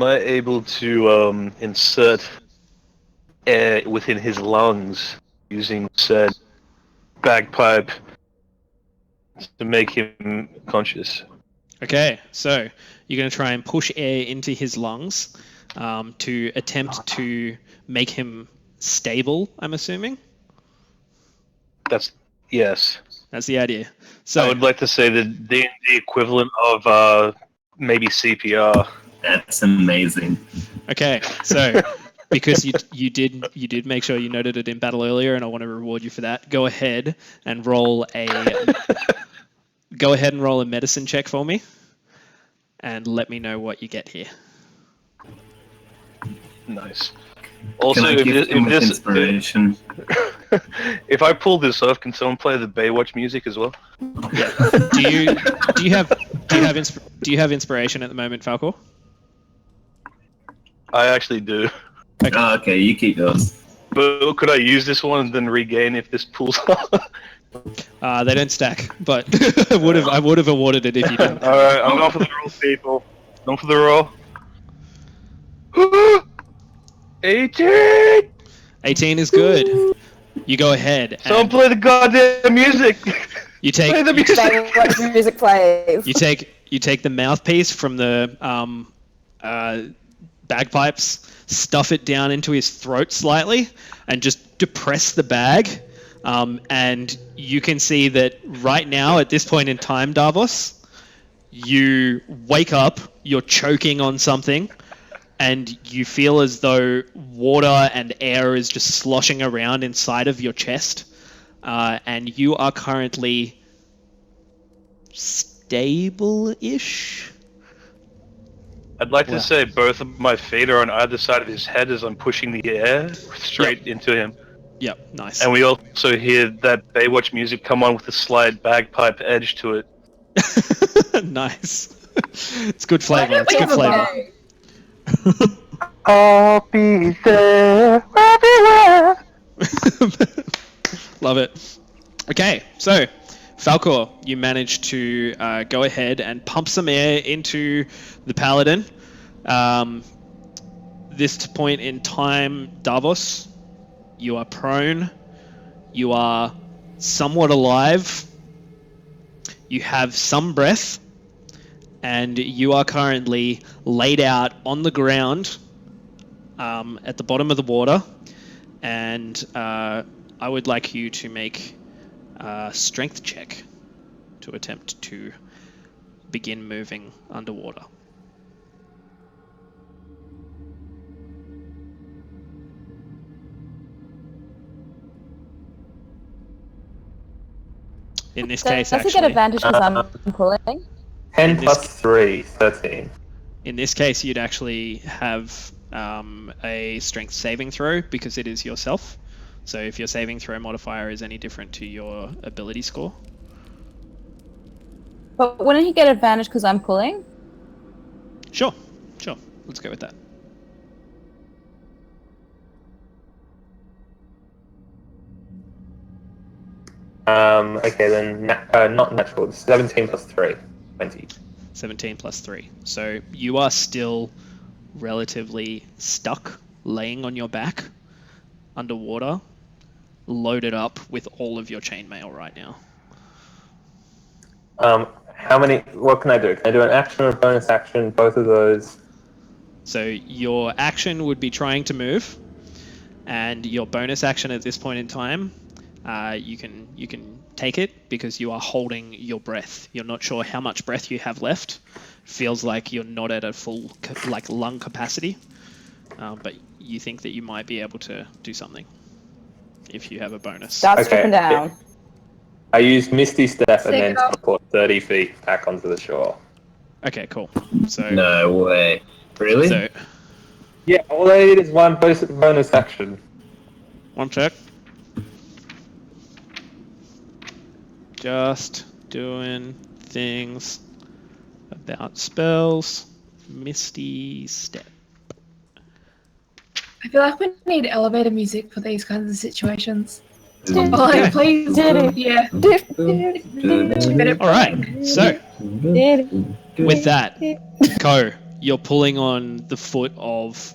I able to insert air within his lungs using said bagpipe to make him conscious? Okay, so you're going to try and push air into his lungs to attempt to make him stable, I'm assuming? Yes. That's the idea. I So, would like to say that the equivalent of maybe CPR. That's amazing. okay, so because you did make sure you noted it in battle earlier, and I want to reward you for that. Go ahead and roll a medicine check for me, and let me know what you get here. Nice. Also, Can I give him with inspiration? if I pull this off, can someone play the Baywatch music as well? Yeah. Do you have inspiration at the moment, Falcor? I actually do. Oh, okay, you keep yours. But could I use this one and then regain if this pulls off? They don't stack, but I would have awarded it if you didn't. Alright, I'm going for the roll, people. Going for the roll. 18! 18 is good. You go ahead. Someone And play the goddamn music! you Play the take music! What music plays? you take the mouthpiece from the bagpipes, stuff it down into his throat slightly, and just depress the bag. And you can see that right now, at this point in time, Davos, you wake up, you're choking on something, and you feel as though water and air is just sloshing around inside of your chest. And you are currently stable-ish. I'd like to say both of my feet are on either side of his head as I'm pushing the air straight into him. Yep, nice. And we also hear that Baywatch music come on with a slight bagpipe edge to it. Nice. It's good flavor. It's good flavor. I'll be there everywhere. Love it. Okay, so Falcor, you managed to go ahead and pump some air into the paladin. This point in time, Davos, you are prone. You are somewhat alive. You have some breath. And you are currently laid out on the ground at the bottom of the water. And I would like you to make a strength check to attempt to begin moving underwater. In this case, does he get advantage because I'm pulling? 10 plus 3, 13. In this case, you'd actually have a strength saving throw because it is yourself. So if your saving throw modifier is any different to your ability score. But wouldn't he get advantage because I'm pulling? Sure. Let's go with that. Okay, then not natural. 17 plus 3, 20. 17 plus 3. So you are still relatively stuck, laying on your back, underwater, loaded up with all of your chainmail right now. What can I do? Can I do an action or a bonus action? Both of those. So your action would be trying to move, and your bonus action at this point in time, you can take it because you are holding your breath. You're not sure how much breath you have left. Feels like you're not at a full lung capacity, but you think that you might be able to do something if you have a bonus. Start stripping down. I used Misty Step and then teleport 30 feet back onto the shore. Okay, cool. So No way. Really? So Yeah, all I need is one bonus action. one check. Just doing things about spells. Misty Step. I feel like we need elevator music for these kinds of situations. Yeah. Like, please, yeah. All right. So with that, Ko, you're pulling on the foot of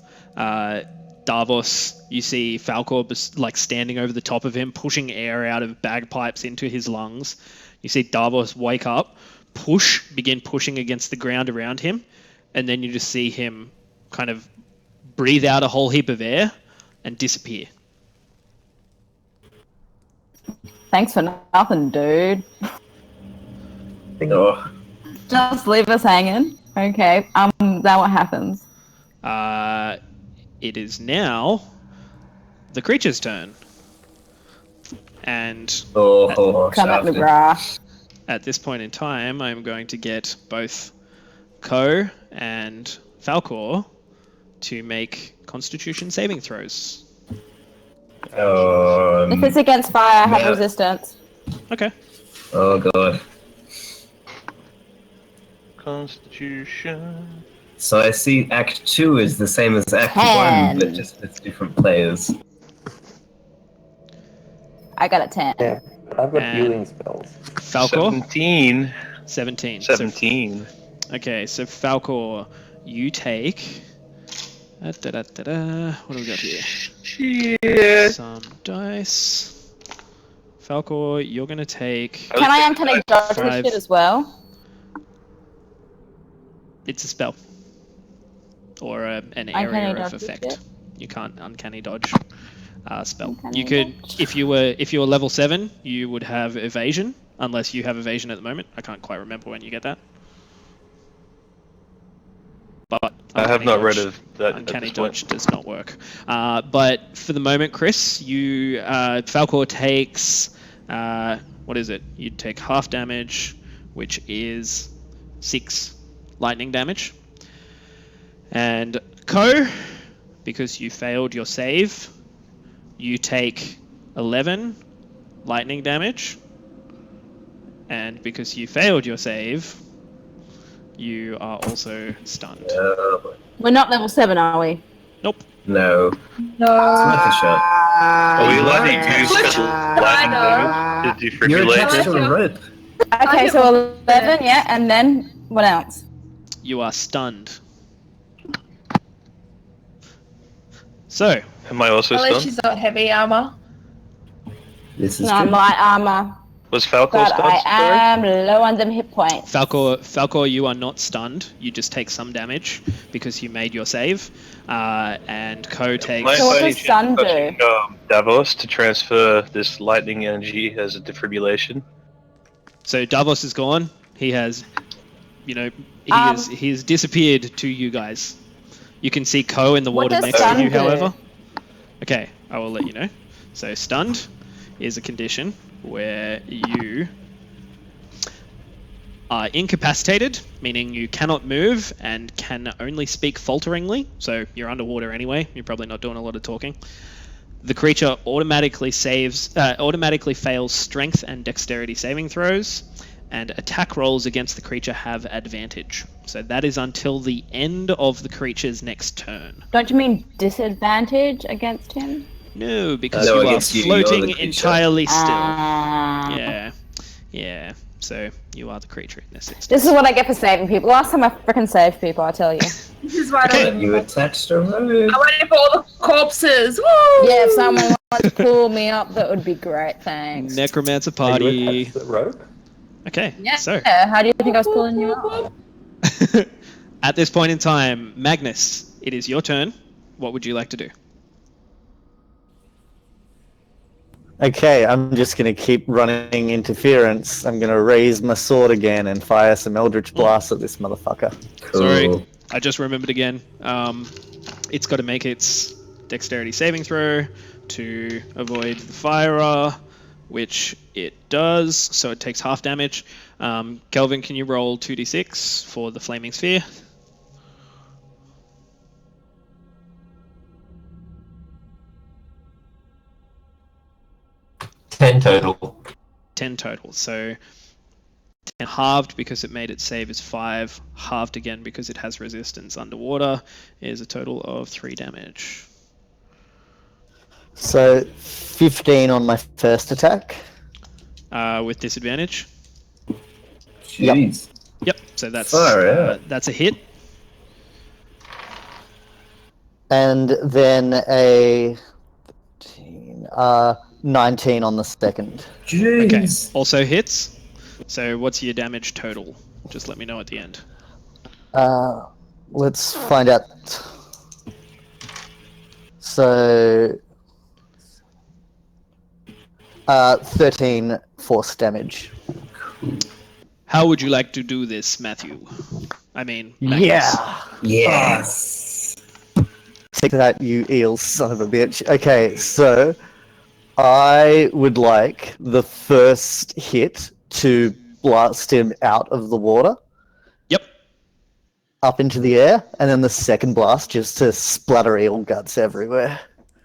Davos. You see Falcor standing over the top of him, pushing air out of bagpipes into his lungs. You see Davos wake up, begin pushing against the ground around him, and then you just see him kind of breathe out a whole heap of air and disappear. Thanks for nothing, dude. Oh. Just leave us hanging. Okay. Then what happens? It is now the creature's turn. And Come at me, brah. at this point in time, I'm going to get both Ko and Falcor to make Constitution saving throws. If it's against fire, I have resistance. Okay. Oh god. Constitution. So I see Act 2 is the same as Act 1, but just with different players. I got a 10. Yeah, I've got And- healing spells. Falcor? 17. 17. 17. Okay, so Falcor, you take... What do we got here? Shit. Some dice. Falcor, you're going to take... Can I dodge this 5. shit as well? It's a spell. or an Uncanny area of dodge, effect. yeah. You can't uncanny dodge spell. Uncanny You could, dodge. if you were level 7, you would have evasion, unless you have evasion at the moment. I can't quite remember when you get that. But I have uncanny not read dodge- of that at Uncanny this point. dodge does not work. But for the moment, Chris, you Falcor takes what is it? You take half damage, which is 6 lightning damage. And Ko, because you failed your save, you take 11 lightning damage. And because you failed your save, you are also stunned. We're not level 7, are we? Nope. No. It's No. worth a shot. Are we allowed to Right. use special lightning damage to You're defibrillate attached it? to a rope. Okay, so 11, yeah, and then what else? You are stunned. So, Am I also At least stunned? she's not heavy armor. This is Not good. light armor, Was Falco but stunned? I Sorry? am low on them hit points. Falcor, you are not stunned. You just take some damage because you made your save. And Ko takes... Am I So what by any does chance stun do? touching, Davos to transfer this lightning energy as a defibrillation? So Davos is gone. He has, he Um, has disappeared to you guys. You can see Ko in the What water does next to stun you, do? however. Okay, I will let you know. So stunned is a condition where you are incapacitated, meaning you cannot move and can only speak falteringly. So you're underwater anyway. You're probably not doing a lot of talking. The creature automatically fails strength and dexterity saving throws, and attack rolls against the creature have advantage. So that is until the end of the creature's next turn. Don't you mean disadvantage against him? No, because No, you are against you, you're the floating creature. entirely still. Ah. Yeah. So you are the creature in this instance. This is what I get for saving people. Last time I frickin' saved people, I tell you. This is why Okay. I don't You attached a rope. I waited for all the corpses. Woo! Yeah, if someone wants to pull me up, that would be great, thanks. Necromancer Are you party. attached to the rope? Okay, Yeah, so how do you think I was pulling you up? at this point in time, Magnus, it is your turn. What would you like to do? Okay, I'm just going to keep running interference. I'm going to raise my sword again and fire some Eldritch Blasts at this motherfucker. Cool. Sorry, I just remembered again. It's got to make its dexterity saving throw to avoid the fire, which it does. So it takes half damage. Kelvin, can you roll 2d6 for the flaming sphere? 10 total. 10 total. So 10 halved because it made its save is 5. Halved again because it has resistance underwater is a total of 3 damage. So 15 on my first attack. With disadvantage. Jeez. Yep. So that's Far out. that's a hit. And then a 19 on the second. Okay. Jeez. Also hits. So what's your damage total? Just let me know at the end. Let's find out. So 13 force damage. How would you like to do this, Matthew? I mean, Magnus. Yeah. Yes. Take that, you eel son of a bitch. Okay, so I would like the first hit to blast him out of the water Yep. up into the air, and then the second blast just to splatter eel guts everywhere.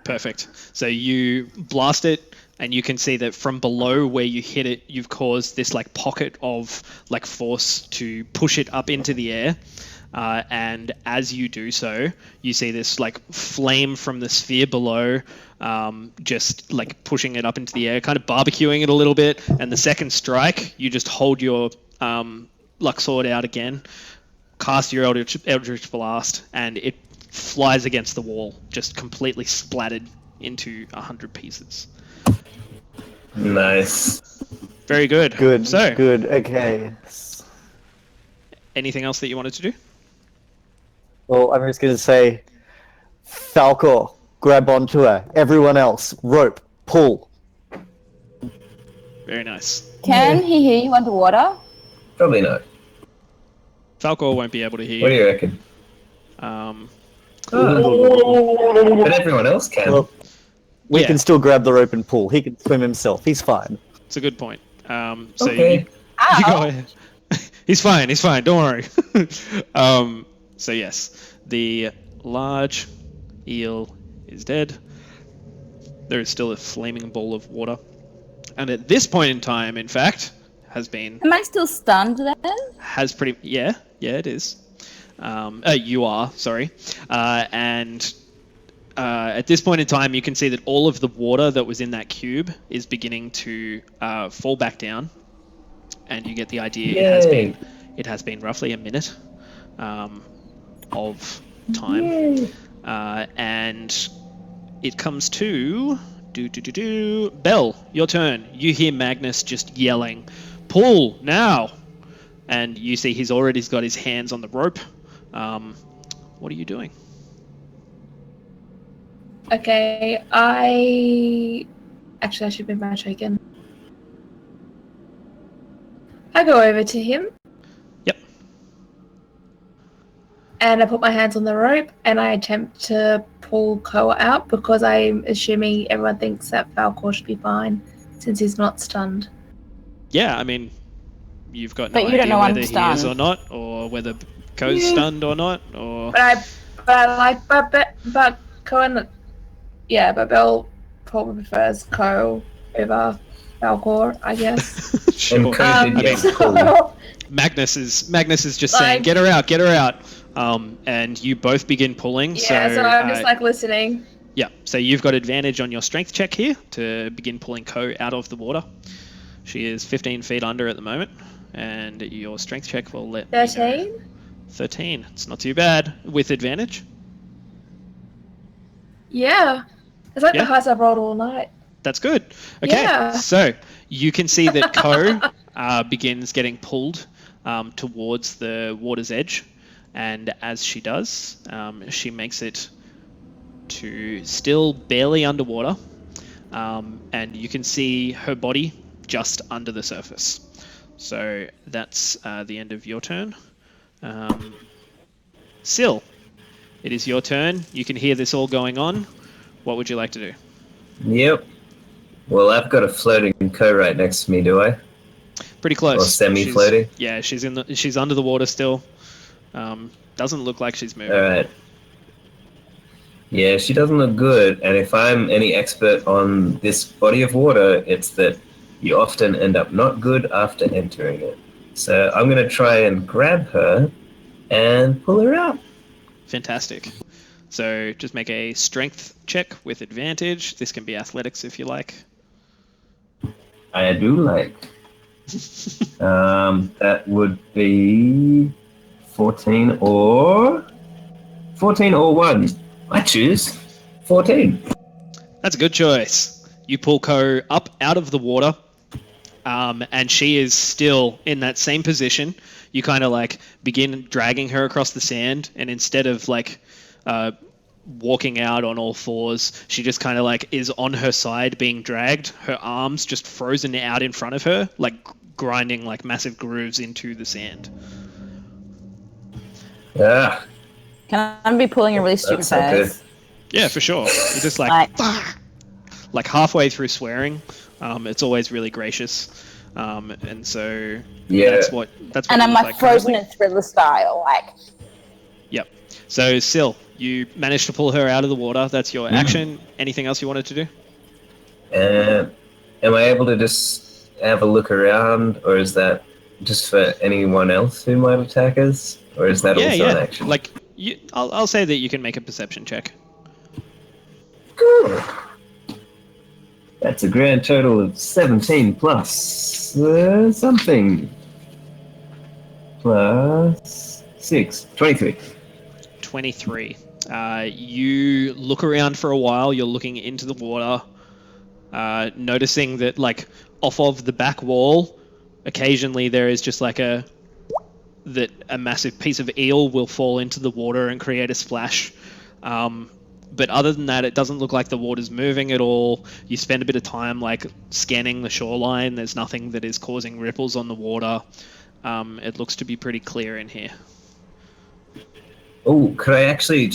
Perfect. So you blast it, and you can see that from below where you hit it, you've caused this like pocket of like force to push it up into the air. And as you do so, you see this like flame from the sphere below, just like pushing it up into the air, kind of barbecuing it a little bit. And the second strike, you just hold your luck sword out again, cast your Eldritch Blast, and it flies against the wall, just completely splattered into 100 pieces. Nice. Very good. Good, So, good, okay. anything else that you wanted to do? Well, I'm just going to say, Falcor, grab onto her. Everyone else, rope, pull. Very nice. Can he hear you underwater? Probably not. Falcor won't be able to hear What do you. you reckon? Um, But everyone else can. Well, we Yeah. can still grab the rope and pull. He can swim himself. He's fine. it's a good point. So Okay. you go ahead. He's fine. Don't worry. So yes, the large eel is dead. There is still a flaming ball of water, and at this point in time, in fact, Am I still stunned then? yeah, it is. You are, sorry. And at this point in time, you can see that all of the water that was in that cube is beginning to fall back down, and you get the idea it has been roughly a minute of time, and it comes to Belle, your turn. You hear Magnus just yelling, "Pull now!" And you see he's already got his hands on the rope. What are you doing? Okay, I should move my token. I go over to him. Yep. And I put my hands on the rope and I attempt to pull Koa out because I'm assuming everyone thinks that Falcor should be fine since he's not stunned. Yeah, I mean, you've got no But you idea don't know I'm whether he is stunned. or not, or whether Ko's stunned or not, or... But Koa, yeah, but Belle probably prefers Ko over Falcor, I guess. Sure. And Ko did get mean- pulled. Magnus is just saying, "Get her out!" And you both begin pulling. Yeah, so I'm just listening. Yeah, so you've got advantage on your strength check here to begin pulling Ko out of the water. She is 15 feet under at the moment, and your strength check will let me know. 13? 13. It's not too bad with advantage. Yeah. It's like Yeah. the highest I've rolled all night. That's good. Okay, Yeah. so you can see that Ko begins getting pulled towards the water's edge, and as she does, she makes it to still barely underwater, and you can see her body just under the surface. So that's the end of your turn. Syl, it is your turn. You can hear this all going on. What would you like to do? Yep. Well, I've got a floating Ko right next to me, do I? Pretty close. Or semi-floating? Yeah, she's under the water still. Doesn't look like she's moving. Alright. Yeah, she doesn't look good, and if I'm any expert on this body of water, it's that you often end up not good after entering it. So I'm going to try and grab her and pull her out. Fantastic. So just make a strength check with advantage. This can be athletics if you like. I do like. That would be 14 or 1. I choose 14. That's a good choice. You pull Ko up out of the water, and she is still in that same position. You kind of like begin dragging her across the sand, and instead of like walking out on all fours, she just kind of like is on her side being dragged, her arms just frozen out in front of her, like grinding like massive grooves into the sand. Ah, Can I be pulling a really stupid That's not good. face? Yeah, for sure. You're just like halfway through swearing. It's always really gracious, and so yeah. that's what And I'm it like looks frozen currently. in Thriller style, like. Yep. So Syl, you managed to pull her out of the water. That's your action. Anything else you wanted to do? Am I able to just have a look around, or is that just for anyone else who might attack us, or is that also an action? Like I'll say that you can make a perception check. Cool. That's a grand total of 17 plus something. Plus 6. 23. 23. You look around for a while. You're looking into the water, noticing that like off of the back wall, occasionally there is just like a that a massive piece of eel will fall into the water and create a splash. But other than that, it doesn't look like the water's moving at all. You spend a bit of time like scanning the shoreline. There's nothing that is causing ripples on the water. It looks to be pretty clear in here. Oh, could I actually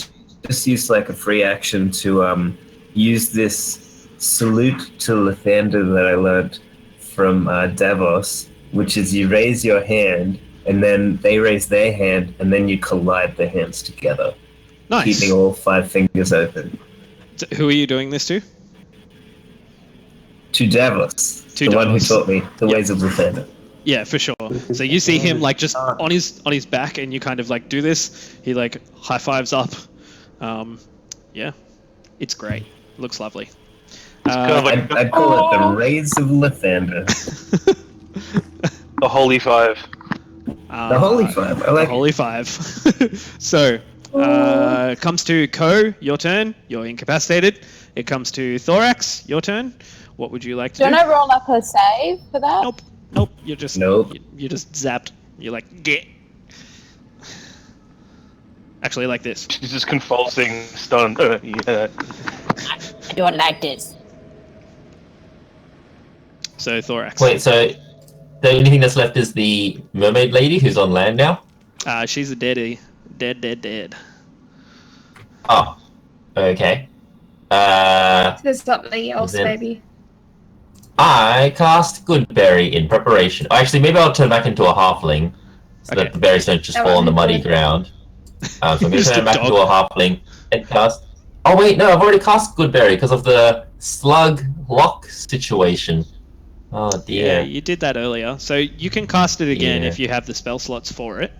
just use like a free action to use this salute to Lathander that I learned from Davos, which is you raise your hand and then they raise their hand and then you collide their hands together. Nice. Keeping all 5 fingers open. So who are you doing this to? To Davos, To the one who Davos. taught me the Yep. ways of Lathander. Yeah, for sure. So you see him like just on his back, and you kind of like do this. He like high fives up. Yeah, it's great. Looks lovely. I'd call it the rays of Lathander. The Holy Five. The Holy Five. I like the Holy Five. So comes to Ko, your turn. You're incapacitated. It comes to Thorax, your turn. What would you like to do? Don't I roll up a save for that? Nope. You're just You're just zapped. You're like get. Actually, like this. She's just convulsing, stunned. Yeah. I don't like this. So Thorax. Wait, so the only thing that's left is the mermaid lady who's on land now? She's a deadie. Dead. Oh, okay. There's something else, Then- maybe. I cast Goodberry in preparation. Actually, maybe I'll turn back into a halfling so Okay. that the berries don't just That fall would on the be muddy good. ground. So I'm going to Just turn a back dog. into a halfling and cast... Oh wait, no, I've already cast Goodberry because of the slug lock situation. Oh Yeah, dear. you did that earlier. So you can cast it again Yeah. if you have the spell slots for it.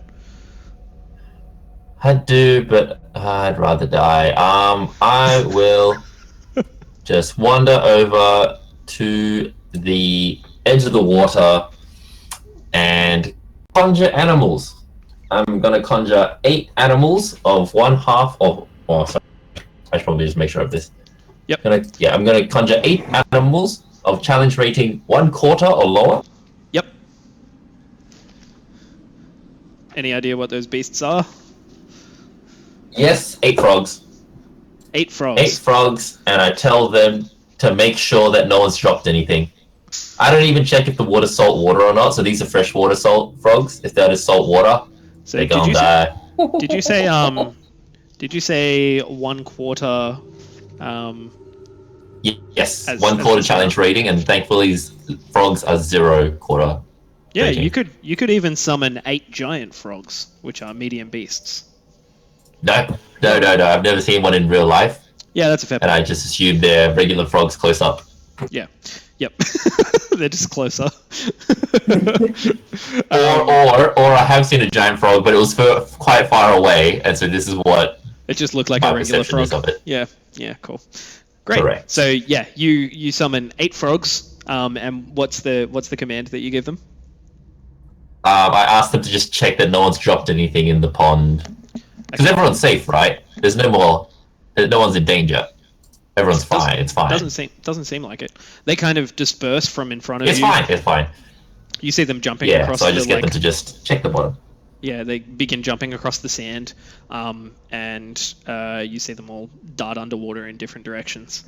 I do, but I'd rather die. I will just wander over to the edge of the water and conjure animals. I'm gonna conjure 8 animals of 1/2 of. Oh, sorry. I should probably just make sure of this. Yep. I'm gonna conjure 8 animals of challenge rating 1/4 or lower. Yep. Any idea what those beasts are? Yes, 8 frogs. 8 frogs. 8 frogs, and I tell them to make sure that no one's dropped anything. I don't even check if the water's salt water or not, so these are freshwater salt frogs. If that is salt water, So they're gonna die. did you say 1/4 Yes, As- 1/4 as- challenge rating, and thankfully these frogs are 0/4. Yeah, rating. you could even summon 8 giant frogs, which are medium beasts. No. I've never seen one in real life, Yeah, that's a fair and point. I just assumed they're regular frogs close up. Yeah. Yep. They're just closer. Or I have seen a giant frog, but it was quite far away, and so this is what It just looked like my a regular perception frog. is of it. Yeah, cool. Great. Correct. So yeah, you summon 8 frogs. And what's the command that you give them? I asked them to just check that no one's dropped anything in the pond. Because Okay. everyone's safe, right? There's no one's in danger. Everyone's fine. It's fine. Doesn't seem like it. They kind of disperse from in front of It's you. fine. It's fine. You see them jumping Yeah. across So I the just get like. them to just check the bottom. Yeah, they begin jumping across the sand, and you see them all dart underwater in different directions.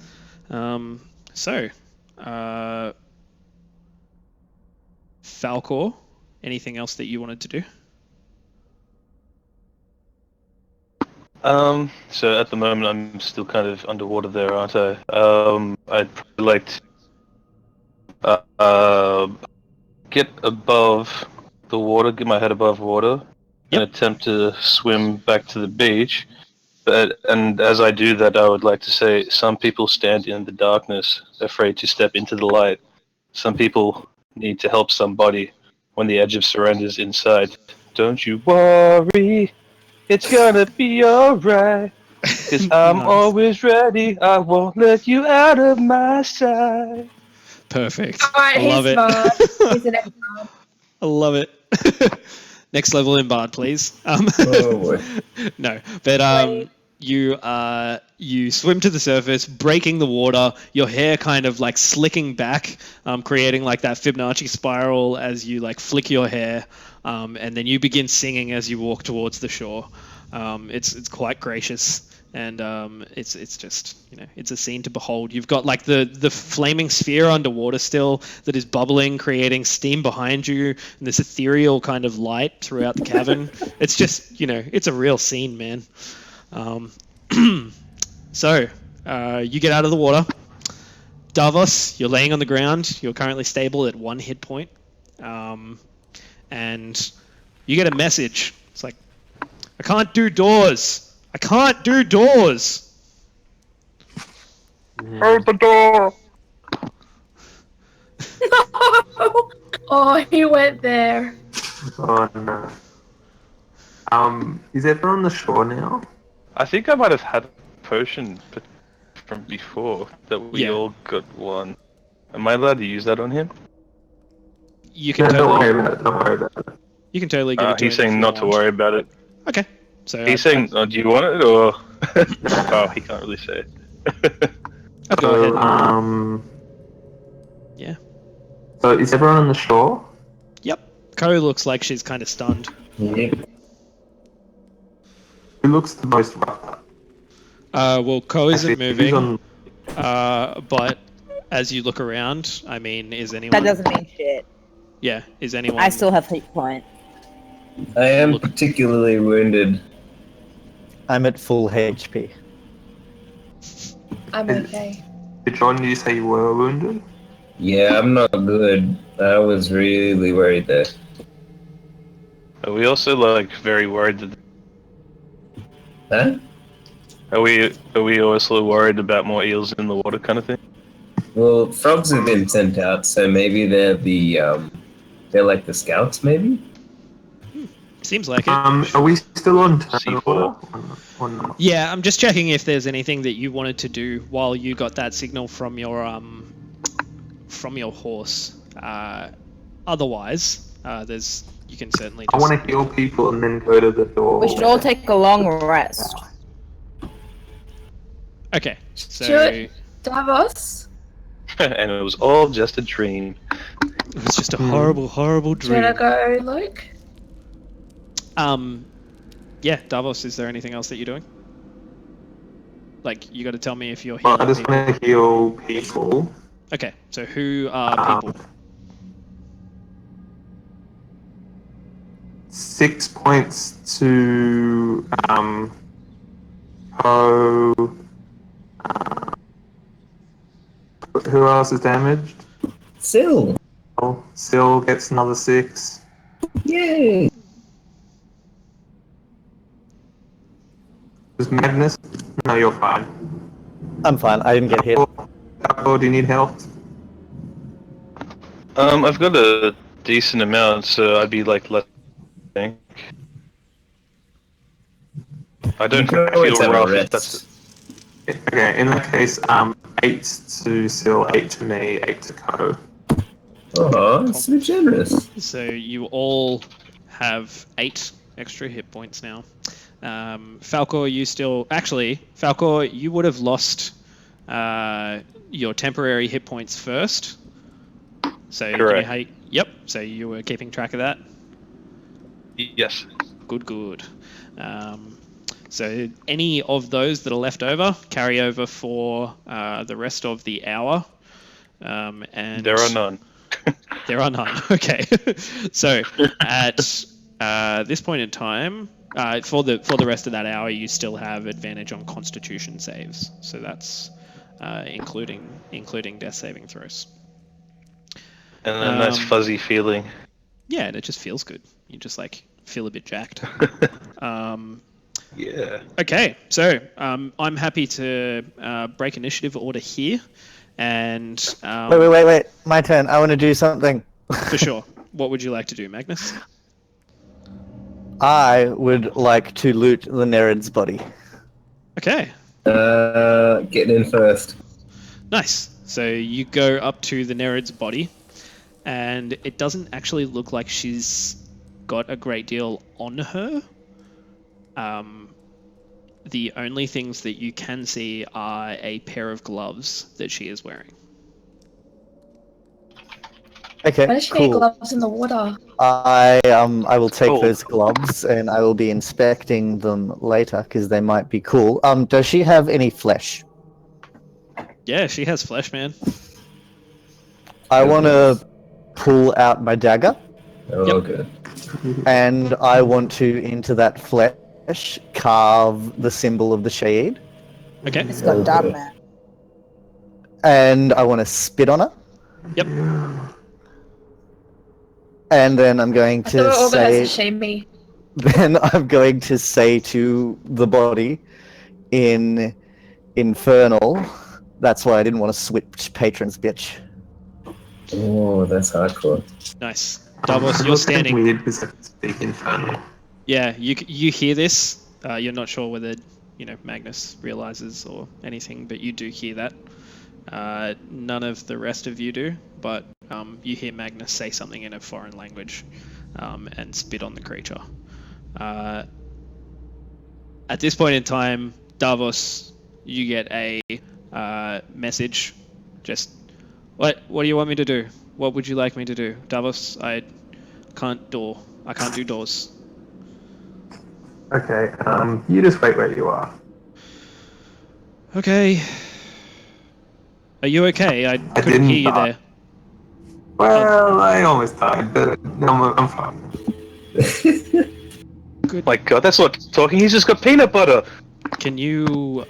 Falcor, anything else that you wanted to do? So at the moment I'm still kind of underwater there, aren't I? I'd probably like to get above the water, get my head above water, and attempt to swim back to the beach. And as I do that, I would like to say, some people stand in the darkness, afraid to step into the light. Some people need to help somebody when the edge of surrender is inside. Don't you worry, it's gonna be alright. 'Cause I'm Nice. always ready, I won't let you out of my sight. Perfect. Alright, I love he's it. smart. He's an expert. I love it. Next level in Bard, please. Oh boy. No, but you swim to the surface, breaking the water. Your hair kind of like slicking back, creating like that Fibonacci spiral as you like flick your hair, and then you begin singing as you walk towards the shore. It's quite gracious. And it's just, it's a scene to behold. You've got like the flaming sphere underwater still that is bubbling, creating steam behind you, and this ethereal kind of light throughout the cavern. It's just, it's a real scene, man. So you get out of the water. Davos, you're laying on the ground. You're currently stable at 1 hit point. And you get a message. It's like, I can't do doors. I can't do doors. Open the door. Oh, he went there. Oh no. Is everyone on the shore now? I think I might have had a potion from before that we all got one. Am I allowed to use that on him? You can Don't totally. worry about it. Don't worry about it. You can totally give it to He's him if saying you not to want. worry about it. Okay. So He's saying, do you want it or? Oh, he can't really say it. I'll go ahead. Yeah. So is everyone on the shore? Yep. Ko looks like she's kind of stunned. Yep. Who looks the most rough up? Well, Ko isn't Actually, who's moving. on- But as you look around, I mean, is anyone? That doesn't mean shit. Yeah. Is anyone? I still have hit point. I am particularly wounded. I'm at full HP. I'm okay. John, did you say you were wounded? Yeah, I'm not good. I was really worried there. Are we also like very worried that? Huh? Are we also worried about more eels in the water kind of thing? Well, frogs have been sent out, so maybe they're they're like the scouts, maybe? Seems like it. Are we still on turn C4. order or not? Yeah, I'm just checking if there's anything that you wanted to do while you got that signal from your horse. Otherwise, you can certainly. I Just... want to heal people and then go to the door. We should all take a long rest. Okay, so Stuart? Davos? And it was all just a dream. it was just a horrible, horrible Do you dream. want to go, Luke? Yeah, Davos. Is there anything else that you're doing? Like, you got to tell me if you're Well, healing I just people. want to heal people. Okay, so who are people? 6 points to Poe. Who else is damaged? Still. Oh, Sil gets another 6. Yay! Is Magnus? No, you're fine. I'm fine. I didn't get hit. Alcohol, do you need help? I've got a decent amount, so I'd be like less. I think. I don't You can always feel have a rough. rest. That's Okay, in that case, 8 to Sil, 8 to me, 8 to Co. Oh, it's so generous. So you all have 8 extra hit points now. Falcor, you still... Actually, Falcor, you would have lost your temporary hit points first. So give me Correct. how yep, so you were keeping track of that. yes. Good. So any of those that are left over, carry over for the rest of the hour. And There are none. There are none. Okay. So at this point in time, for the rest of that hour, you still have advantage on Constitution saves. So that's including death saving throws. And a nice fuzzy feeling. Yeah, and it just feels good. You just like feel a bit jacked. Yeah. Okay, so I'm happy to break initiative order here, and Wait. My turn. I want to do something. for sure. What would you like to do, Magnus? I would like to loot the Nereid's body. Okay, Get in first. nice. So you go up to the Nereid's body, and it doesn't actually look like she's got a great deal on her. the only things that you can see are a pair of gloves that she is wearing. Okay, Why does she need cool. gloves in the water? I will take Cool. those gloves and I will be inspecting them later because they might be cool. Does she have any flesh? Yeah, she has flesh, man. I want to pull out my dagger Oh, good. and I want to, into that flesh, carve the symbol of the Shade. Okay. It's got done, man. And I want to spit on it. Yep. And then I'm going I to thought Olga has to say, shame me. then I'm going to say to the body in Infernal, that's why I didn't want to switch patrons, bitch. Oh, that's hardcore. Nice. Davos, you're standing. Weird because I can speak Infernal. Yeah, you hear this. You're not sure whether Magnus realizes or anything, but you do hear that. None of the rest of you do, but you hear Magnus say something in a foreign language and spit on the creature. At this point in time, Davos, you get a message. Just what do you want me to do? What would you like me to do, Davos? I can't do doors. Okay, you just wait where you are. Okay. Are you okay? I couldn't didn't hear you die. there. Well, I almost died, but I'm fine. My God, that's not talking. He's just got peanut butter. Can you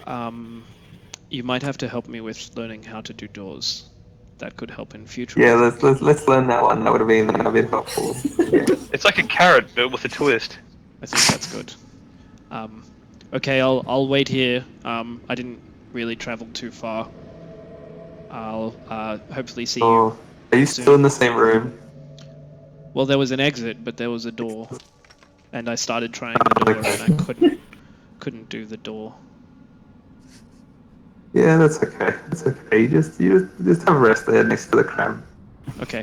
you might have to help me with learning how to do doors. That could help in future. Yeah, let's learn that one. That would have been a bit helpful. It's like a carrot, but with a twist. I think that's good. Okay, I'll wait here. I didn't really travel too far. I'll hopefully see you. Oh, are you still in the same room? Well, there was an exit, but there was a door, and I started trying the door, and I couldn't do the door. Yeah, that's okay. It's okay. You just have a rest there next to the crab. Okay.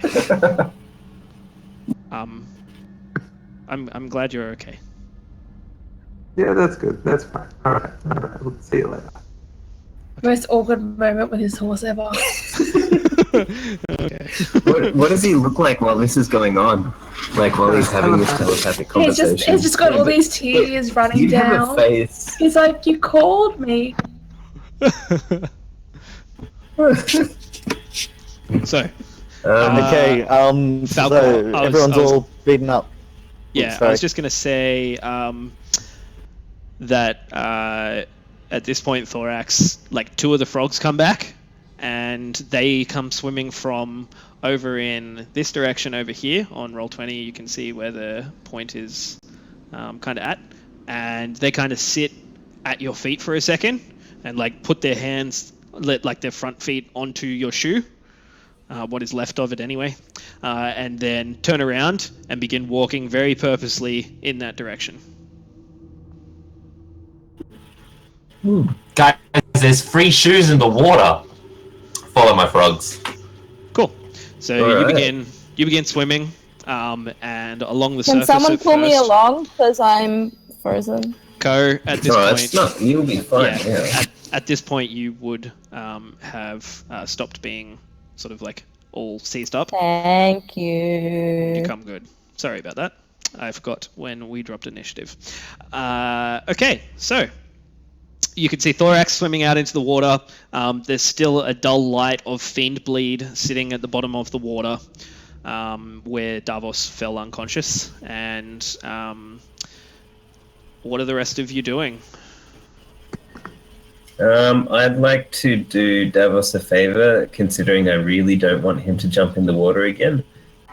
I'm glad you're okay. Yeah, that's good. That's fine. All right. We'll see you later. Most awkward moment with his horse ever. Okay. What does he look like while this is going on? Like while he's having this telepathic conversation? He's just got all these tears running You have a down. face. He's like, you called me. So, Okay, Falcor, so I was- everyone's all beaten up. yeah, I sorry. was just going to say that at this point, Thorax, like 2 of the frogs come back, and they come swimming from over in this direction over here. On Roll20, you can see where the point is kind of at, and they kind of sit at your feet for a second and like put their hands, like their front feet onto your shoe. What is left of it anyway, and then turn around and begin walking very purposely in that direction. Guys, there's free shoes in the water. Follow my frogs. Cool. So All you right. begin swimming, and along the Can surface someone at pull me first. along? Because I'm frozen. Ko, at this No, point, it's not. You'll be fine. Yeah. At this point, you would have stopped being sort of like all seized up. Thank You you. come good. Sorry about that. I forgot when we dropped initiative. Okay, so you can see Thorax swimming out into the water. There's still a dull light of fiend bleed sitting at the bottom of the water where Davos fell unconscious. And what are the rest of you doing? I'd like to do Davos a favor, considering I really don't want him to jump in the water again.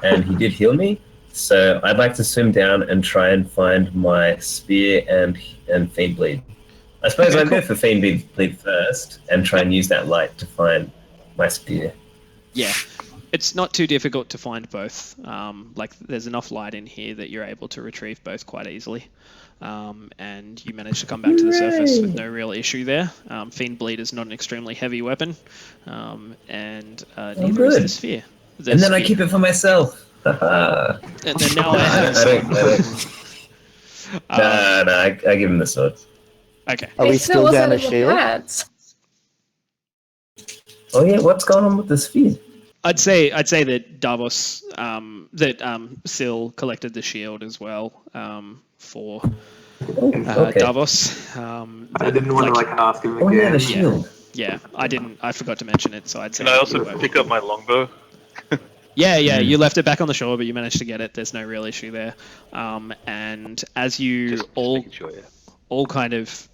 And he did heal me, so I'd like to swim down and try and find my spear and Fiend Bleed. I suppose Okay, I'd go cool. for Fiend Bleed first and try and use that light to find my spear. Yeah, it's not too difficult to find both. Like there's enough light in here that you're able to retrieve both quite easily. And you manage to come back to the surface with no real issue there. Fiend Bleed is not an extremely heavy weapon, and neither is good. the sphere. The And then I spear. keep it for myself. Haha. And then now I have I don't. I I give him the sword. Okay. Are we still down a shield? Pads. Oh yeah, what's going on with the sphere? I'd say that Davos, Syl collected the shield as well for Okay. Davos. I didn't want to ask him again. Oh yeah, the shield. Yeah, I forgot to mention it, so I'd say. Can I also pick up my longbow? Yeah, you left it back on the shore, but you managed to get it. There's no real issue there. And as you Just all making sure, yeah. all kind of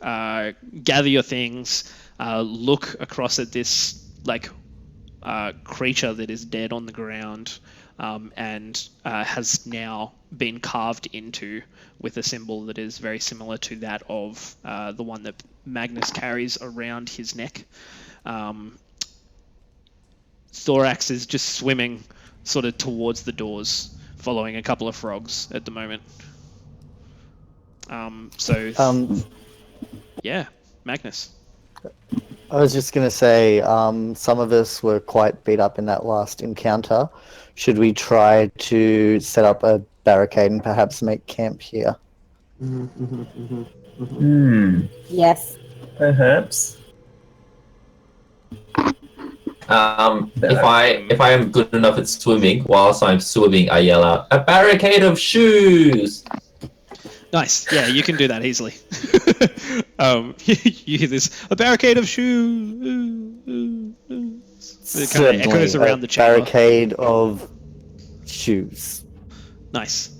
gather your things, look across at this creature that is dead on the ground, and has now been carved into with a symbol that is very similar to that of the one that Magnus carries around his neck. Thorax is just swimming sort of towards the doors, following a couple of frogs at the moment. Yeah, Magnus. I was just going to say, some of us were quite beat up in that last encounter. Should we try to set up a barricade and perhaps make camp here? Yes. Perhaps. If I am good enough at swimming, whilst I'm swimming, I yell out, "A barricade of shoes!" Nice. Yeah, you can do that easily. You hear this, a barricade of shoes. It kind of echoes around the chamber. Barricade of shoes. Nice.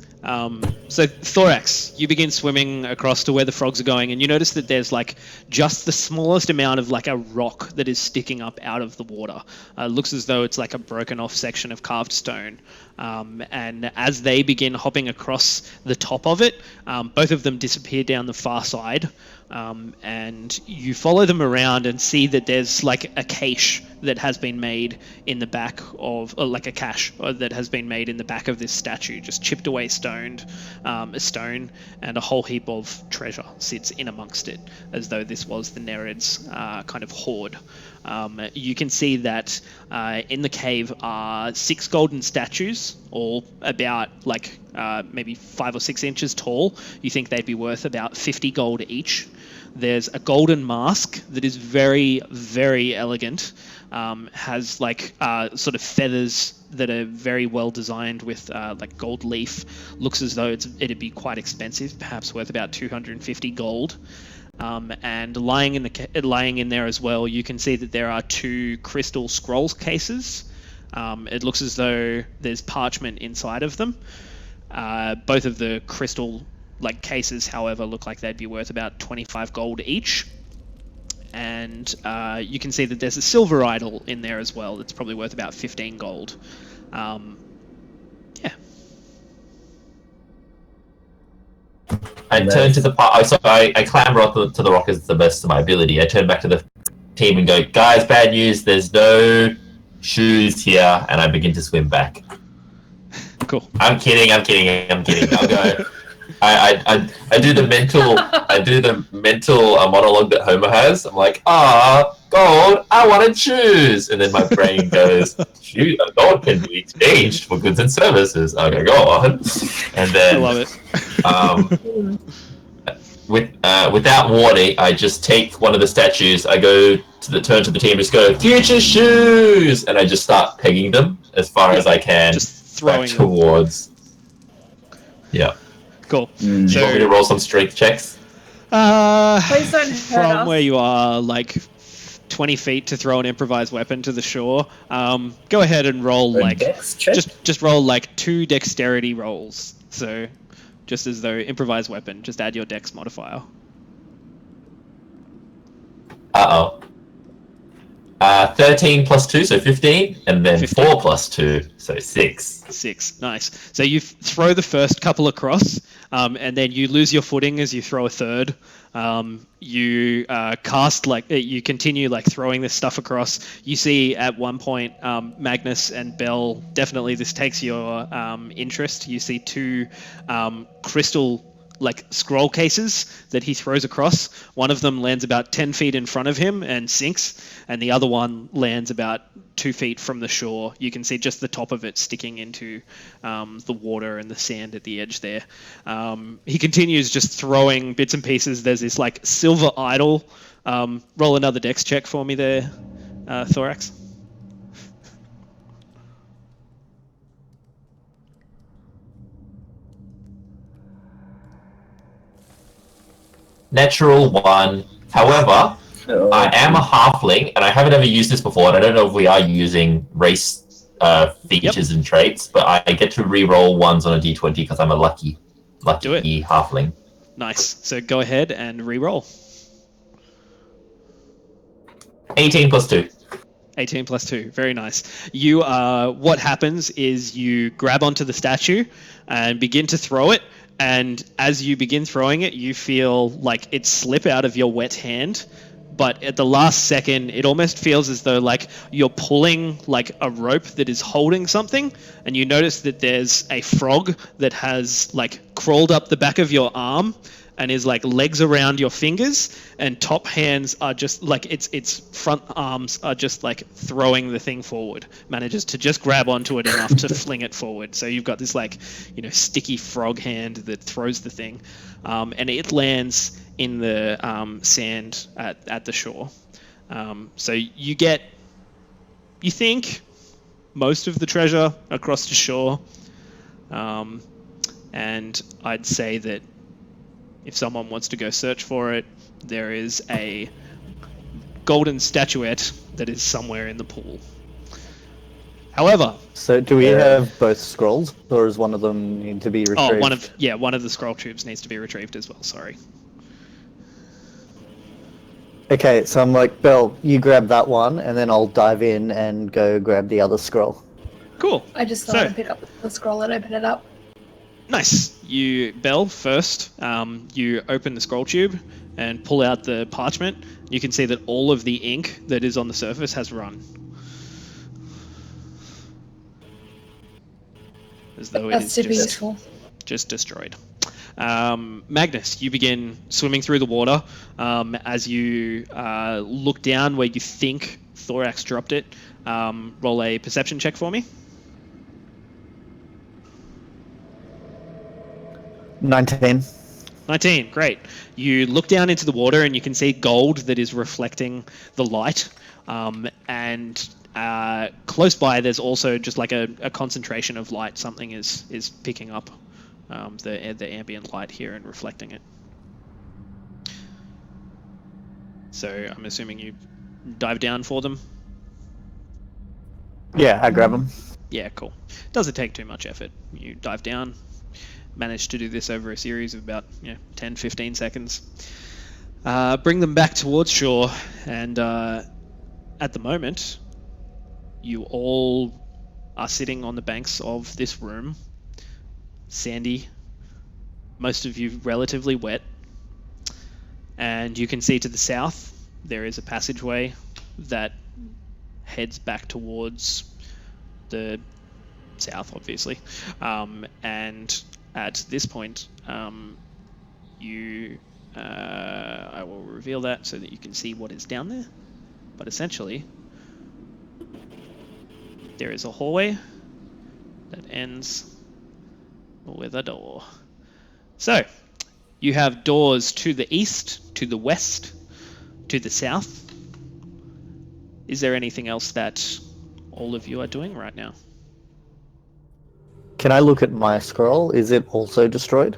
So Thorax, you begin swimming across to where the frogs are going, and you notice that there's just the smallest amount of a rock that is sticking up out of the water. Looks as though it's a broken off section of carved stone. And as they begin hopping across the top of it, both of them disappear down the far side. And you follow them around and see that there's a cache that has been made in the back of, a cache that has been made in the back of this statue, just chipped away stone, and a whole heap of treasure sits in amongst it, as though this was the Nereid's kind of hoard. You can see that in the cave are 6 golden statues, all about maybe 5 or 6 inches tall. You think they'd be worth about 50 gold each. There's a golden mask that is very, very elegant. Has sort of feathers that are very well designed with gold leaf. Looks as though it'd be quite expensive, perhaps worth about 250 gold. And lying in there as well, you can see that there are 2 crystal scrolls cases. It looks as though there's parchment inside of them. Both of the crystal cases, however, look like they'd be worth about 25 gold each. And you can see that there's a silver idol in there as well that's probably worth about 15 gold. Yeah. I turn to the part. I clamber up to the rock as the best of my ability. I turn back to the team and go, "Guys, bad news. There's no shoes here," and I begin to swim back. Cool. I'm kidding. I'll go. I do the mental monologue that Homer has. I'm like, gold, I wanted shoes. And then my brain goes, shoes, gold can be exchanged for goods and services. Okay, go on. And then, I love it. Without warning, I just take one of the statues. I go turn to the team, just go, future shoes, and I just start pegging them as far as I can, just throwing back towards. Yeah. Cool. Do you want me to roll some strength checks? Please don't hurt from us. where you are, 20 feet to throw an improvised weapon to the shore. Go ahead and roll Dex check? just roll 2 dexterity rolls. So just as though improvised weapon, just add your dex modifier. 13 plus 2, so 15, and then 15. 4 plus 2, so 6. 6. Nice. So you throw the first couple across, and then you lose your footing as you throw a third. You cast you continue throwing this stuff across. You see at one point Magnus and Bell, definitely this takes your interest. You see 2 crystal like scroll cases that he throws across. One of them lands about 10 feet in front of him and sinks, and the other one lands about 2 feet from the shore. You can see just the top of it sticking into the water and the sand at the edge there. He continues just throwing bits and pieces. There's this like silver idol. Roll another dex check for me there, Thorax. Natural 1. However, I am a halfling, and I haven't ever used this before, and I don't know if we are using race features and traits, but I get to re-roll ones on a d20 because I'm a lucky halfling. Nice. So go ahead and re-roll. 18 plus 2. 18 plus 2. Very nice. You what happens is you grab onto the statue and begin to throw it, and as you begin throwing it, you feel like it slip out of your wet hand, but at the last second, it almost feels as though like you're pulling like a rope that is holding something, and you notice that there's a frog that has like crawled up the back of your arm and is like legs around your fingers, and top hands are just like its front arms are just like throwing the thing forward. Manages to just grab onto it enough to fling it forward. So you've got this like, you know, sticky frog hand that throws the thing, and it lands in the sand at the shore. So you think most of the treasure across the shore, and I'd say that if someone wants to go search for it, there is a golden statuette that is somewhere in the pool. However... So do we have both scrolls, or does one of them need to be retrieved? One of the scroll tubes needs to be retrieved as well, sorry. Okay, so I'm like, Belle, you grab that one, and then I'll dive in and go grab the other scroll. Cool. I just thought I'd pick up the scroll and open it up. Nice. You, Belle, first, you open the scroll tube and pull out the parchment. You can see that all of the ink that is on the surface has run. As though it is super useful. Just destroyed. Magnus, you begin swimming through the water. As you look down where you think Thorax dropped it, roll a perception check for me. 19. 19, great. You look down into the water and you can see gold that is reflecting the light. And close by, there's also just like a concentration of light. Something is picking up the ambient light here and reflecting it. So I'm assuming you dive down for them? Yeah, I grab them. Yeah, cool. Doesn't take too much effort. You dive down. Managed to do this over a series of about 10-15 seconds. Bring them back towards shore, and at the moment, you all are sitting on the banks of this room, sandy, most of you relatively wet, and you can see to the south there is a passageway that heads back towards the south, obviously, and at this point, I will reveal that so that you can see what is down there. But essentially, there is a hallway that ends with a door. So, you have doors to the east, to the west, to the south. Is there anything else that all of you are doing right now? Can I look at my scroll? Is it also destroyed?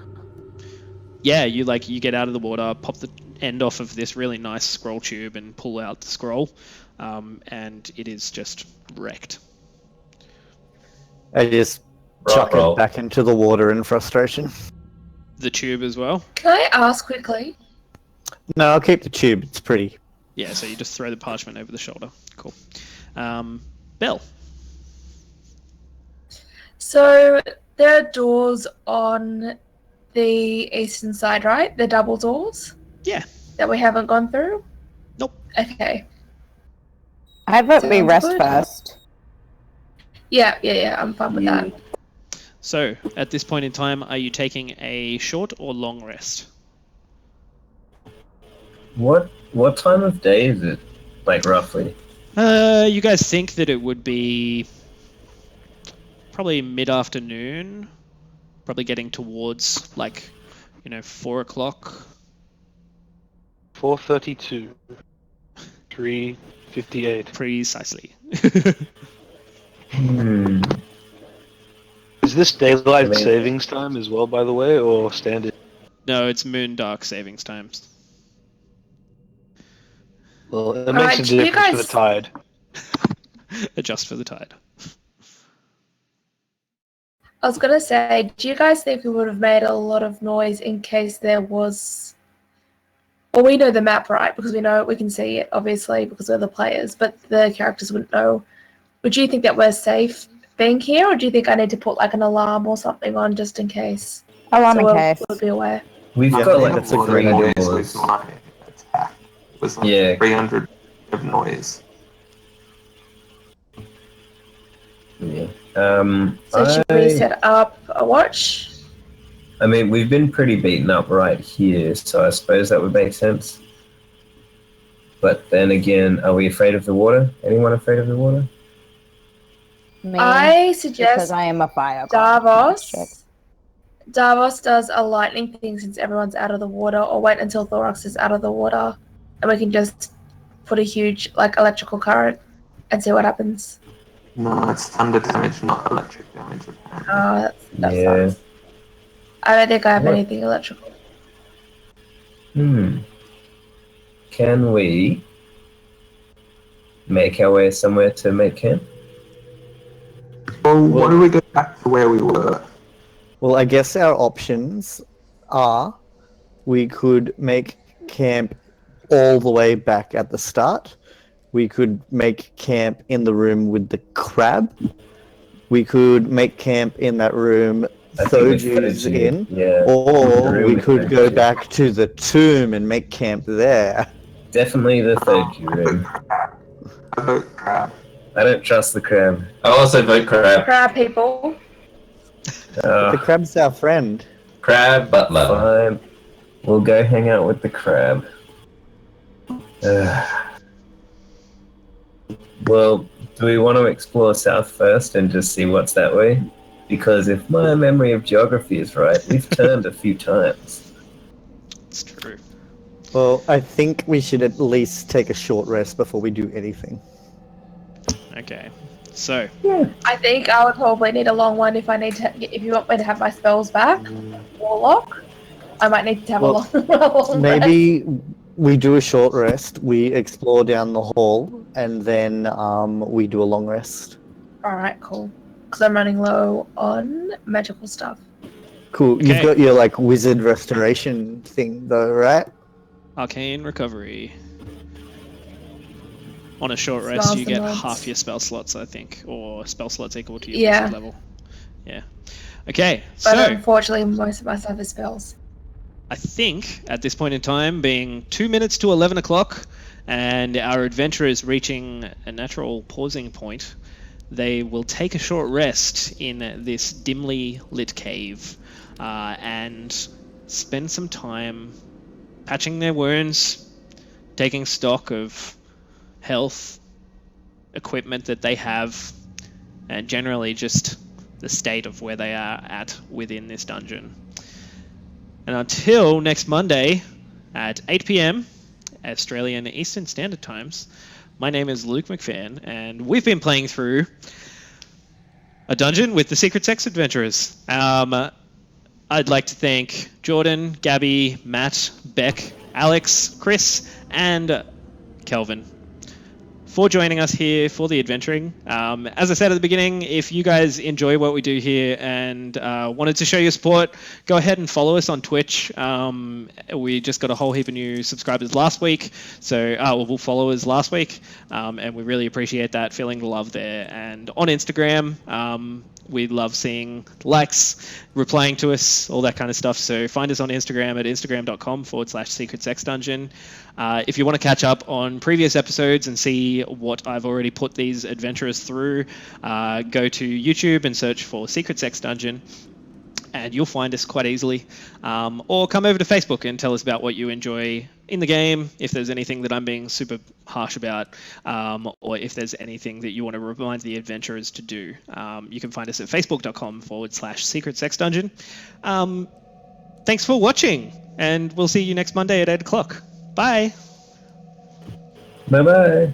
Yeah, you get out of the water, pop the end off of this really nice scroll tube and pull out the scroll, and it is just wrecked. I just chuck it back into the water in frustration. The tube as well? Can I ask quickly? No, I'll keep the tube. It's pretty. Yeah, so you just throw the parchment over the shoulder. Cool. Belle. So there are doors on the eastern side, right? The double doors? Yeah. That we haven't gone through? Nope. Okay. I vote we rest good. first. Yeah, I'm fine with that. So, at this point in time, are you taking a short or long rest? What time of day is it? Like roughly? You guys think that it would be probably mid-afternoon, probably getting towards 4 o'clock. 4:32. 3:58. Precisely. Hmm. Is this daylight I mean- savings time as well, by the way, or standard? No, it's moon dark savings times. Well, it Alright, makes a do you difference for the guys- tide. Adjust for the tide. I was gonna say, do you guys think we would have made a lot of noise in case there was? Well, we know the map, right? Because we can see it, obviously, because we're the players. But the characters wouldn't know. Would you think that we're safe being here, or do you think I need to put like an alarm or something on just in case? Alarm in we'll, case. we'll be aware. We've Yeah, got I think like that's a three great idea. doors. Attack was like Yeah. 300 of noise. Yeah. So should we set up a watch? I mean, we've been pretty beaten up right here, so I suppose that would make sense. But then again, are we afraid of the water? Anyone afraid of the water? Me, I because suggest I am a fire god. Davos. Davos does a lightning thing since everyone's out of the water, or wait until Thorax is out of the water, and we can just put a huge electrical current and see what happens. No, it's thunder damage, not electric damage. That Yeah. sucks. I don't think I have What? anything electrical. Can we make our way somewhere to make camp? Well, what do we go back to where we were? Well, I guess our options are we could make camp all the way back at the start. We could make camp in the room with the crab. We could make camp in that room I think with Thoju's Thoju, in. Yeah. Or The room we with could go Thoju. back to the tomb and make camp there. Definitely the Thoju room. I vote crab. I don't trust the crab. I also vote crab. Crab people. The crab's our friend. Crab butler. Fine. We'll go hang out with the crab. Well, do we want to explore south first and just see what's that way? Because if my memory of geography is right, we've turned a few times. It's true. Well, I think we should at least take a short rest before we do anything. Okay. So, I think I would probably need a long one if if you want me to have my spells back. Warlock. I might need to have a long rest. Maybe we do a short rest, we explore down the hall, and then we do a long rest. Alright, cool. Because I'm running low on magical stuff. Cool. Okay. You've got your wizard restoration thing though, right? arcane recovery. On a short Spells rest, you and get mods. half your spell slots, I think, or spell slots equal to your Yeah. wizard level. Yeah. Okay, But so unfortunately, most of my stuff is spells. I think at this point in time, being 2 minutes to 11 o'clock, and our adventurers reaching a natural pausing point, they will take a short rest in this dimly lit cave and spend some time patching their wounds, taking stock of health, equipment that they have, and generally just the state of where they are at within this dungeon. And until next Monday at 8 p.m. Australian Eastern Standard Times, my name is Luke McPhan, and we've been playing through a dungeon with the Secret Sex Adventurers. I'd like to thank Jordan, Gabby, Matt, Beck, Alex, Chris, and Kelvin for joining us here for the adventuring. As I said at the beginning, if you guys enjoy what we do here and wanted to show your support, go ahead and follow us on Twitch. We just got a whole heap of new subscribers last week, so followers last week, and we really appreciate that, feeling the love there. And on Instagram, we love seeing likes, replying to us, all that kind of stuff. So find us on Instagram at instagram.com/secretsexdungeon. If you want to catch up on previous episodes and see what I've already put these adventurers through, go to YouTube and search for Secret Sex Dungeon, and you'll find us quite easily. Or come over to Facebook and tell us about what you enjoy in the game, if there's anything that I'm being super harsh about, or if there's anything that you want to remind the adventurers to do. You can find us at facebook.com/Secret Sex Dungeon. Thanks for watching, and we'll see you next Monday at 8 o'clock. Bye! Bye bye.